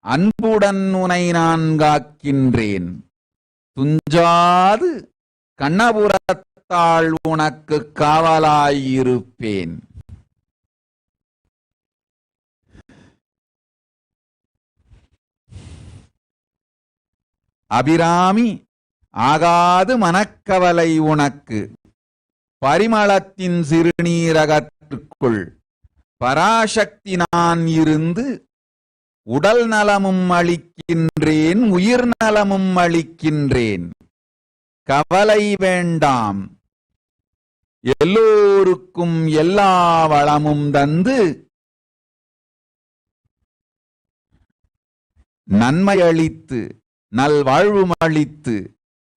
அன்புடன் உனை நான் காக்கின்றேன். துஞ்சாது கண்ணபுரத்தாள் உனக்கு காவலாயிருப்பேன். அபிராமி, ஆகாது மனக்கவலை உனக்கு. பரிமளத்தின் சிறுநீரகத்திற்குள் பராசக்தி நான் இருந்து உடல் நலமும் அளிக்கின்றேன், உயிர் நலமும் அளிக்கின்றேன். கவலை வேண்டாம். எல்லோருக்கும் எல்லா வளமும் தந்து நன்மை அளித்து நல்வாழ்வும் அளித்து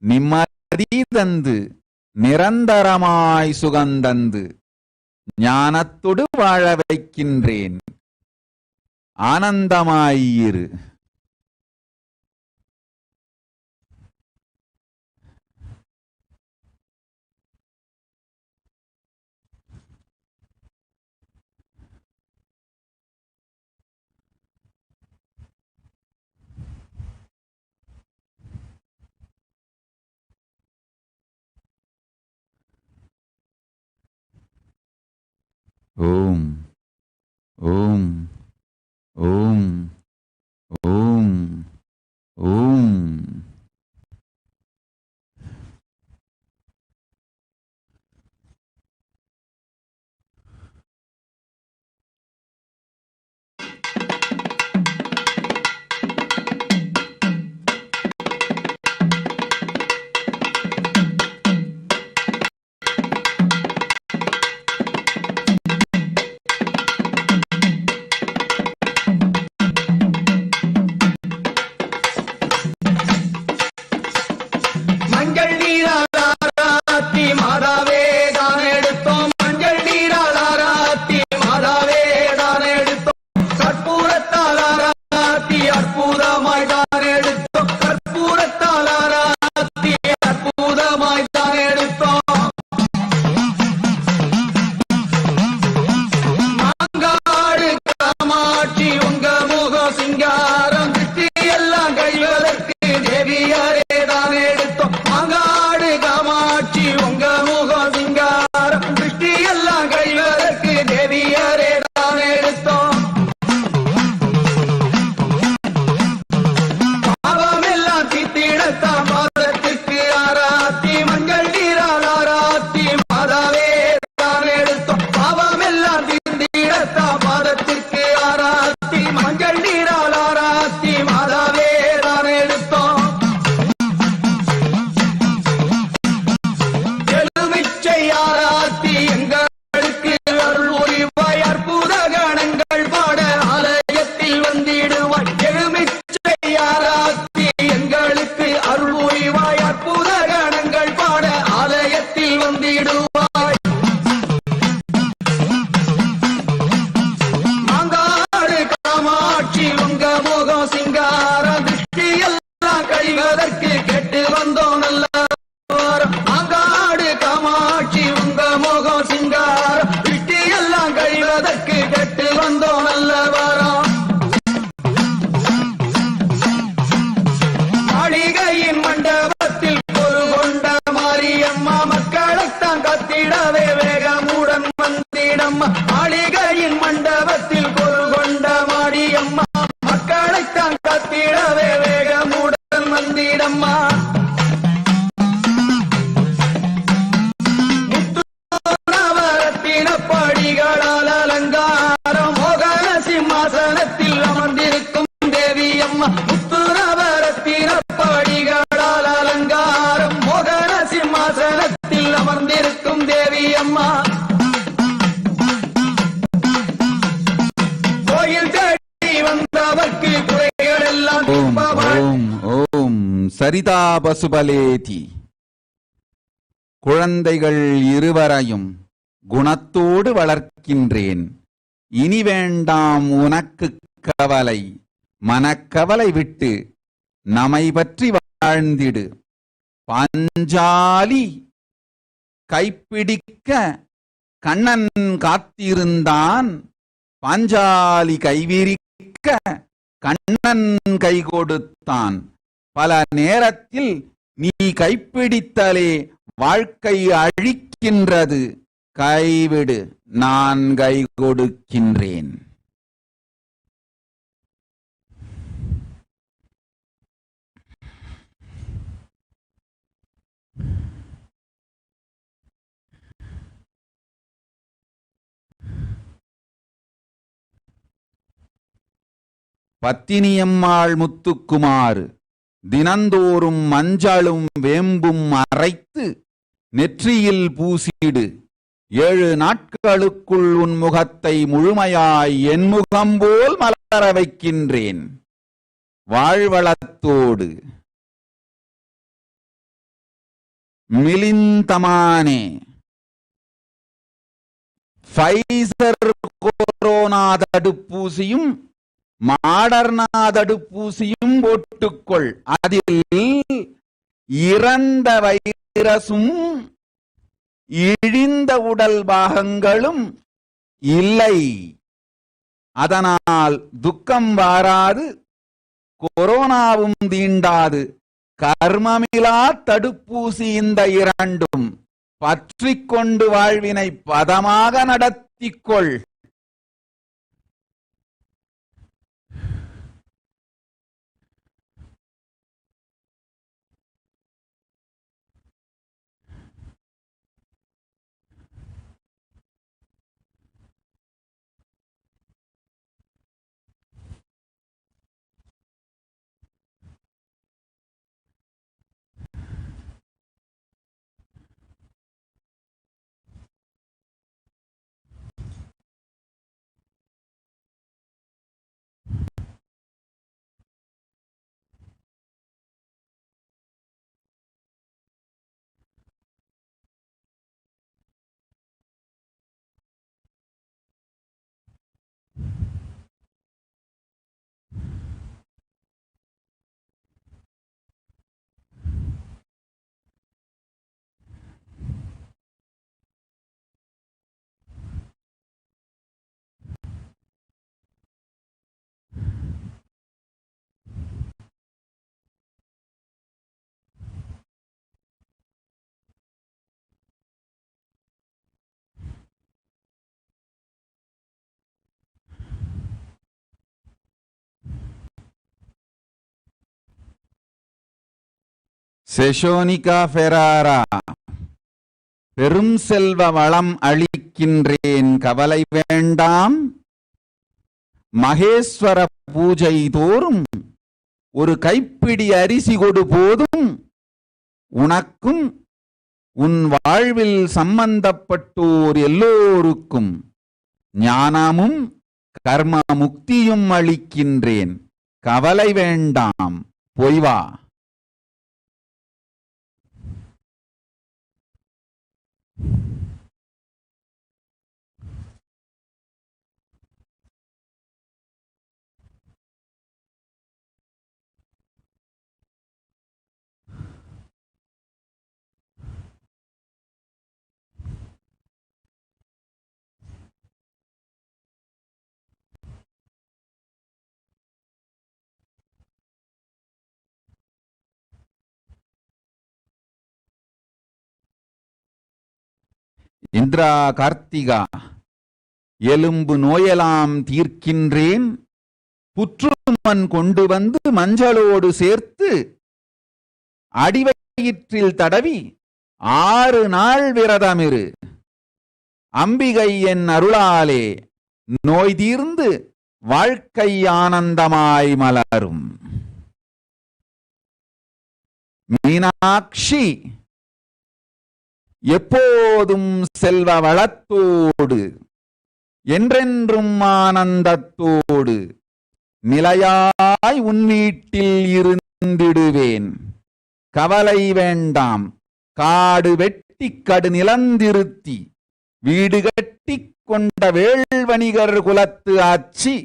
நிம்மதி தந்து நிரந்தரமாய் சுகந்தந்து ஞானத்தோடு வாழ வைக்கின்றேன். ஆனந்தமாயிரு. ஓம் ஓம் ஓம் ஓம் ஓம். மாரியம்மா மாளிகையின் மண்டபத்தில் பொருள் கொண்ட மாரியம்மா மக்களைத்தான் காத்திடவே வேகமுடன் வந்திடம்மா நவரத்தின படிகளால் அலங்காரம் மோகன சிம்மாசனத்தில் அமர்ந்திருக்கும் தேவி அம்மா முத்து நவரத்தின படிகளால் அலங்காரம் மோகன சிம்மாசனத்தில் அமர்ந்திருக்கும் தேவி அம்மா கோயில் தேடி வந்தவர்க்கு குறைகள் எல்லாம் ஓம் ஓம் சரிதா பசுபலேதி. குழந்தைகள் இருவரையும் குணத்தோடு வளர்க்கின்றேன். இனி வேண்டாம் உனக்கு கவலை. மனக்கவலை விட்டு நம்மை பற்றி வாழ்ந்திடு. பாஞ்சாலி கைப்பிடிக்க கண்ணன் காத்திருந்தான். பாஞ்சாலி கைவிரிக்க கண்ணன் கை கொடுத்தான். பல நேரத்தில் நீ கைப்பிடித்தலே வாழ்க்கை அழிக்கின்றது. கைவிடு, நான் கை கொடுக்கின்றேன். பத்தினியம்மாள் முத்துக்குமார் தினந்தோறும் மஞ்சளும் வேம்பும் அரைத்து நெற்றியில் பூசிடு. 7 நாட்களுக்குள் உன் முகத்தை முழுமையாய் என் முகம் போல் மலர வைக்கின்றேன். வாழ்வளத்தோடு. மிலிந்தமானே ஃபைசர் கொரோனா தடுப்பூசியும் மாடர்னா தடுப்பூசியும் போட்டுக்கொள். அதில் இறந்த வைரசும் இழிந்த உடல் பாகங்களும் இல்லை. அதனால் துக்கம் வாராது, கொரோனாவும் தீண்டாது. கர்மமிலா தடுப்பூசி இந்த இரண்டும். பற்றிக்கொண்டு வாழ்வினை பதமாக நடத்திக்கொள். செஷோனிகா ஃபெராரா, பெரும் செல்வ வளம் அளிக்கின்றேன், கவலை வேண்டாம். மகேஸ்வர பூஜை தோறும் ஒரு கைப்பிடி அரிசி கொடு போதும். உனக்கும் உன் வாழ்வில் சம்பந்தப்பட்டோர் எல்லோருக்கும் ஞானமும் கர்ம முக்தியும் அளிக்கின்றேன். கவலை வேண்டாம், போய் வா. இந்திரா கார்த்திகா, எலும்பு நோயெல்லாம் தீர்க்கின்றேன், புற்றுமண் கொண்டு வந்து மஞ்சளோடு சேர்த்து அடிவயிற்றில் தடவி 6 நாள் விரதமிரு. அம்பிகை என் அருளாலே நோய் தீர்ந்து வாழ்க்கை ஆனந்தமாய் மலரும். மீனாட்சி எப்போதும் செல்வ வளத்தோடு என்றென்றும் ஆனந்தத்தோடு நிலையாய் உன் வீட்டில் இருந்திடுவேன். கவலை வேண்டாம். காடு வெட்டி கடு நிலந்திருத்தி வீடு கட்டி கொண்ட வேள்வணிகர் குலத்து ஆட்சி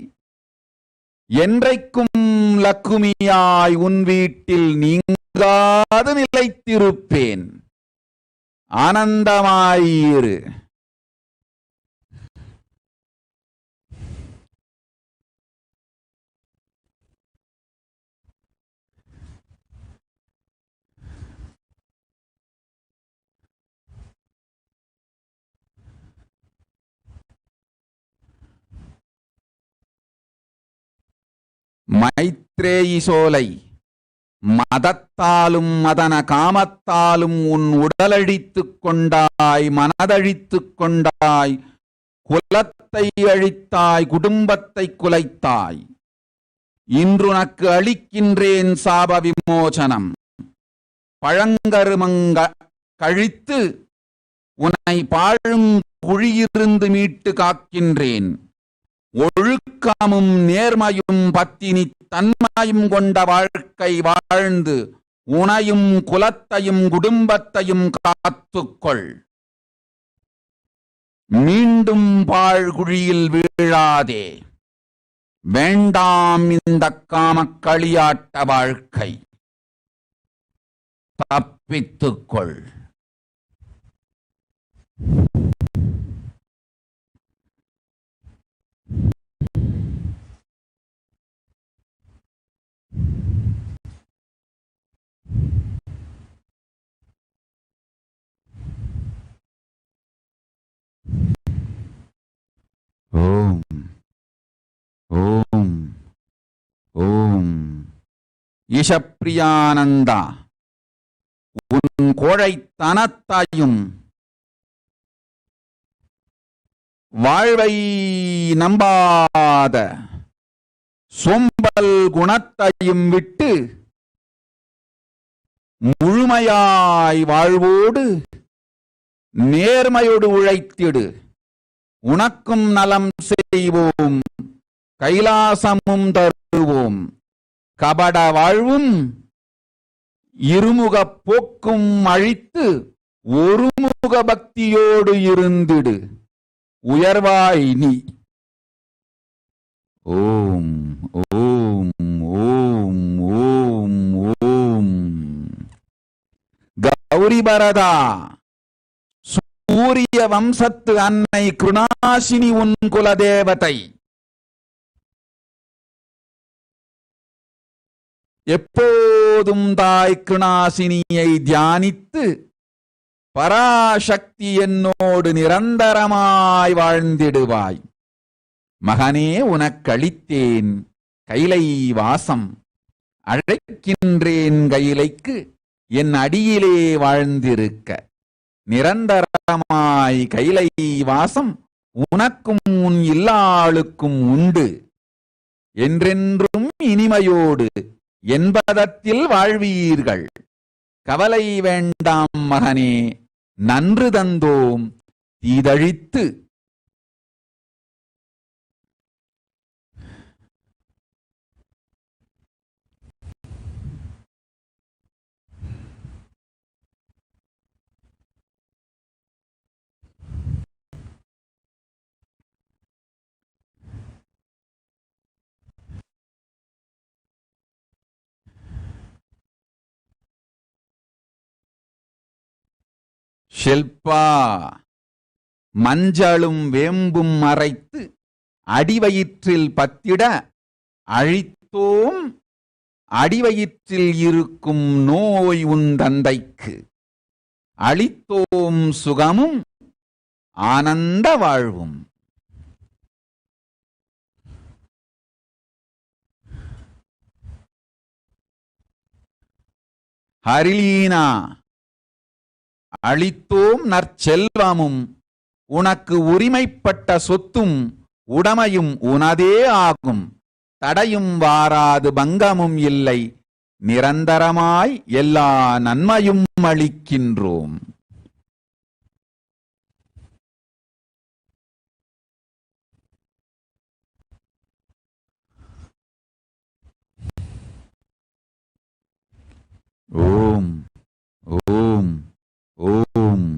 என்றைக்கும் லக்குமியாய் உன் வீட்டில் நீங்காது நிலைத்திருப்பேன். ஆனந்தமாயிரு. மைத்ரேயி சோலை மதத்தாலும் மதன காமத்தாலும் உன் உடலழித்துக் கொண்டாய், மனதழித்துக் கொண்டாய், குலத்தை அழித்தாய், குடும்பத்தை குலைத்தாய். இன்றுனக்கு அளிக்கின்றேன் சாப விமோசனம். பழங்கருமங்க கழித்து உன்னை பாழும் குழியிருந்து மீட்டு காக்கின்றேன். ஒழுக்கமும் நேர்மையும் பத்தினி தன்மையும் கொண்ட வாழ்க்கை வாழ்ந்து உனையும் குலத்தையும் குடும்பத்தையும் காத்துக்கொள். மீண்டும் பாழ்குழியில் வீழாதே. வேண்டாம் இந்த காமக்களியாட்ட வாழ்க்கை. தப்பித்துக்கொள். ஓம் ஓம் ஓம். ஈஷப்பிரியானந்தா, உன் கோழைத்தனத்தையும் வாழ்வை நம்பாத சோம்பல் குணத்தையும் விட்டு முழுமையாய் வாழ்வோடு நேர்மையோடு உழைத்திடு. உனக்கும் நலம் செய்வோம், கைலாசமும் தருவோம். கபட வாழ்வும் இருமுக போக்கும் அழித்து ஒருமுக பக்தியோடு இருந்திடு. உயர்வாய் நீ. ஓம் ஓம் ஓம் ஓம் ஓம். கௌரி பரதா, சூரிய வம்சத்து அன்னை கிருணாசினி உன் குலதேவதை. எப்போதும் தாய் கிருணாசினியை தியானித்து பராசக்தி என்னோடு நிரந்தரமாய் வாழ்ந்திடுவாய். மகனே, உனக்களித்தேன் கைலை வாசம். அழைக்கின்றேன் கைலைக்கு என் அடியிலே வாழ்ந்திருக்க. நிரந்தரமாய் கைலை வாசம் உனக்கும் உன் இல்லாளுக்கும் உண்டு. என்றென்றும் இனிமையோடு என்பதத்தில் வாழ்வீர்கள். கவலை வேண்டாம் மகனே, நன்று தந்தோம் தீதழித்து. ஷில்பா, மஞ்சளும் வேம்பும் அரைத்து அடிவயிற்றில் பத்திட அழித்தோம் அடிவயிற்றில் இருக்கும் நோய் உன் தந்தைக்கு. அளித்தோம் சுகமும் ஆனந்த வாழ்வும். ஹரிலீனா அளித்தோம் நற்செல்வமும் உனக்கு உரிமைப்பட்ட சொத்தும் உடமையும் உனதே ஆகும். தடையும் வாராது பங்கமும் இல்லை. நிரந்தரமாய் எல்லா நன்மையும் அளிக்கின்றோம். ஓம் ஓம் ஓம்.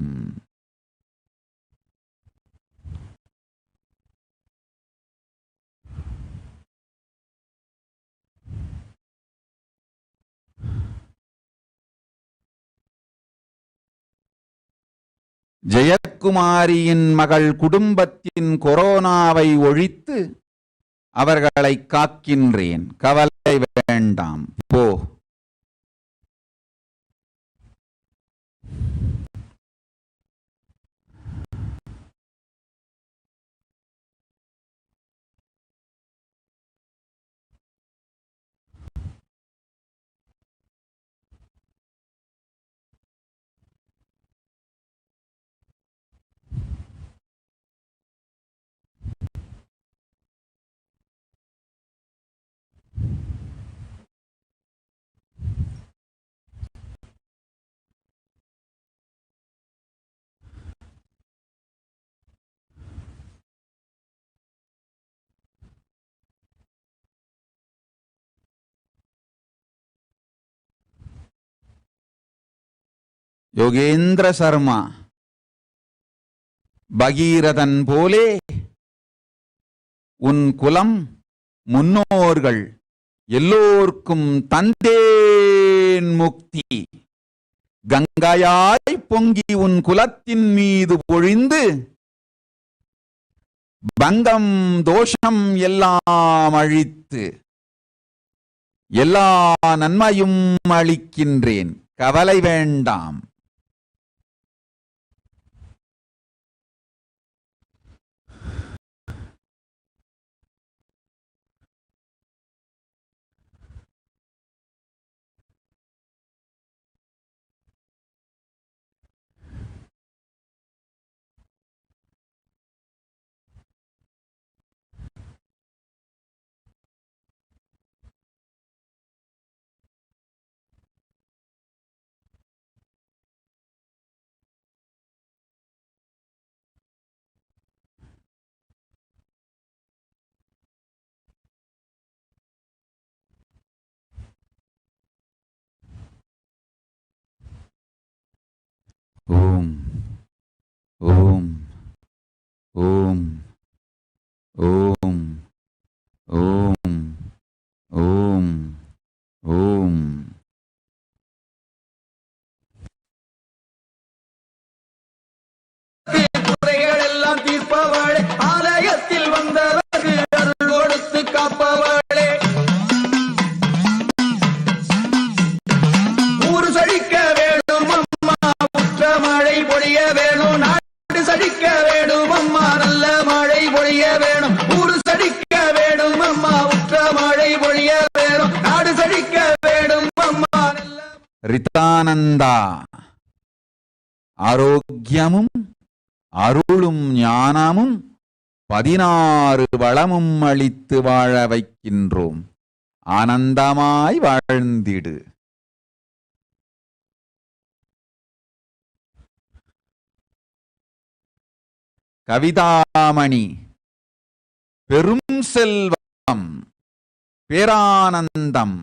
ஜெயக்குமாரியின் மகள் குடும்பத்தின் கொரோனாவை ஒழித்து அவர்களை காக்கின்றேன். கவலை வேண்டாம், போ. யோகேந்திர சர்மா பகீரதன் போலே உன் குலம் முன்னோர்கள் எல்லோர்க்கும் தந்தேன் முக்தி. கங்கையாய் பொங்கி உன் குலத்தின் மீது பொழிந்து பங்கம் தோஷம் எல்லாம் அழித்து எல்லா நன்மையும் அளிக்கின்றேன். கவலை வேண்டாம். ஓம் ஓம் ஓம் ஓம் ஓம் ஓம் ஓம். குறைகள் எல்லாம் தீர்ப்பவளே, ஆலயத்தில் வந்தவர்கள் அருள் கொடுத்து காப்பவளே, ஊர் செழிக்க வேணும் அம்மா, உற்ற மழை பொழிய வேணும், நாடு செழிக்க வேணும் அம்மா, நல்ல மழை பொழிய வேணும், ஊர் செழிக்க வேணும் அம்மா, உற்ற மழை பொழிய வேணும், நாடு செழிக்க வேணும் அம்மா. ரிதானந்தா ஆரோக்கியமும் அருளும் ஞானமும் 16 வளமும் அளித்து வாழ வைக்கின்றோம். ஆனந்தமாய் வாழ்ந்திடு. கவிதாமணி பெரும் செல்வம், பேரானந்தம்,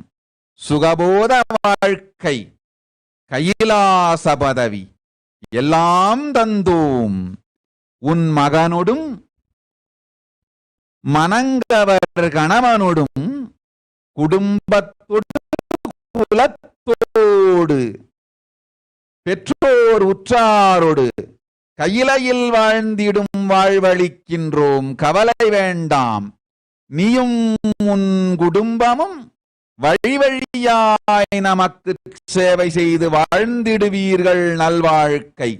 சுகபோத வாழ்க்கை, கையிலாச பதவி எல்லாம் தந்தோம். உன் மகனொடும் மனங்கவர் கணவனொடும் குடும்பத்தோடு குலத்தோடு பெற்றோர் உற்றாரோடு கையிலையில் வாழ்ந்திடும் வாழ்வளிக்கின்றோம். கவலை வேண்டாம். நீயும் உன் குடும்பமும் வழி வழியாய் நமக்கு சேவை செய்து வாழ்ந்திடுவீர்கள். நல்வாழ்க்கை,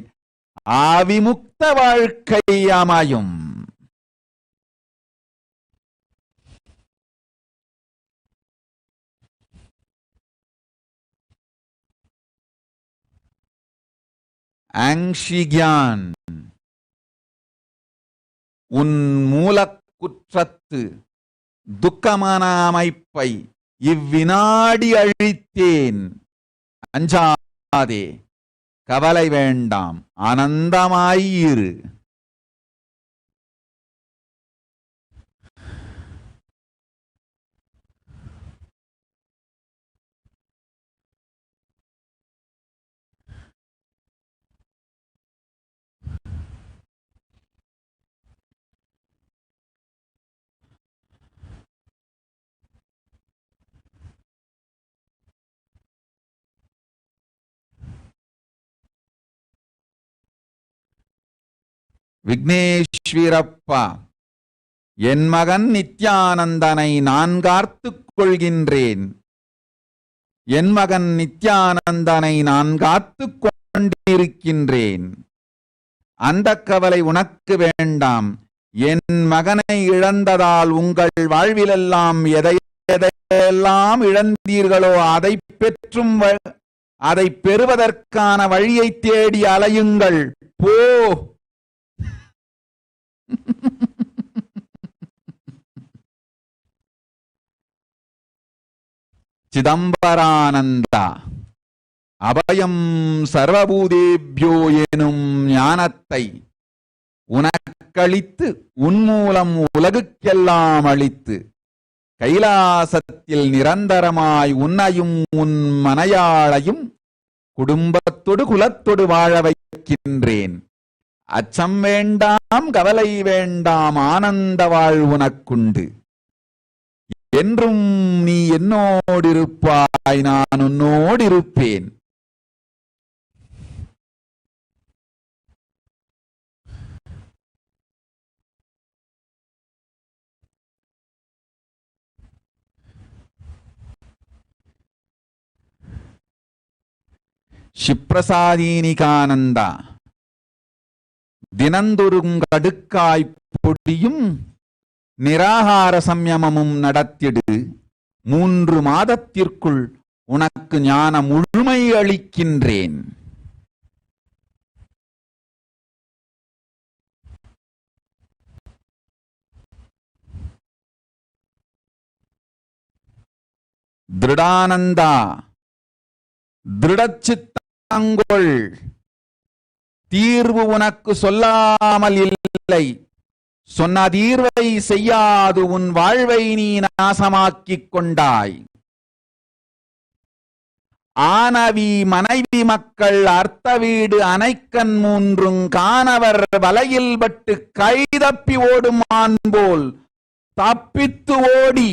ஆவிமுக்த வாழ்க்கை அமையும். ஆங்ஷிகியான் உன் மூலக்குற்றத்து துக்கமான அமைப்பை இவ்வினாடி அழித்தேன். அஞ்சாதே, கவலை வேண்டாம், ஆனந்தமாயிரு. விக்னேஸ்வரப்பா, என் மகன் நித்யானந்தனை நான் காத்துக் கொள்கின்றேன். என் மகன் நித்யானந்தனை நான் காத்துக் கொண்டிருக்கின்றேன். அந்த கவலை உனக்கு வேண்டாம். என் மகனை இழந்ததால் உங்கள் வாழ்விலெல்லாம் எதையெல்லாம் இழந்தீர்களோ அதை பெறுவதற்கான வழியை தேடி அலையுங்கள். போ. சிதம்பரானந்தா, அபயம் சர்வபூதேபியோ எனும் ஞானத்தை உனக்களித்து உன்மூலம் உலகுக்கெல்லாம் அளித்து கைலாசத்தில் நிரந்தரமாய் உன்னையும் உன் மனையாளையும் குடும்பத்தொடு குலத்தொடு வாழ வைக்கின்றேன். அச்சம் வேண்டாம், கவலை வேண்டாம், ஆனந்த வாழ்வுனக்குண்டு. என்றும் நீ என்னோடிருப்பாய், நான் உன்னோடிருப்பேன். ஷிப்ரசாதீனிகானந்தா, தினந்தொரும் கடுக்காய் பொடியும் நிராகார சம்யமமும் நடத்திடு. 3 மாதத்திற்குள் உனக்கு ஞான முழுமை அளிக்கின்றேன். திருடானந்தா, திருடச்சித்தாங்கொள். தீர்வு உனக்கு சொல்லாமல் இல்லை. சொன்ன தீர்வை செய்யாது உன் வாழ்வை நீ நாசமாக்கிக் கொண்டாய். ஆனவி மனைவி மக்கள் அர்த்த வீடு அனைக்கண் 3 காணவர் வலையில் பட்டு கைதப்பி ஓடும் ஆண் போல் தப்பித்து ஓடி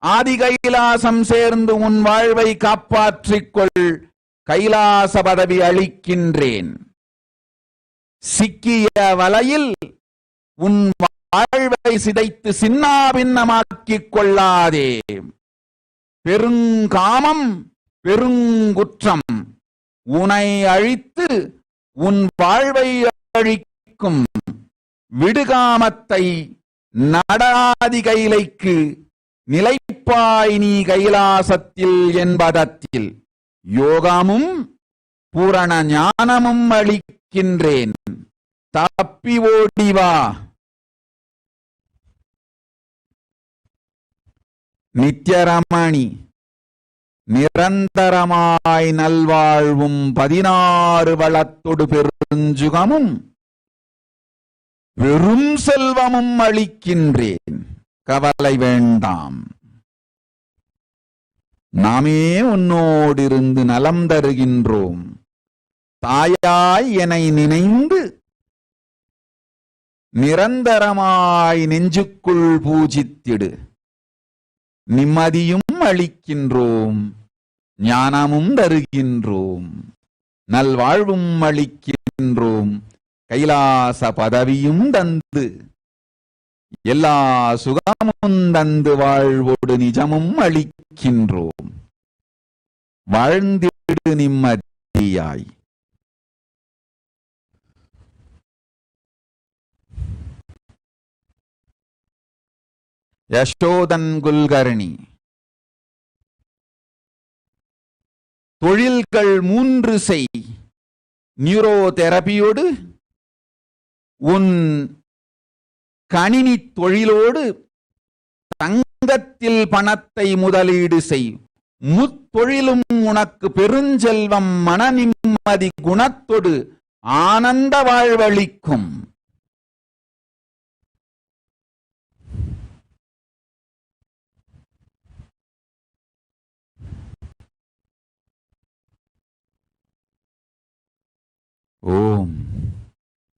ஆதி கைலாசம் சேர்ந்து உன் வாழ்வை காப்பாற்றிக்கொள். கைலாச பதவி அளிக்கின்றேன். சிக்கிய வலையில் உன் வாழ்வை சிதைத்து சின்னாபின்னமாக்கிக் கொள்ளாதே. பெருங்காமம் பெருங்குற்றம் உனை அழித்து உன் வாழ்வை அழிக்கும். விடுகாமத்தை நடாதி கைலைக்கு நிலைப்பாய் நீ கைலாசத்தில் என்பதத்தில். யோகமும் பூரண ஞானமும் அளிக்கின்றேன். தப்பி ஓடிவா. நித்யரமணி, நிரந்தரமாய் நல்வாழ்வும் 16 வளத்தொடு பெருஞ்சுகமும் பெரும் செல்வமும் அளிக்கின்றேன். கவலை வேண்டாம். நாமே உன்னோடிருந்து நலம் தருகின்றோம். தாயாய் என்னை நினைந்து நிரந்தரமாய் நெஞ்சுக்குள் பூஜித்திடு. நிம்மதியும் அளிக்கின்றோம், ஞானமும் தருகின்றோம், நல்வாழ்வும் அளிக்கின்றோம். கைலாச பதவியும் தந்து எல்லா சுகமும் தந்து வாழ்வோடு நிஜமும் அளிக்கின்றோம். வாழ்ந்திடு நிம்மதியாய். யசோதன் குல்கர்ணி, தொழில்கள் 3 செய். நியூரோ தெரபியோடு, உன் கணினி தொழிலோடு தங்கத்தில் பணத்தை முதலீடு செய். முத்தொழிலும் உனக்கு பெருஞ்செல்வம், மன நிம்மதி குணத்தொடு ஆனந்த வாழ்வளிக்கும். ஓம்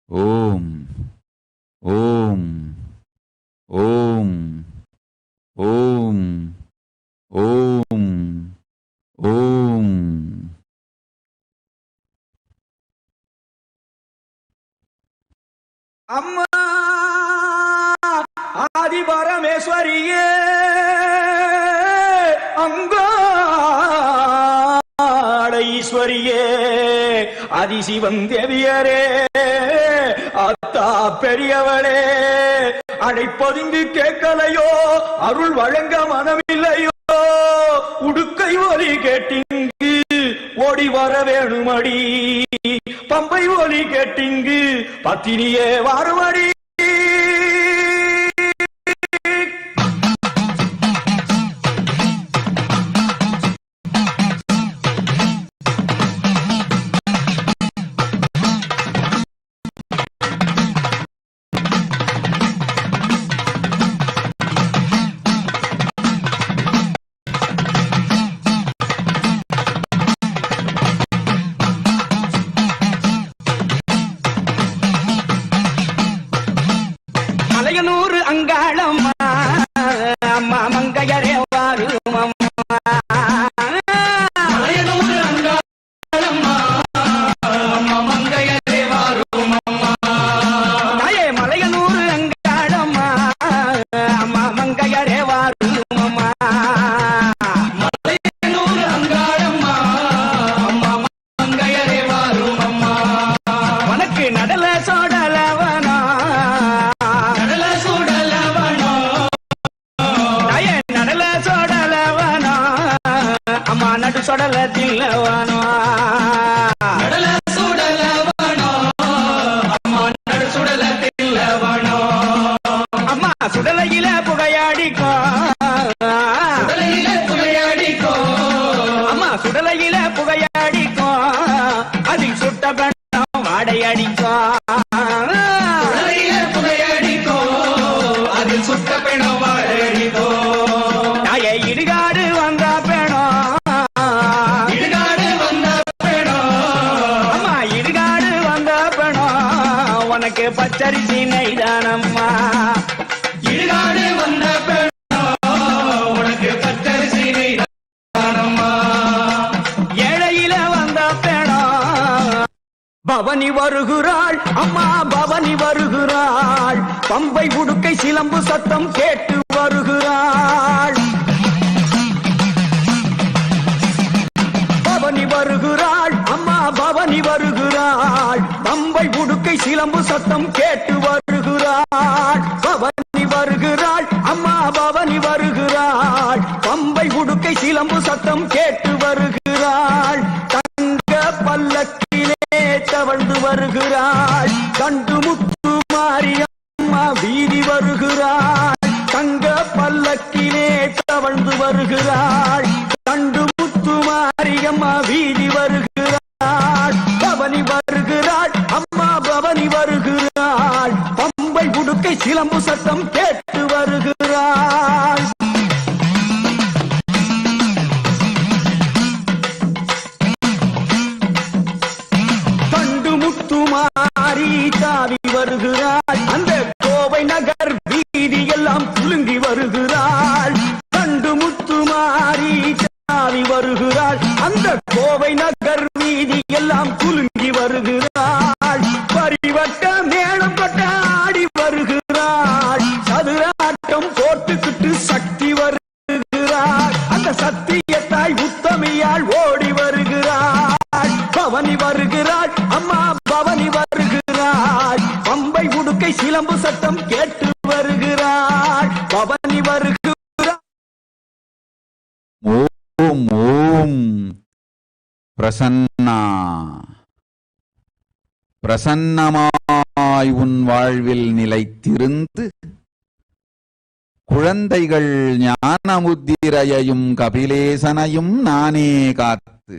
ஓம் ஓம் ஓம் ஓம் ஓம் ஓம். அம்மா ஆதி பரமேஸ்வரியே, அங்காள ஈஸ்வரியே, ஆதிசிவன் தேவியரே, அத்தா பெரியவளே, அழைப்பதுங்கு கேட்கலையோ, அருள் வழங்க மனமில்லையோ, உடுக்கை ஒலி கேட்டிங்கு ஓடி வர வேணுமடி, பம்பை ஒலி கேட்டிங்கு பத்தினியே வாருமடி. மலையனூர் அங்காளம்மா, அம்மா மங்கையரே வாரும் அம்மா. மலையனூர் அங்காளம்மா, அம்மா மங்கையரே வாரும் அம்மா. தாயே மலையனூர் அங்காளம்மா, அம்மா மங்கையரே வாரும் அம்மா. மலையனூர் அங்காளம்மா, அம்மா மங்கையரே வாரும் அம்மா. உனக்கு நடல சோடலவனா, நடு சொடல தில்லவானோ, நடல சுடலவானோ, அம்மா நடு சுடல தில்லவானோ. அம்மா சுடலையில புகையாடிக்கோ, சுடலையில புகையாடிக்கோ, அம்மா சுடலையில புகையாடிக்கோ, அதில் சுட்ட பெண்ணம் வாடையடிக்கோ, சுடலையில புகையாடிக்கோ, அதில் சுட்ட பெண்ணம் வாடையடிக்கோ. நாயே இடுகாடு வந்த பெண்ணோ, உனக்கு பச்சரிசி நெய்தானம்மா. இடுகாடு வந்த பெண்ணோ, உனக்கு பச்சரிசி நெய்தானம்மா. ஏழையில வந்த பெண்ணோ, பவனி வருகிறாள் அம்மா, பவனி வருகிறாள். பம்பை உடுக்கை சிலம்பு சத்தம் கேட்டு வருகிறாள். பவனி வருகிறாள் அம்மா, பவனி வருகிறாள். பம்பை உடுக்கை சிலம்பு சத்தம் கேட்டு வருகிறாள். பவனி வருகிறாள் அம்மா, பவனி வருகிறாள். பம்பை உடுக்கை சிலம்பு சத்தம் கேட்டு வருகிறாள். தங்க பல்லக்கிலே தவழ்ந்து வருகிறாள். கண்டு முத்து மாரியம்மா வீதி வருகிறாள். தங்க பல்லக்கிலே தவழ்ந்து வருகிறாள். கண்டு முத்து மாரியம்மா வீதி வருகிறாள். பவனி வருகிறாள் அம்மா, பவனி வருகிறாள். பம்பை உடுக்கை சிலம்பு சத்தம் கேட்டு வருகிறாள். கண்டு முத்து மாறி தாவி வருகிறாள். அந்த கோவை நகர் வீதி எல்லாம் குலுங்கி வருகிறாள். கண்டு முத்து மாறி தாவி வருகிறாள். அந்த கோவை நகர் வீதி எல்லாம் குலுங்கி வருகிறாள். பரிவட்ட மேளம் கொட்ட ஆடி வருகிறாள். சதுராட்டம் போட்டுக்கிட்டு சக்தி வருகிறாள். அந்த சத்தியத்தாய் உத்தமியாள் ஓடி வருகிறாள். பவனி வருகிறாள் அம்மா, பவனி வருகிறாள். பம்பை உடுக்கை சிலம்பு சத்தம் கேட்டு வருகிறாள். பவனி வருகிறாள். ஓம் ஓம் பிரசன்னா. பிரசன்னமாய் உன் வாழ்வில் நிலைத்திருந்து குழந்தைகள் ஞானமுத்திரையையும் கபிலேசனையும் நானே காத்து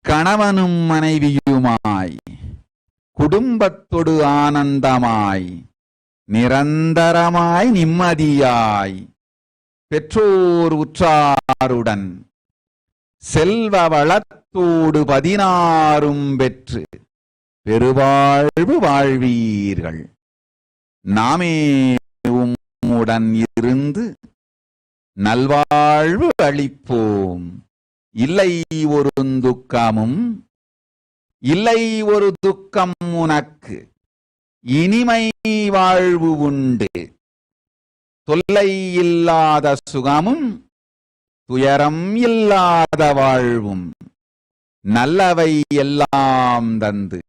கணவனும் மனைவியுமாய் குடும்பத்தொடு ஆனந்தமாய் நிரந்தரமாய் நிம்மதியாய் பெற்றோர் உற்றாருடன் செல்வ வளத்தோடு 16 பெற்று பெருவாழ்வு வாழ்வீர்கள். நாமே உம்முடன் இருந்து நல்வாழ்வு அளிப்போம். இல்லை ஒரு துக்கமும் இல்லை ஒரு துக்கம் உனக்கு, இனிமை வாழ்வு உண்டு. தொல்லை இல்லாத சுகமும் துயரம் இல்லாத வாழ்வும் நல்லவை எல்லாம் தந்து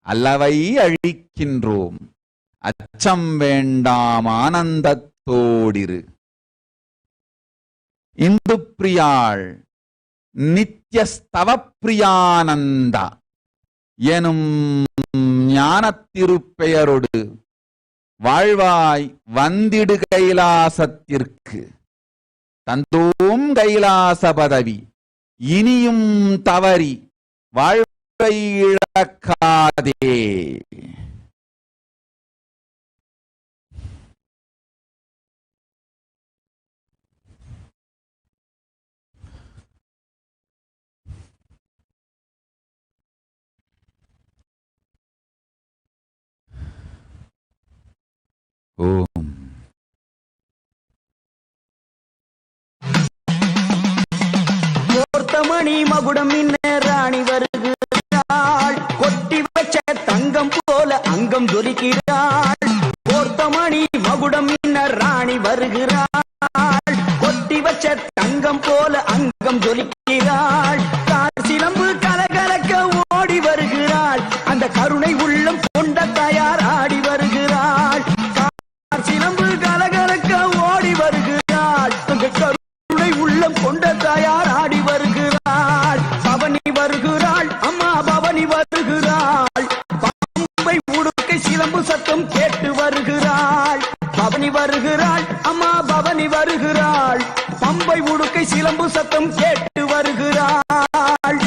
அல்லவை அழிக்கின்றோம். அச்சம் வேண்டாம், ஆனந்தத்தோடிரு. இந்து பிரியாள் நித்யஸ்தவப்பிரியானந்தா எனும் ஞானத்திருப்பெயரோடு வாழ்வாய் வந்திடு கைலாசத்திற்கு. தந்தோம் கைலாச பதவி, இனியும் தவறி வாழ்வை இழக்காதே. ஓம். கோர்த்தமணி மகுடம் இன்ன ராணி வருகிறாள், கொட்டி வச்ச தங்கம் போல அங்கம் ஜொலிக்கிறாள். கோர்த்தமணி மகுடம் இன்ன ராணி வருகிறாள், கொட்டி வச்ச தங்கம் போல அங்கம் ஜொலிக்கிறாள். கார் சிலம்பு கலகலக்க ஓடி வருகிறாள், அந்த கருணை உள்ளம் கொண்ட தயார் ஆடி வருகிறாள். கார் சிலம்பு கலகலக்க ஓடி வருகிறாள், அந்த கருணை உள்ளம் கொண்ட தயார் ஆடி வருகிறாள். பவனி வருகிறாள், அம்மா பவனி வருகிறாள். பம்பை உடுக்கை சிலம்பு சத்தம் கேட்டு வருகிறாள். பவனி வருகிறாள், அம்மா பவனி வருகிறாள். பம்பை உடுக்கை சிலம்பு சத்தம் கேட்டு வருகிறாள்.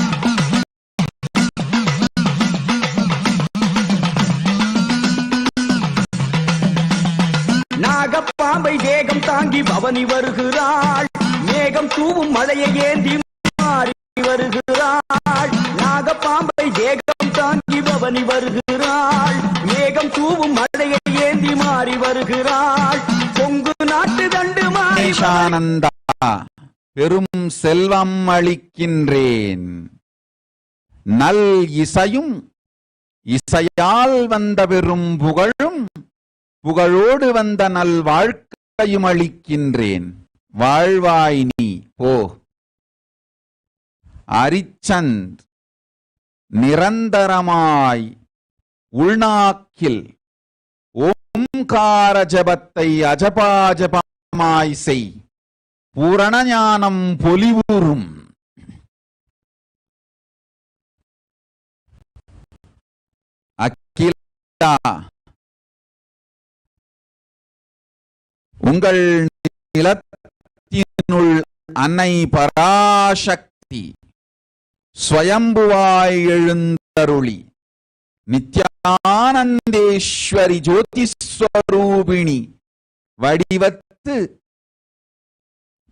நாகப்பாம்பை தேகம் தாங்கி பவனி வருகிறாள். மேகம் தூவும் மழையை ஏந்தி மாறி வருகிறாள். நாகப்பாம்பை தேகம் தாங்கி பவனி வருகிறாள். மேகம் தூவும் மழையை ஏந்தி மாறி வருகிறாள். கொங்கு நாட்டு தண்டு ஆனந்தா பெரும் செல்வம் அளிக்கின்றேன். நல் இசையும் இசையால் வந்த பெரும் புகழும் புகழோடு வந்த நல் வாழ்க்கையும் அளிக்கின்றேன். வாழ்வாய் நீ போ. அரிச்சந்த் நிரந்தரமாய் உள்நாக்கில் ஓம்கார ஜபத்தை அஜபாஜபமாய் செய். பூரண ஞானம் பொலிவுறும். அகிலா உங்கள் நிலத்தினுள் அன்னை பராசக்தி ஸ்வயம்புவாய் எழுந்தருளி நித்யானந்தேஸ்வரி ஜோதிஸ்வரூபிணி வடிவத்து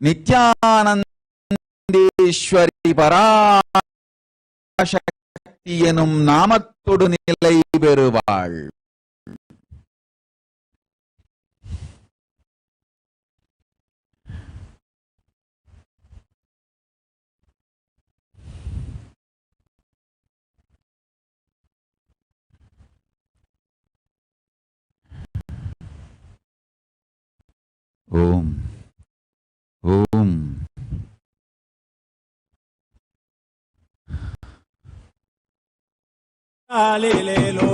நித்யானந்தேஸ்வரி பராசக்தி எனும் நாமத்தொடு நிலை பெறுவாள். ஓம் ஓம். ஆலிலேலோ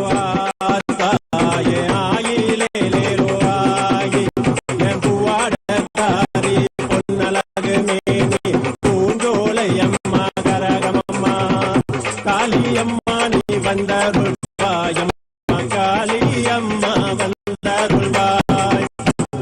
ஆசாயே ஆயிலேலோ ஆயி என் பூவாடக்காரி பொன்னலகு மேனி பூஞ்சோலை அம்மா கரகமம்மா காளி வந்தருள்வாய் அம்மா காளியம்மா வந்தருள்வாய்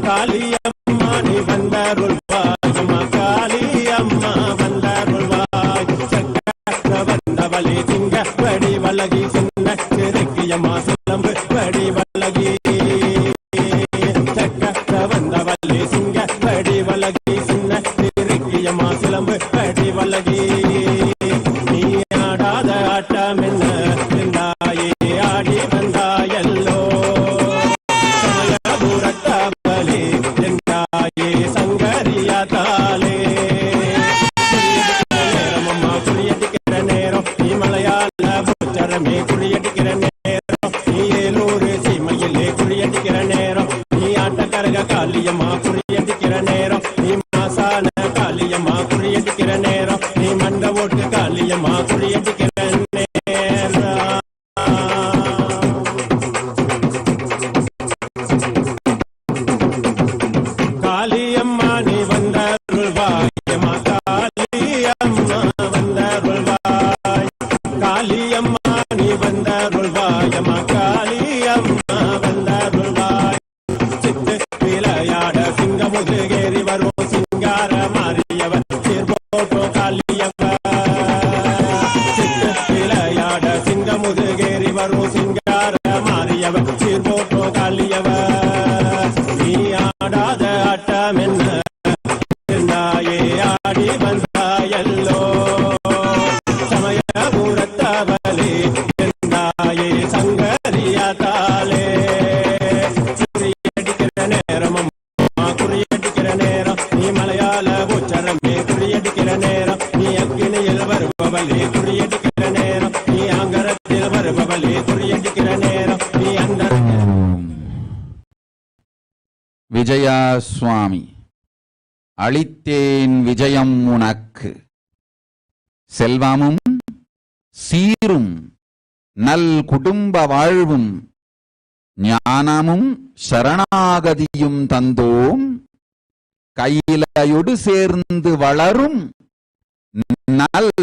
காளியம்மா நீ வந்தருள்வாய் அம்மா காளியம்மா வந்தருள்வாய் சக்கர வந்தவளே சிங்க வடி வலகி சின்ன சிறுக்கியம்மா சிலம்பு வடி வலகி சக்கர வந்தவளே சிங்க வடி வலகி சின்ன சிறுக்கியம்மா சிலம்பு வடி வலகி நீ ஆடாத ஆட்டம் என்ன இருந்தாயே ஆடி வந்தாயல்லோ சமயபுரத்தவளே என்றாயே சங்கரியா தாளே நேரம் அம்மா குளியடிக்கிற நேரம் நீ மலையாள புச்சரமே குளியடிக்கிற நேரம் நீ ஏலூர் சீமையிலே குளியடிக்கிற நேரம் நீ ஆட்டக்கரக காளியம்மா குளியடிக்கிற நேரம் நீ மாசான காளியம்மா குளியடிக்கிற நேரம் நீ மண்ட ஓட்டு காளியம்மா குளியடிக்கிற நேரம் காளியம்மா நீ வந்தருள்வாய் அம்மா காளியம்மா வந்தருள்வாய் காளியம்மா நீ வந்தருள்வாய் அம்மா காளியம்மா வந்தருள்வாய் சித்து விளையாட சிங்கமுதுகேறி வரும் சிங்கார மாறியவன் சீர்போட்டோ காளியவன் சித்து விளையாட சிங்கமுதுகேறி வரும் சிங்கார மாறியவன் சீர்போட்டோ காளியவன் நீ ஆடாத ஆட்டம் என்ன இருந்தாயே ஆடி வந்தாயல்லோ சமயபுரத்தவளே என்றாயே சங்கரியா தாளே குறியடிக்கிற நேரம் அம்மா குறியடிக்கிற நேரம் நீ மலையாள உச்சரமே குறியடிக்கிற நேரம் நீ அக்கினியில் வருபவளே குறியடிக்கிற நேரம் நீ அங்கரத்தில் வருபவளே குறியடிக்கிற நேரம் நீ அந்த விஜயா சுவாமி அளித்தேன் விஜயம் உனக்கு செல்வமும் சீரும் நல் குடும்ப வாழ்வும் ஞானமும் சரணாகதியும் தந்தோம் கையிலையொடு சேர்ந்து வளரும் நல்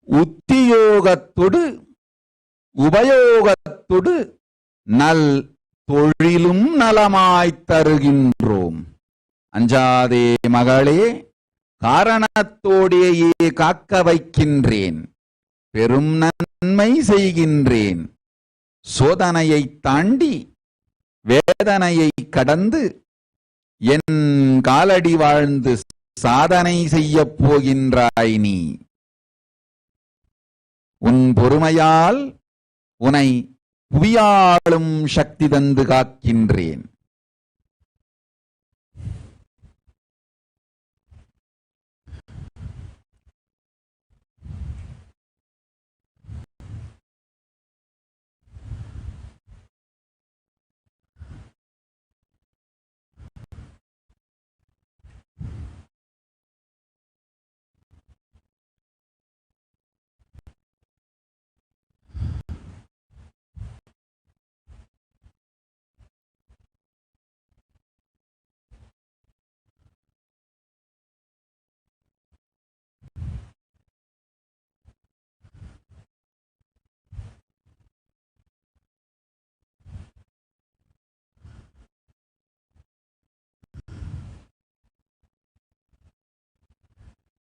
உத்தியோகத்தொடு உபயோகத்தொடு நல் தொழிலும் நலமாய்த் தருகின்றோம். அஞ்சாதே மகளே, காரணத்தோடேயே காக்க வைக்கின்றேன், பெரும் நன்மை செய்கின்றேன். சோதனையை தாண்டி வேதனையை கடந்து என் காலடி வாழ்ந்து சாதனை செய்யப் போகின்றாய் நீ. உன் பொறுமையால் உனை புவியாளும் சக்தி தந்து காக்கின்றேன்.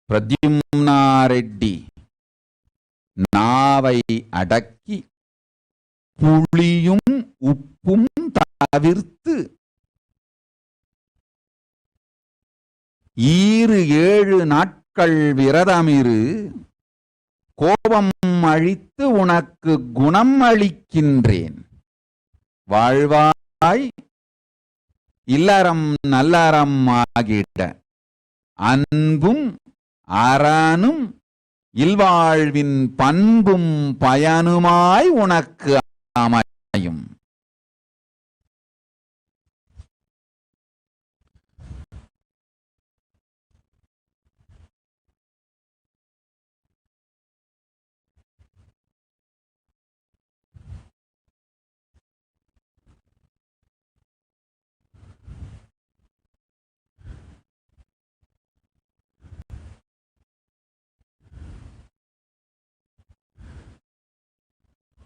பிரத்யும்னாரெட்டி நாவை அடக்கி புளியும் உப்பும் தவிர்த்து 7 நாட்கள் விரதமிரு, கோபம் அழித்து உனக்கு குணம் அளிக்கின்றேன். வாழ்வாய் இல்லறம் நல்லறம் ஆகிட, அன்பும் அறனும் இல்வாழ்வின் பண்பும் பயனுமாய் உனக்கு அமையும்.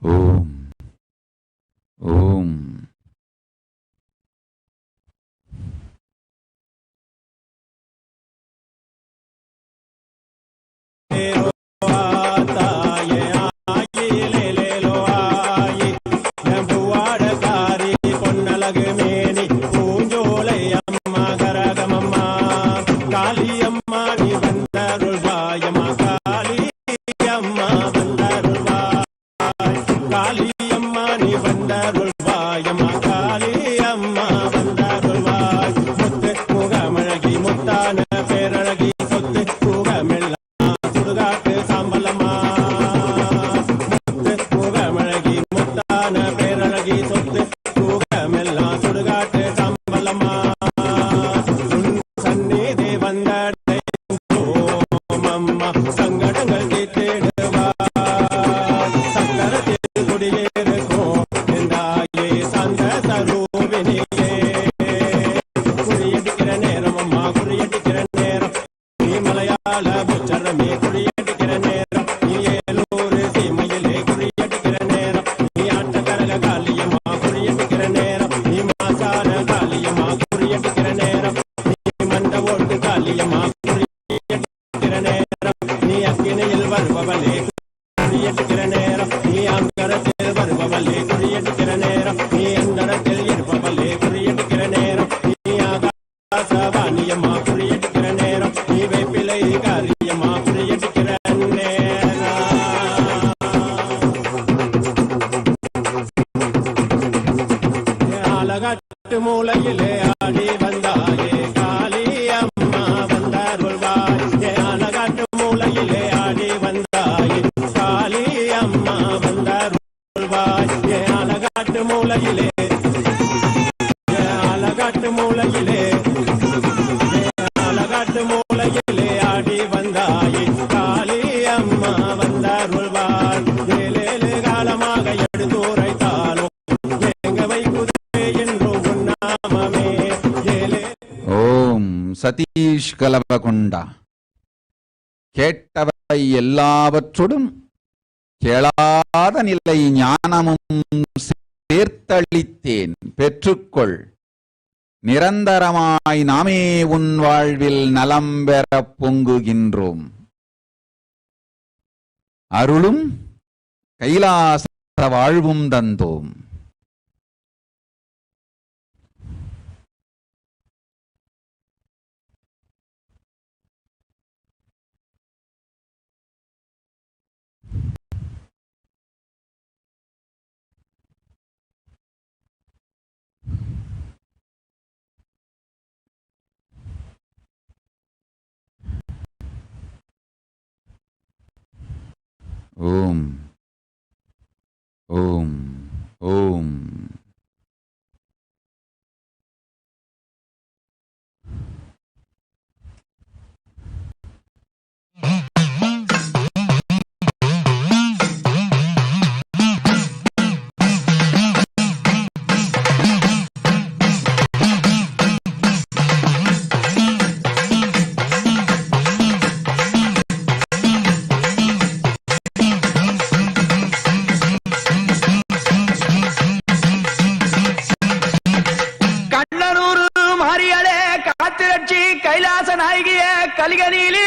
ஓம் ஓம் மூலையிலே ஆடி வந்தாயே காளி அம்மா வந்தாருள்வாய். அழகாட்டு மூலையிலே ஆடி வந்தாயே காளி அம்மா வந்தாருள்வாய். அழகாட்டு மூலையிலே அழகாட்டு மூலையிலே அழகாட்டு மூலையிலே ஆடி வந்தாயே காளி அம்மா வந்தாருள்வாய். ஏழேழு காலமாக எடுத்துரைத்தாலும் எங்க வைகுதே என்றும் ஓம் சதீஷ் கலவகுண்டா. கேட்டவை எல்லாவற்றோடும் கேளாத நிலை ஞானமும் சேர்த்தளித்தேன் பெற்றுக்கொள். நிரந்தரமாய் நாமே உன் வாழ்வில் நலம் பெற பொங்குகின்றோம். அருளும் கைலாச வாழ்வும் தந்தோம். ஓம் ஓம் ஓம். கைலாச நாயகிய கலிகனிலே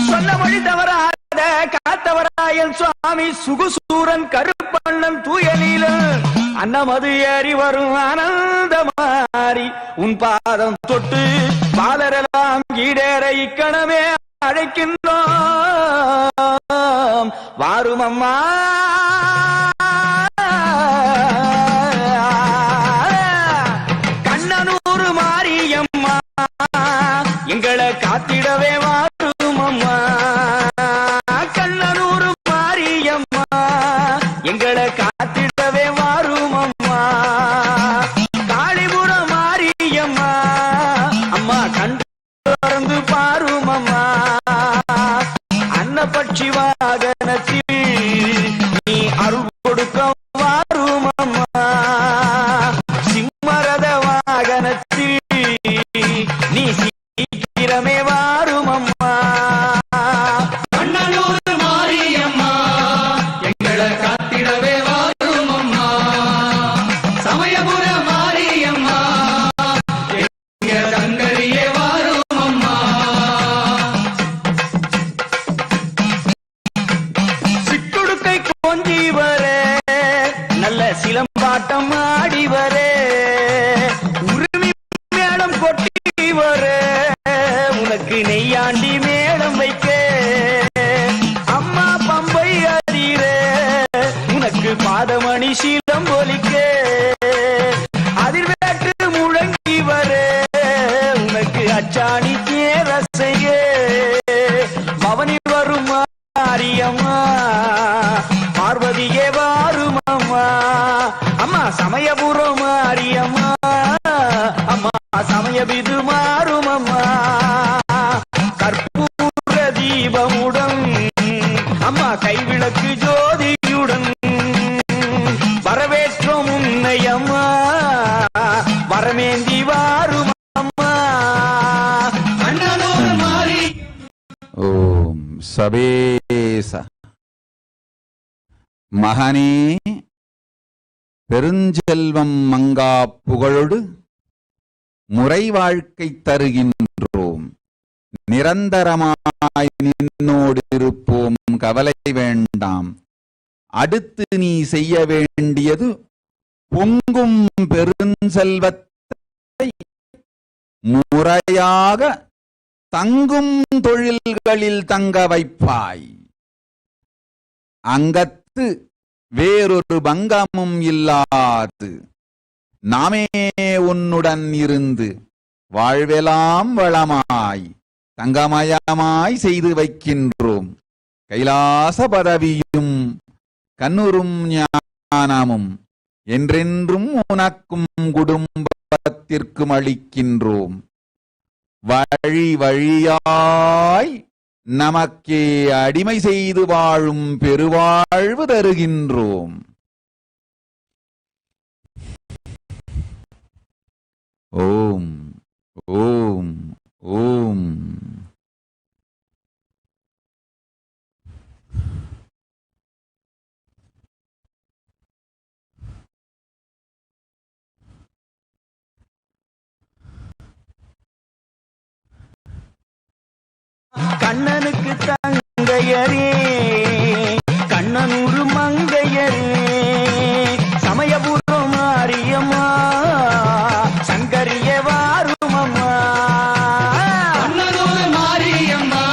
சொன்ன மொழி தவறாத காத்தவராயன் சுவாமி சுகுசூரன் கருப்பண்ணன் தூயலீல அன்னமது ஏறி வரும் ஆனந்தமாரி உன் பாதம் தொட்டு பாலரெல்லாம் ஈடேற இக்கணமே அழைக்கின்றோம். வாரும் அம்மா கண்ணனூர் மாரியம்மா எங்களை காத்திடவே வாரும் அம்மா. கண்ணனூர் மாரியம்மா எங்களை காத்திடவே வாரும் அம்மா. காளிபுரம் மாரியம்மா அம்மா கண்டு திறந்து பாரும் அம்மா. அன்னபட்சி வாகனத்தில் நீ அருள் கொடுக்க வாரும் அம்மா. சிம்மரத வாகனத்தில் நீ சீக்கிரமே வாரும் அம்மா. கண்ணனூர் மாரியம்மா எங்களை உனக்கு பாதமணி சீலம் ஒலிக்க அதிர்வேற்று முழங்கி வர உனக்கு அச்சாணி தேரசைய பவனி வரும் மாரியம்மா பார்வதியே வாரும் அம்மா அம்மா சமயபுரம் மாரியம்மா அம்மா சமயபிது மாறும் அம்மா கற்பூர தீபமுடன் அம்மா கைவிளக்கு ஜோதியுடன் வரவேற்றோம் உன்னை அம்மா வரமேந்தி வாரும் அம்மா அண்ணனோடு மாறி. ஓம் சபேச. மகனே பெருஞ்செல்வம் மங்கா புகழொடு முறை வாழ்க்கை தருகின்றோம். நிரந்தரமாய் நின்னோடு இருப்போம், கவலை வேண்டாம். அடுத்து நீ செய்ய வேண்டியது பொங்கும் பெருஞ்செல்வத்தை முறையாக தங்கும் தொழில்களில் தங்க வைப்பாய். அங்கத்து வேறொரு பங்கமும் இல்லாது நாமே உன்னுடன் இருந்து வாழ்வெல்லாம் வளமாய் தங்கமயமாய் செய்து வைக்கின்றோம். கைலாச பதவியும் கண்ணுறும் ஞானமும் என்றென்றும் உனக்கும் குடும்பத்திற்கும் அளிக்கின்றோம். வழி வழியாய் நமக்கே அடிமை செய்து வாழும் பெருவாழ்வு தருகின்றோம். ஓம் ஓம் ஓம். கண்ணனுக்கு தங்கையரே கண்ணனூரு மங்கையரே சமயபுரம் மாரியம்மா சங்கரிய வாரும் அம்மா கண்ணனூரு மாரியம்மா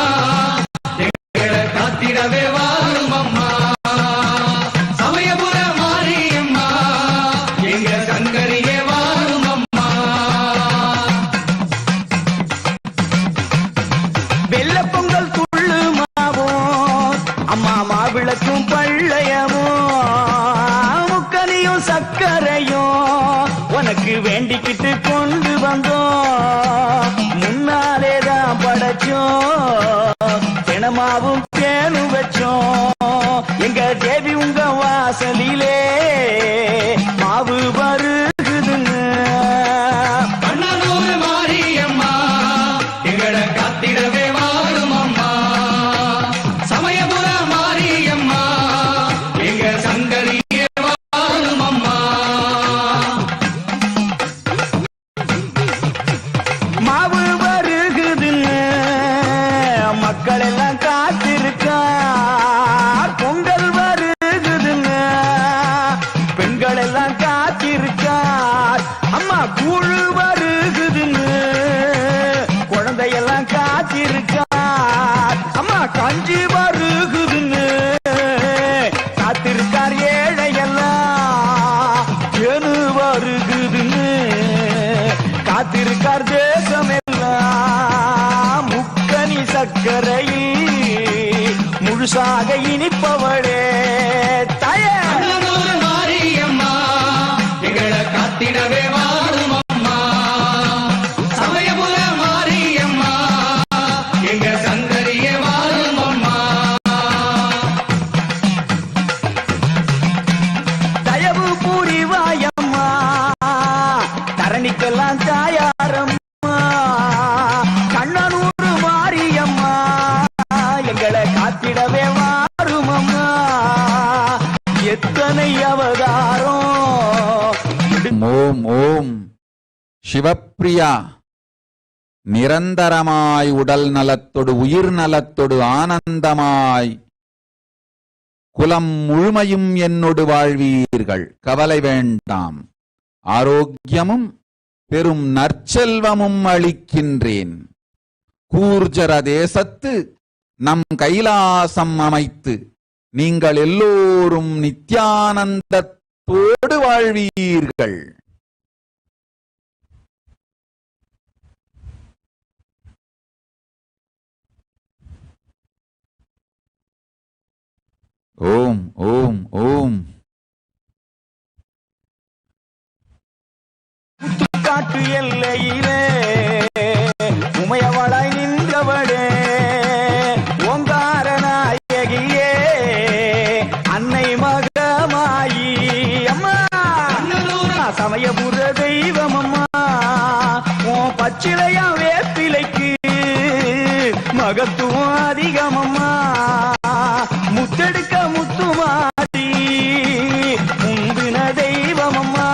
எங்களை காத்திடவே வாரும் அம்மா சமயபுர மாரியம்மா எங்க சங்கரிய வாரும் அம்மா வெள்ள பொங்கல் துள்ளு மாவோ அம்மா மாவிளக்கும் பள்ளையமோ முக்கனியும் சக்கரையும் உனக்கு வேண்டிக்கிட்டு கொண்டு வந்தோம். முன்னாலேதான் படைச்சோம் தினமாவும் தேனு வச்சோம். எங்க தேவி உங்க வாசலிலே மாவு வருகுதுன்னு கண்ணனூர் மாரியம்மா எங்களை காத்திடவே வாரும் அம்மா சமயபுர மாரியம்மா எங்க சங்கரிய வாரும் அம்மா மாவு வருகுதுன்னு மக்கள் எல்லாம் காத்திருக்கா. பொங்கல் வருகுதுன்னு பெண்கள் எல்லாம் காத்திருக்கார். அம்மா கூழு வருகுதுன்னு குழந்தையெல்லாம் காத்திருக்கார். அம்மா கஞ்சி வருகுதுன்னு காத்திருக்கார் ஏழையெல்லாம். ஏனு வருகுதுன்னு காத்திருக்கார் தேசமெல்லாம். முக்கனி சக்கரையில் முழுசாக இனிப்பவளே தாயே மாரியம்மா எங்களை காத்திடவே வாரும் அம்மா சமயபுர மாரியம்மா எங்க சங்கரிய வாரும் அம்மா தயவு புரிவாயம்மா தரணிக்கெல்லாம் தாயாரம்மா கண்ணனூர் மாரியம்மா எங்களை காத்திடவே வாரும் அம்மா. எத்தனை அவதாரம். ஓம் ஓம். சிவப்பிரியா நிரந்தரமாய் உடல் நலத்தொடு உயிர் நலத்தொடு ஆனந்தமாய் குலம் முழுமையும் என்னொடு வாழ்வீர்கள், கவலை வேண்டாம். ஆரோக்கியமும் பெரும் நற்செல்வமும் அளிக்கின்றேன். கூர்ஜர தேசத்து நம் கைலாசம் அமைத்து நீங்கள் எல்லோரும் நித்யானந்தத்தோடு வாழ்வீர்கள். ஓம் ஓம் ஓம். காட்டு எல்லையிலே உமையவளாய் நின்றவளே ஓங்கார நாயகியே அன்னை மகமாயி அம்மா சமயபுர தெய்வம் அம்மா உன் பச்சிலையா வேப்பிலைக்கு மகத்துவம் அதிகமம்மா முத்தெடுக்க முத்துமாடி முந்தின தெய்வமம்மா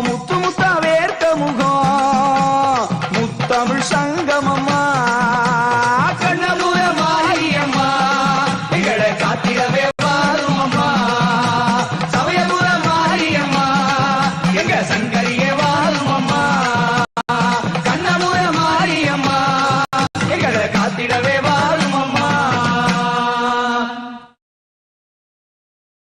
முத்து முத்தா வேர்த்த முகம் முத்தமிழ் சங்கமம்மா கண்ணபுர மாரியம்மா எங்களை காத்திடவே வாருமம்மா சமயபுர மாரியம்மா எங்க சங்கரியே வாருமம்மா கண்ணபுர மாரியம்மா எங்களை காத்திடவே வாருமம்மா.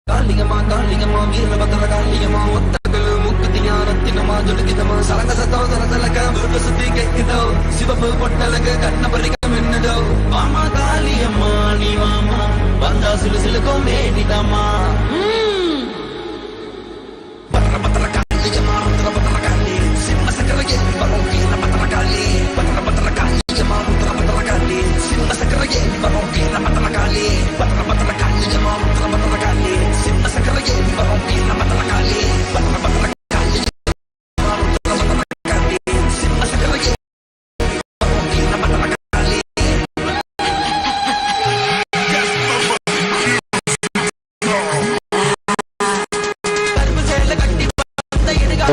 காளியம்மா காளியம்மா வீரபத்திர காளியம்மா ஒத்தகல் முக்குத்தி ஞானத்தினமா ஜொலிக்கிதமா சலங்க சத்தோதர தலக விருப்ப சுத்தி கேட்குதோ சிவப்பு பொட்டலக கண்ண பறிக்கம் என்னதோ வாமா காளியம்மா நீ வாமா வந்தா சிலு சிலுக்கும் வேண்டிதாமா பத்திர பத்திர காளியம்மா ருத்ர பத்திர காளி சிம்ம சக்கரகே வரும் வீர பத்திர காளி பத்திர பத்திர காளியம்மா ருத்ர பத்திர காளி சிம்ம சக்கரகே வரும் வீர பத்திர காளி பத்திர பத்திர காளியம்மா ருத்ர பத்திர காளி சிம்ம சக்கரகே வரும் வீர பத்திர காளி பத்திர பத்திர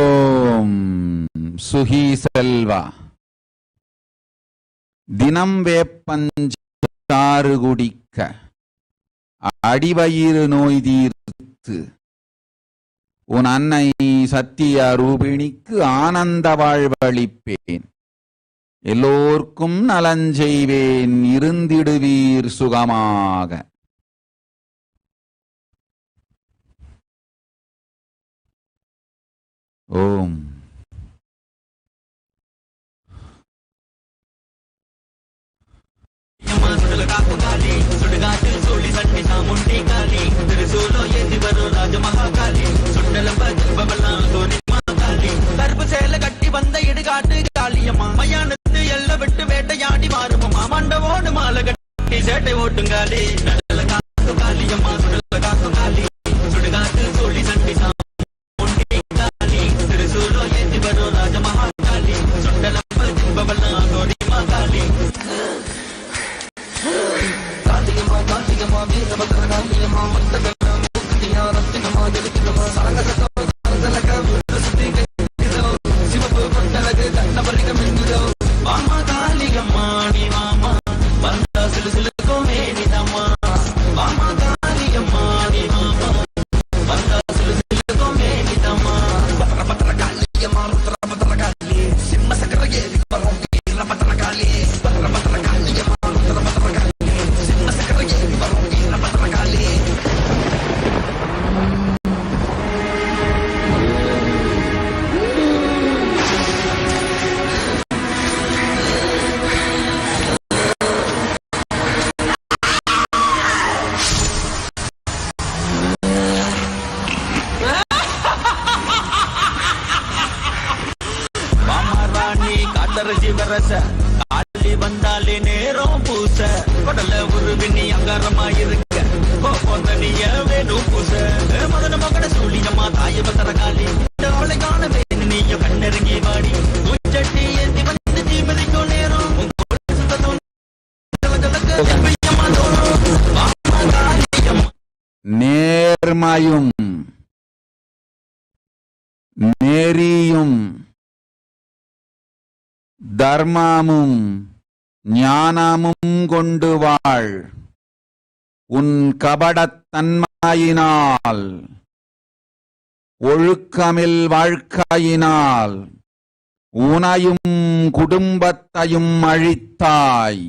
ஓம் சுகி செல்வா. தினம் வேப்பஞ்சாறு குடிக்க அடிவயிறு நோய் தீர்த்து உன் அன்னை சத்திய ரூபிணிக்கு ஆனந்த வாழ்வளிப்பேன். எல்லோர்க்கும் நலஞ்செய்வேன், இருந்திடுவீர் சுகமாக. ஓம். கருப்பு சேல கட்டி வந்த இடுகாட்டு காளியம்மா மயானத்து எல்ல விட்டு வேட்டையாடி மாறுமம்மா மண்டவோடு மாலை கட்டி சேட்டை ஓட்டுங்காளி காத்து காளியம்மா சுடல காத்து காளி சுடுகாட்டு சோழி சண்டி சாமுண்டி காளி திருசூலோ ஏந்தி வரும் ராஜ மகாகாளி சுண்டலம்ப ஜிம்பவெல்லாம் கோடி மாகாளி காளியம்மா காளியம்மா வீரபத்திர காளியம்மா மத்தகம்மா முக்தி ஞானத்தினமா ஜலிக்கிதமா சலங்க சத்தோதலக விருப்ப சுத்தி கேட்குதோ சிவப்பு பொட்டலகு கண்ண பறிக்கம் என்னதோ வாமா காளியம்மா நீ வாமா வந்தா சிலு சிலுக்கும் வேண்டிதம்மா வாமா காளியம்மா நீ வாமா வந்தா சிலு சிலுக்கும் வேண்டிதம்மா பத்திர பத்திர காளியம்மா ருத்ர பத்திர காளி சிம்ம சக்கரகே வரும் வீர பத்திர காளி பத்திர பத்திர காளியம்மா ருத்ர பத்திர காளி சிம்ம சக்கரகே வரும் வீர பத்திர காளி மாமாராணி காட்டரசி வரச காளி வந்தாலே நேரம் பூச கடல உருவினி அங்காரமா இருக்க தனிய வேணும் பூச மதன மகட சூழியம்மா தாய பத்திர காளி அவளை காண வேணும் நீய கண்ணெருங்கி வாடி உச்சட்டி ஏந்தி வந்து தீமதிக்கும் நேரம் நேர்மையும் நேரியும் தர்மமும் ஞானமும் கொண்டு வாழ். உன் கபடத்தன்மையினால் ஒழுக்கமில் வாழ்க்கையினால் உனையும் குடும்பத்தையும் அழித்தாய்.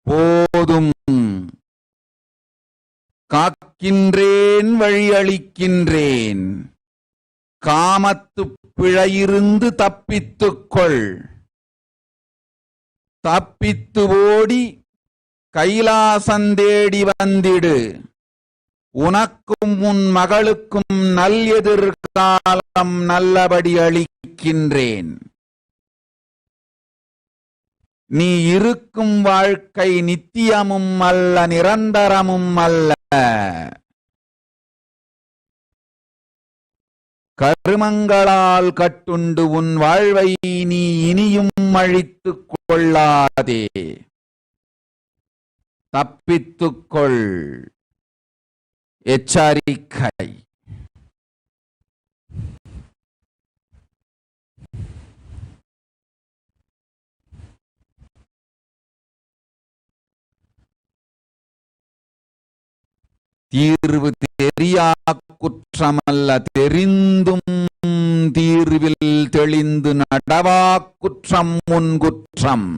போதும் காக்கின்றேன் வழியளிக்கின்றேன், காமத்து பிழையிருந்து தப்பித்துக்கொள், தப்பித்து ஓடி கைலாசந்தேடி வந்திடு, உனக்கும் உன் மகளுக்கும் நல் எதிர்காலம் நல்லபடி அளிக்கின்றேன். நீ இருக்கும் வாழ்க்கை நித்தியமும் அல்ல, நிரந்தரமும் அல்ல. கருமங்களால் கட்டுண்டு உன் வாழ்வை நீ இனியும் அழித்துக் கொள்ளாதே, தப்பித்துக்கொள். எச்சரிக்கை. தீர்வு தெரியா குற்றமல்ல, தெரிந்தும் தீர்வில் தெளிந்து நடவா குற்றம் முன் குற்றம்.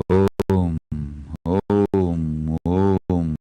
ஓம் ஓம் ஓம்.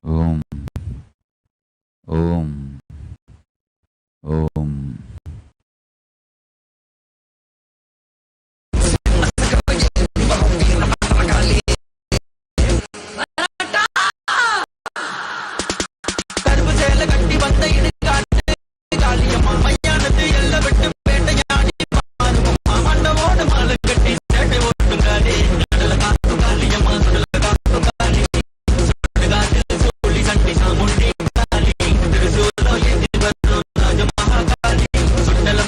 ஓம் ஓம் ஓம். கருப்பு சேலை கட்டி வந்த இடுகாட்டு காளியம்மா, மையானது எல்லை விட்டு வேட்டையாடி மாறுமம்மா, மண்டவோடு மாலை கட்டி சேட்டை ஓட்டுங்காலே, கடல காத்து காளியம்மா, சுடல காத்து காளி, சுடுகாட்டில் சூழி சண்டி சாமுண்டி காளி, திருசூலோ ஏந்தி வரும் ராஜ மகாகாளி, சுட்டல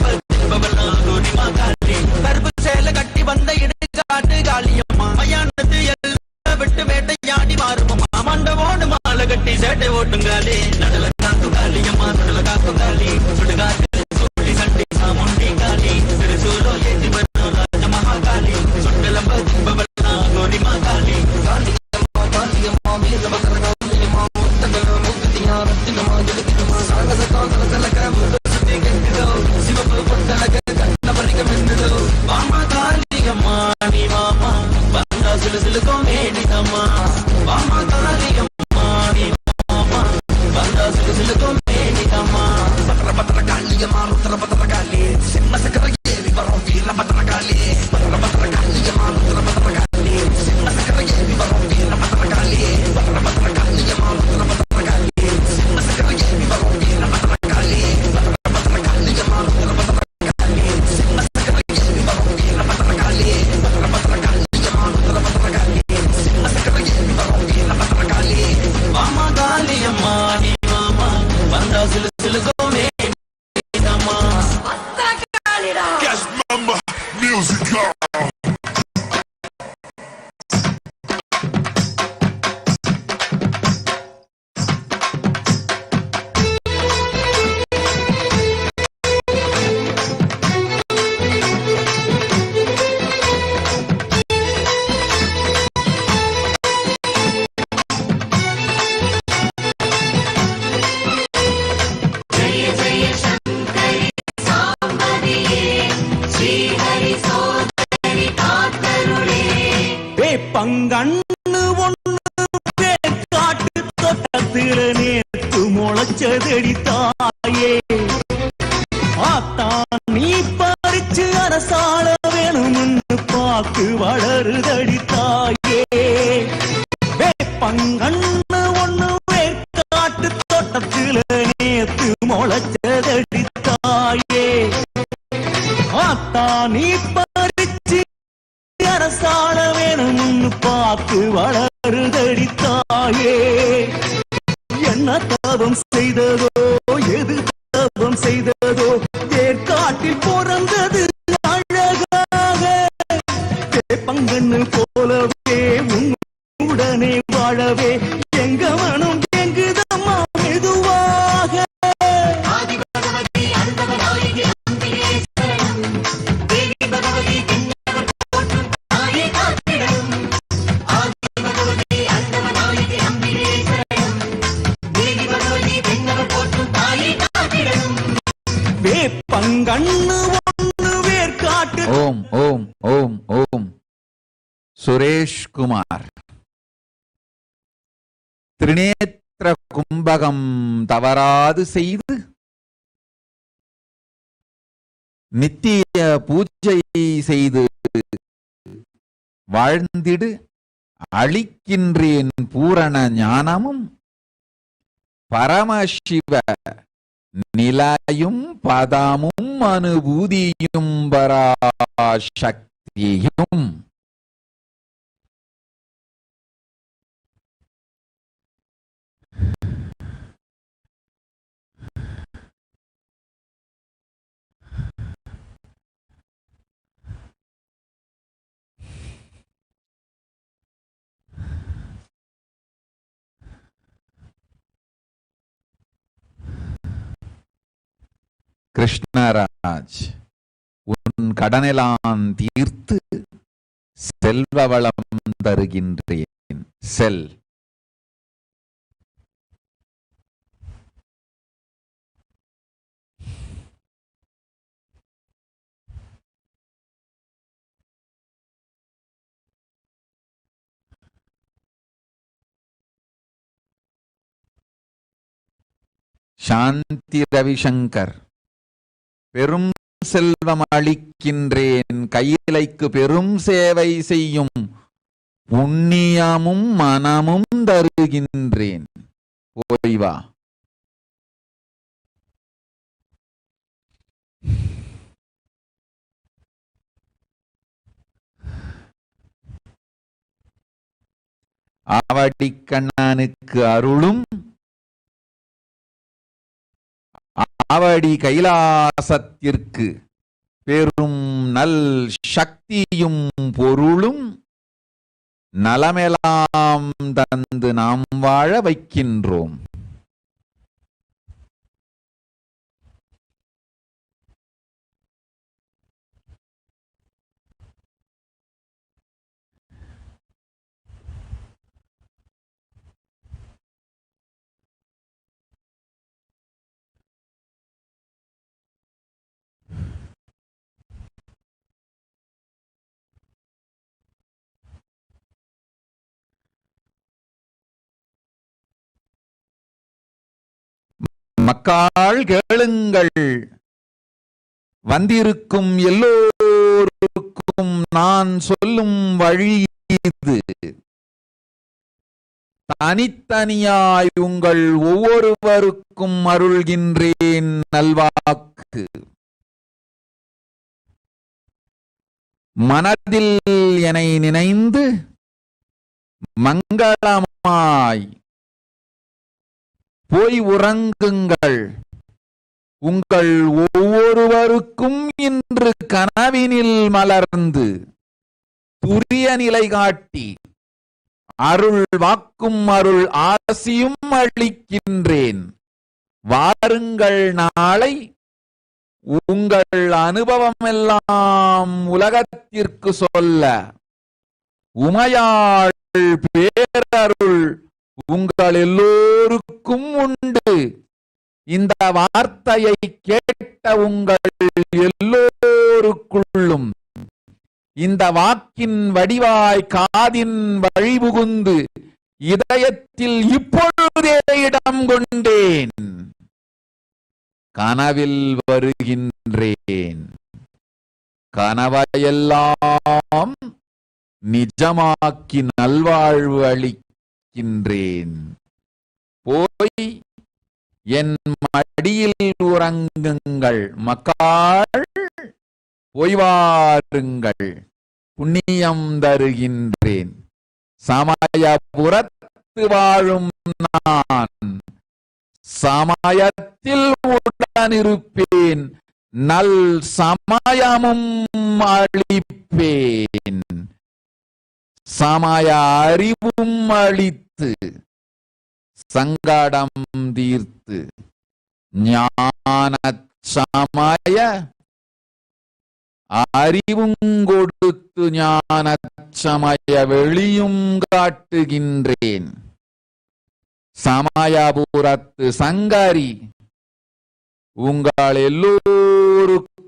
பவெல்லாம் கோடி மாகாளி. கருப்பு சேலை கட்டி வந்த இடுகாட்டு காளியம்மா, மையானது எல்லை விட்டு வேட்டையாடி மாறுமம்மா, மண்டவோடு மாலை கட்டி சேட்டை ஓட்டுங்காலே, நடல காத்து காளியம்மா, சுடல காத்து காளி, சுடுகாட்டில் சூழி சண்டி சாமுண்டி காளி, திருசூலோ ஏந்தி வரும் ராஜ மகாகாளி, சுட்டல பவெல்லாம் கோடி மாகாளி. காளியம்மா காளியம்மா வீரபத்ர காளியம்மா, முத்தகல முக்தியா ரத்தினமா ஜெகதிமா, சாகச காதல தலக சுத்தி கெட்டுதோ, சிவப்பு பொட்டலக கண்ண பறிகம் என்றதோ, வாமா காளியம்மா நீ வாமா, வந்தா சிலு சிலுக்கும் மேடிதம்மா, வாமா காளியம்மா நீ வாமா, வந்தா சிலு சிலுக்கும் மேடிதம்மா. பத்ர பத்ர காளியம்மா ருத்ர பத்ர காளி, சிம்ம சக்கர ஏறி வரும் வீரபத்ர காளி, பத்ர பத்ர காளியம்மா ருத்ர பத்ர காளி, சிம்ம சக்கர ஏறி வரும் வீரபத்ர காளி, பத்ர பத்ர காளியம்மா ருத்ர பத்ர காளி, சிம்ம சக்கர ஏறி வரும் வீரபத்ர காளி, பத்ர பத்ர காளியம்மா ருத்ர பத்ர காளி, சிம்ம சக்கர ஏறி வரும் வீரபத்ர காளி, பத்ர பத்ர காளியம்மா ருத்ர பத்ர காளி, சிம்ம சக்கர ஏறி வரும் வீரபத்ர காளி. வாமா காளியம்மா நீ வாமா, வந்தா சிலு சிலுக்கும் மேடிதம்மா. Yes, mama, music on. பங்கண்ணு ஒண்ணு காட்டு தோட்டத்தில நேத்து முளைச்சதடி தாயே, ஆத்தா நீ பறிச்சு அரசாள வேணும்னு பாக்கு வளருதடி தாயே. பங்கண்ணு ஒண்ணு காட்டு தோட்டத்தில நேத்து முளைச்சதடி தாயே, ஆத்தா நீ பறிச்சு அரசாள வேணும்னு பாக்கு வள வருதடி தாயே, என்ன தவம் செய்ததோ எது தவம் செய்ததோ, தேர்காட்டில் பிறந்தது அழகாக, பங்கன்னு போலவே உடனே வாழவே, எங்க மனம் எங்குதம்மா மெதுவாக. வேப்பங்கண்ணு ஒண்ணு வேர்காட்டு. ஓம் ஓம் ஓம் ஓம். சுரேஷ் குமார். திரிநேத்திர கும்பகம் தவறாது செய்து நித்திய பூஜை செய்து வாழ்ந்திடு, அளிக்கின்றேன் பூரண ஞானமும் பரமசிவ நிலையும் பதமும் அனுபூதியும் பராசக்தியும். கிருஷ்ணராஜ், உன் கடனெல்லாம் தீர்த்து செல்வ வளம் தருகின்றேன். செல். சாந்தி ரவிசங்கர், பெரும் செல்வம் அளிக்கின்றேன், கையிலைக்கு பெரும் சேவை செய்யும் புண்ணியமும் மனமும் தருகின்றேன். போய் வா. ஆவடிக்கண்ணனுக்கு அருளும் ஆவடி கைலாசத்திற்கு பெரும் நல் சக்தியும் பொருளும் நலமெல்லாம் தந்து நாம் வாழ வைக்கின்றோம். மக்காள் கேளுங்கள், வந்திருக்கும் எல்லோருக்கும் நான் சொல்லும் வழி இது. தனித்தனியாய் உங்கள் ஒவ்வொருவருக்கும் அருள்கின்றேன் நல்வாக்கு. மனதில் என்னை நினைந்து மங்களமாய் போய் உறங்குங்கள். உங்கள் ஒவ்வொருவருக்கும் இன்று கனவினில் மலர்ந்து துரிய நிலை காட்டி அருள் வாக்கும் அருள் ஆசியும் அளிக்கின்றேன். வாருங்கள், நாளை உங்கள் அனுபவம் எல்லாம் உலகத்திற்கு சொல்ல உமையாள் பேரருள் உங்கள் எல்லோருக்கும் உண்டு. இந்த வார்த்தையை கேட்ட உங்கள் எல்லோருக்குள்ளும் இந்த வாக்கின் வடிவாய் காதின் வழிபுகுந்து இதயத்தில் இப்பொழுதே இடம் கொண்டேன். கனவில் வருகின்றேன். கனவையெல்லாம் நிஜமாக்கி நல்வாழ்வு அளிக்கின்றேன். போய் என் மடியில் உறங்குங்கள். மக்காள், போய் வாருங்கள். புண்ணியம் தருகின்றேன். சமயபுரத்து வாழும் நான் சமயத்தில் உடனிருப்பேன், நல் சமயமும் அளிப்பேன், சமய அறிவும் அளித்து சங்கடம் தீர்த்து ஞான சமய அறிவும் கொடுத்து ஞான சமய வெளியும் காட்டுகின்றேன். சமயபுரத்து சங்கரி உங்கள் எல்லோருக்கும்